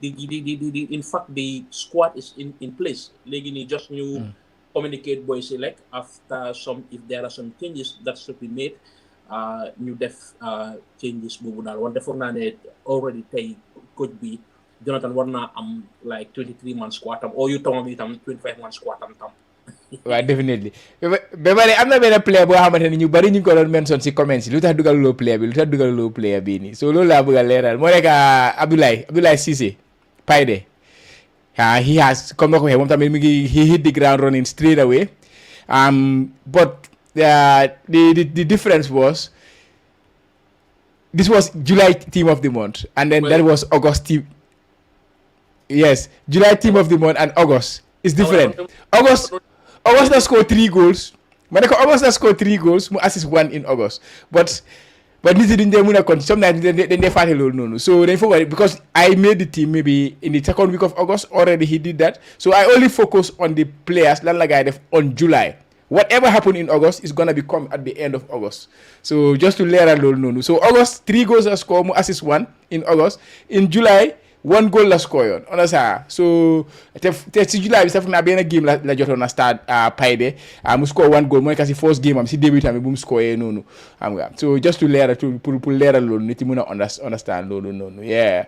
in fact the squad is in place léegi nii just ñu communicate boy select after if there are some changes that should be made ñu def changes boobu daal wante foog naa ne already tey coach bi Jonathan war naa am like 23 months squad tam or yu tamam itam 25 months squad tam waaw definitely ba pare am na benn player boo xamante ne ñu bari ñu ngi ko doon mention si comments yi lu tax dugaluloo player bii nii so loolu laa bëgg a leeral moo nekk Abdoulaye Cissé Paide he has comme na ko waxee moom tamit mu ngi he hit the ground running straight away but the difference was this was July team of the month and then that was August team. Yes, July team of the month and August is different. August na score 3 goals. August na score 3 goals mu assist 1 in August. But nit yi duñ dee mën a kon sometimes dañ dee fàtte loolu noonu. So dañ foog because I made the team maybe in the second week of August already he did that. So I only focus on the players lan la gaay def on July. Whatever happened in August is gonna become at the end of August. So just to leeral loolu noonu. So August 3 goals la score mu assist 1 in August. In July 1 goal la score yoon on a saa so te si July bi sax naa benn game la jotoon na start Paide mu score 1 goal mooy kasi first game am si début tamit bu mu score noonu xam nga so just to leeral pour leeral loolu nit yi mën a understand loolu noonu yeah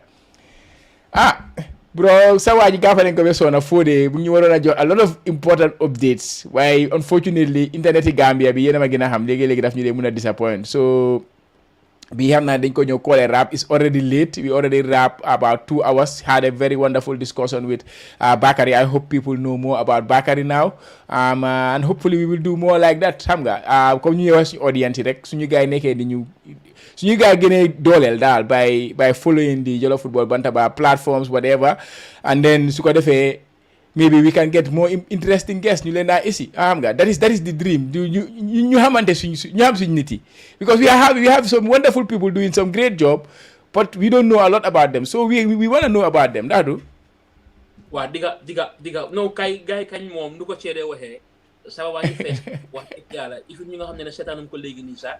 bro sa waa ji gaafa nañ ko ba soona Fodé bu ñu waroon a jox a lot of important updates waaye unfortunately internet yi Gambia bi yéen a ma gën a xam léegi-léegi daf ñu dee mën a disappoint so bi xam naa dañ ko ñëw call a wrap. It's already late. We already wrap about 2 hours. Had a very wonderful discussion with Bakary. I hope people know more about Bakary now. And hopefully we will do more like that. Xam nga comme ñu ñëw suñu audience rek suñu gars yi nekkee di ñu suñu gars yi gënee dooleel daal by following the Jollof Football Bantaba platforms whatever and then su ko defee maybe we can get more interesting guests ñu leen daa ici xam nga that is the dream ñu xamante ñu xam suñu nit yi because we have some wonderful people doing some great job but we don't know a lot about them so we want to know about them daa du waa diga no kay gars yi kañ moom nu ko ceedee waxee sama waa ñu fees wax dëgg yàlla if ñu nga xam ne seetaanam ko léegi nii sax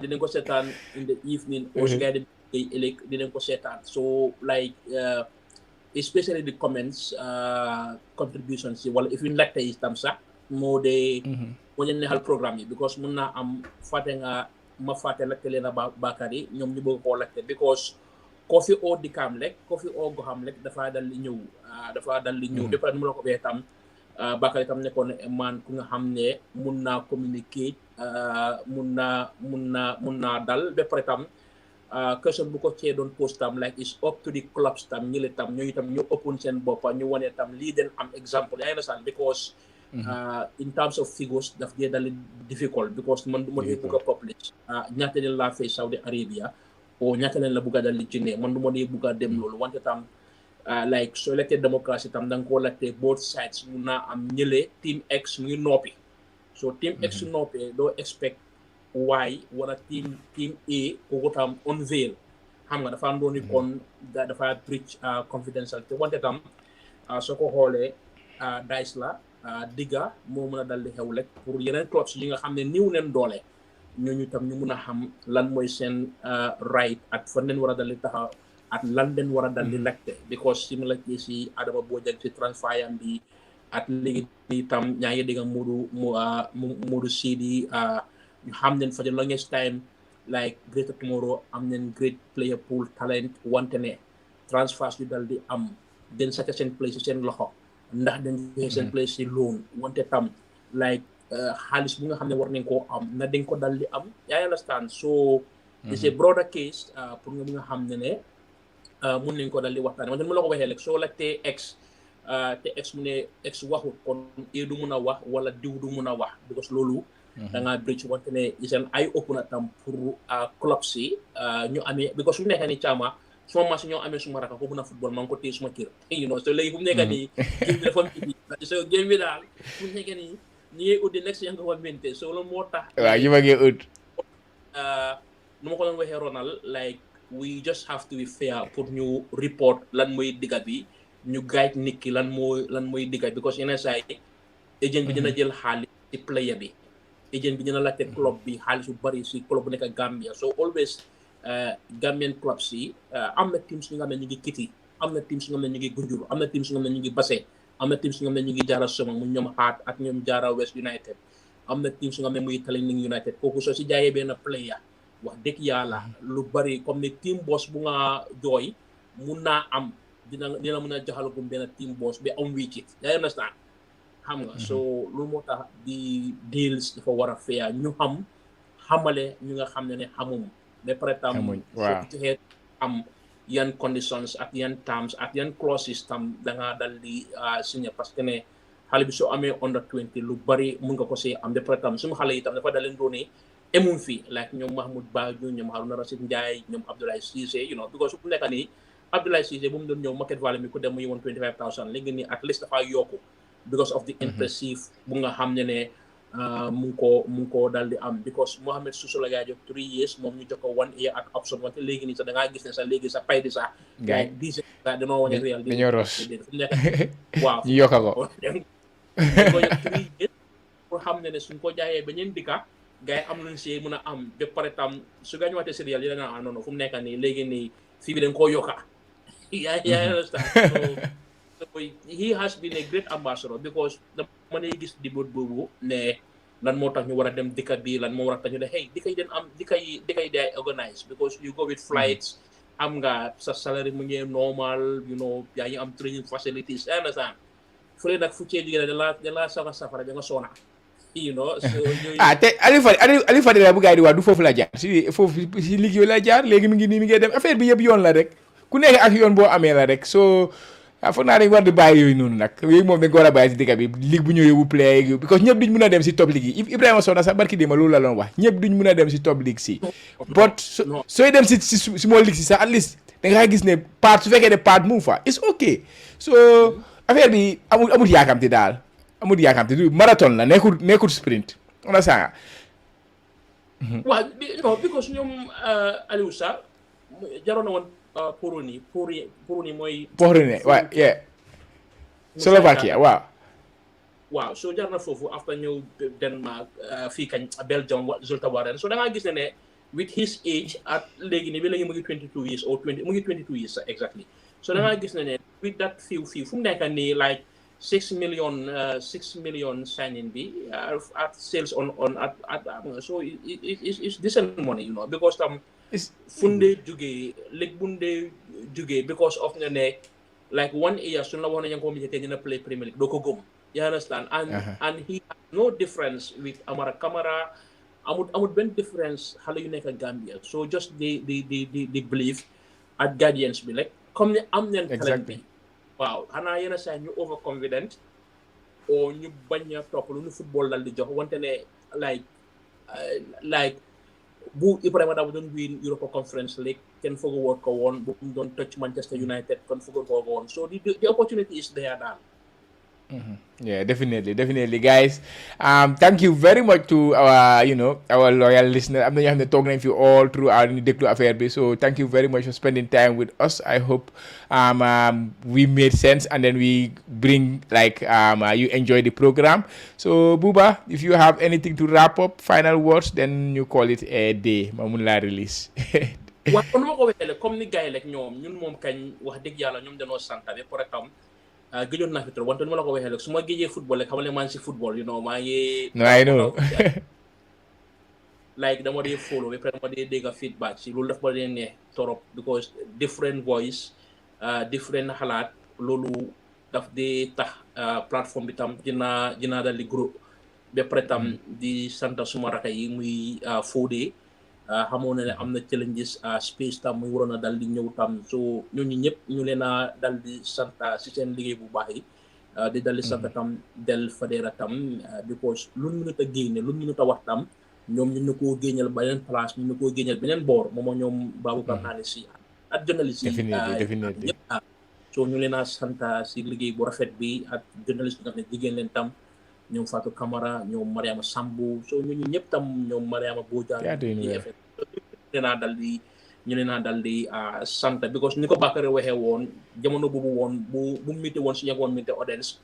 dinañ ko seetaan in the evening aussi gars yi dem ëllëg dinañ ko seetaan so like especially the comments contributions wala if you like tay tam sax moo dee moo leen neexal programme yi because mun naa am fàtte nga ma fàtte laajte leen a Bakary ñoom ñu bëgg koo laajte because koo fi oo dikkaam rek koo fi oo goxam rek dafaa dal li ñëw ba pare nu mu la ko waxee tam Bakary tam nekkoon man ku nga xam ne mun naa communicate mun naa dal ba pare tam question bu ko cee doon post tam like is up to the clubs tam ñi le tam ñooñu tam ñu open seen boppa ñu wane tam lii den am exemple yaa ngi understand because in terms of figures daf dee dali difficult because man du ma dee bugg a publish ñaata leen laa fay Saudi Arabia o ñaata leen la bugg a dali jinne man du ma dee bugg a dem loolu wante tam like soo lekkee démocratie tam da nga koo laajte both sides mun naa am ñële team X mu ngi noppi so team X su noppee doo expect Y wala team A kooku tam unveil xam nga dafa doon ni kon dafa breach confidentiality wante tam soo ko xoolee dice la digga moo mën a dal di xew rek pour yeneen clubs yi nga xam ne niw neen doole ñooñu tam ñu mun a xam lan mooy seen right ak fan leen war a dal di taxaw ak lan leen war a dal di lekte because si mu la si Adama Bojang si transfer bi ak léegi itam ñaa ngi dégg Modou Sidi ñu xam leen for the longest time like Greater Tomorrow am nañ great player pool talent wante ne transfers yu dal di am den sate seen place seen loxo ndax dañ joxe seen place si loan wante tam like xaalis bu nga xam ne war nañ koo am na dañ ko dal di am yaa understand so it's a broader case pour nga nga xam ne mun nañ ko dal di waxtaane wante mu la ko waxee rek soo laajtee X te X mu ne X waxut kon du mun a wax wala diw du mun a wax because loolu da ngaa bridge wante ne is an eye opener tam pour club si ñu amee because su nekk ni caama suma match ñoo amee suma raka ko mun a football maa ngi ko téye suma kër you know so léegi fu mu nekk nii game bi dafa so game bi daal fu mu nekk nii ñu ngi ut di next Yankuba Minteh so loolu moo tax waaw ñu ma ngi ut nu ma ko doon waxee Ronald like we just have to be fair pour ñu report lan mooy digga bi ñu guide nit ki lan mooy digga because yeneen saa yi agent bi dina jël xaalis ci player bi agent bi dina laajte club bi xaalis bu bari si club bu nekk Gambia so always Gambian clubs yi am na teams yu nga xam ne ñu ngi Kiti am na teams yu nga xam ne ñu ngi Gunjur am na teams yu nga xam ne ñu ngi Basse am na teams yu nga xam ne ñu ngi Jara Soma mu ñoom Heart ak ñoom Jara West United am na teams yu nga xam ne muy Talenting United kooku soo si jaayee benn player wax dëgg yàlla lu bari comme ne team boss bu nga jooy mun naa am dina mën a joxalagum benn team boss bi am wickit yaa understand xam nga so loolu moo tax di deals dafa war a fair ñu xamale ñu nga xam ne xamum ba pare tam soo joxee am yan conditions ak yan terms ak yan clauses tam da nga dal di signé parce que ne xale bi soo amee under 20 lu bari mun nga ko see am ba pare tam suma xale yi tam dafa daleen doone emun fii like ñoom Mahmoud Badio ñoom Haruna Rashid Ndiaye ñoom Abdoulaye Cissé you know because su nekk nii Abdoulaye Cissé bu mu doon ñëw market value mi ku dem muy woon 25,000 léegi nii at least dafa yokku because of the impressive bu nga xam ne mu ngi ko dal di am because Mohamed Suso la gaa jox 3 years moom ñu jox ko 1 year ak option wante léegi nii sax da ngaa gis ne sax léegi sax pay di sax gars yi 10 ans dañoo wane réel dañoo ros waaw ñu yokka ko dañ ko jox 3 years pour xam ne suñ ko jaayee ba ñeen dikka gars yi am nañ si mën a am ba pare tam su gaa ñëwaatee si réel yi dana non fu mu nekk nii léegi nii fii bi dañ koo yokka yaa understand so he has been a great ambassador because dama ne gis di bët boobu ne lan moo tax ñu war a dem dëkk bi lan moo war a tax ñu ne hey dëkk yi den am dëkk yi day organize because you go with flights am nga sa salary mu ngi normal you know yaa ngi am training facilities understand fële nag fu cee jógee da la safara da nga soona you know so te Aliou Fadila bu gars yi di wax du foofu la jaar si liggéey la jaar léegi mi ngi dem affaire bi yëpp yoon la rek ku nekk ak yoon boo amee la rek so foog naa dañ war di bàyyi yooyu noonu nag yooyu moom dañ ko war a bàyyi si dëkk bi ligue bu ñëwee bu play because ñëpp duñ mun a dem si top league yi Ibrahima Sow na sax barki démb loolu la doon wax ñëpp duñ mun a dem si top league si but sooy dem si small league si sax at least da nga gis ne part su fekkee ne part mu fa it's okay so affaire bi amul yaakamti daal amul yaakamti du marathon la nekkul sprint on a sanga waaw because ñoom Aliou Sarr jaroon na woon Poroni mooy. Poroni waaw yeah. Slovakia waaw so jar na foofu after ñëw Denmark fii kañ Belgium Zulte Waregem so da ngaa gis ne with his age at léegi nii ba léegi mu ngi 22 years or 20 mu ngi 22 years exactly so da ngaa gis ne with that fii fu mu nekk nii like 6 million signing bi at sales on at so it's decent money you know because funde jugee léegi bunde jugee because of ne like 1 year suñu la wax ne Yankuba Minteh dina play Premier League doo ko gëm you understand and he has no difference with Amara Camara amut benn difference xale yu nekk Gambia so just they believe at Guardians bi like comme ne am neen talent bi waaw xanaa yenn saa ñu overconfident o ñu bañ a topp lu ñu football dal di jox wante ne like bu Ibrahima Dabo doon win Europa Conference League kenn foog woon ko woon bu mu doon touch Manchester United kon foog ko woon so the opportunity is there daal. Yeah, definitely, guys. Thank you very much to our loyal listener. I'm not talking to you all throughout the affair. So thank you very much for spending time with us. I hope we made sense and then we bring you enjoy the program. So Buba, if you have anything to wrap up, final words, then you call it a day. Mamunla release. waaw kon ma ko waxee comme ni gars yi rek ñoom ñun moom kañ wax dëgg yàlla ñoom dañoo sant ba pour tam gëjoon naa fi trop wante nu ma la ko waxee rek su ma géejee football rek xam nga maa ngi si football maa ngi. no I know. like dama dee follow ba pare dama dee dégg feedback si loolu dafa ma dee neex trop because different voice different xalaat loolu daf dee tax plateforme bi tam dinaa dal di groupe ba pare tam di sant suma raka yi muy Fodé. xamoon na ne am na challenges space tam muy waroon a dal di ñëw tam so ñooñu ñëpp ñu leen a dal di sant si seen liggéey bu baax yi di dal di sant tam del Fadera tam because lu ñu mënut a génne lu ñu mënut a wax tam ñoom ñu koo génneel beneen place ñu koo génneel beneen boor moom ñoom Baboucarr naa ne si ak journaliste yi ñëpp so ñu leen a sant si liggéey bu rafet bi ak journaliste yi nga xam ne jigéen leen tam ñoom Fatou Camara ñoom Mariama Sambu so ñooñu ñëpp tam ñoom Mariama Bojang ñu leen a dal di sant because ni ko Bakary waxee woon jamono boobu woon bu mité woon si Yankuba Minteh audience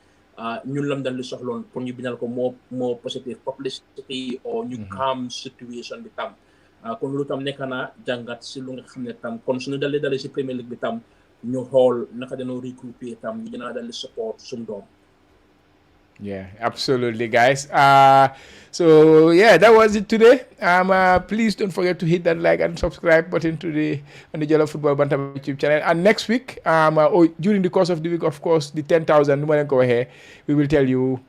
ñun lam dal di soxloon pour ñu bindal ko moo positive publicity o ñu calm situation bi tam kon loolu tam nekk na jàngat si lu nga xam ne tam kon suñu dal di si Premier League bi tam ñu xool naka dañoo recruter tam ñu dina dal di support suñu doom. Yeah, absolutely, guys. So yeah, that was it today. Please don't forget to hit that like and subscribe button on the Jollof Football Bantaba YouTube channel. And next week, or during the course of the week, of course, the 10,000 go ahead. We will tell you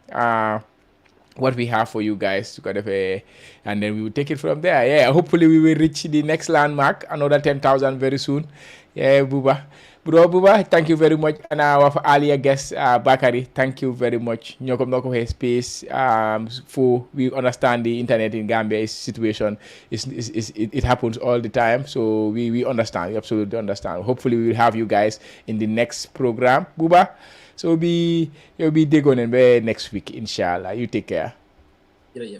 what we have for you guys to and then we will take it from there. Yeah, hopefully we will reach the next landmark, another 10,000 very soon. Yeah, Buba, thank you very much. And our earlier guest, Bakary, thank you very much. Space. For we understand the internet in Gambia situation it happens all the time. So we understand. We absolutely understand. Hopefully we will have you guys in the next program, Buba. So you'll be digging in next week, inshallah. You take care. Yeah.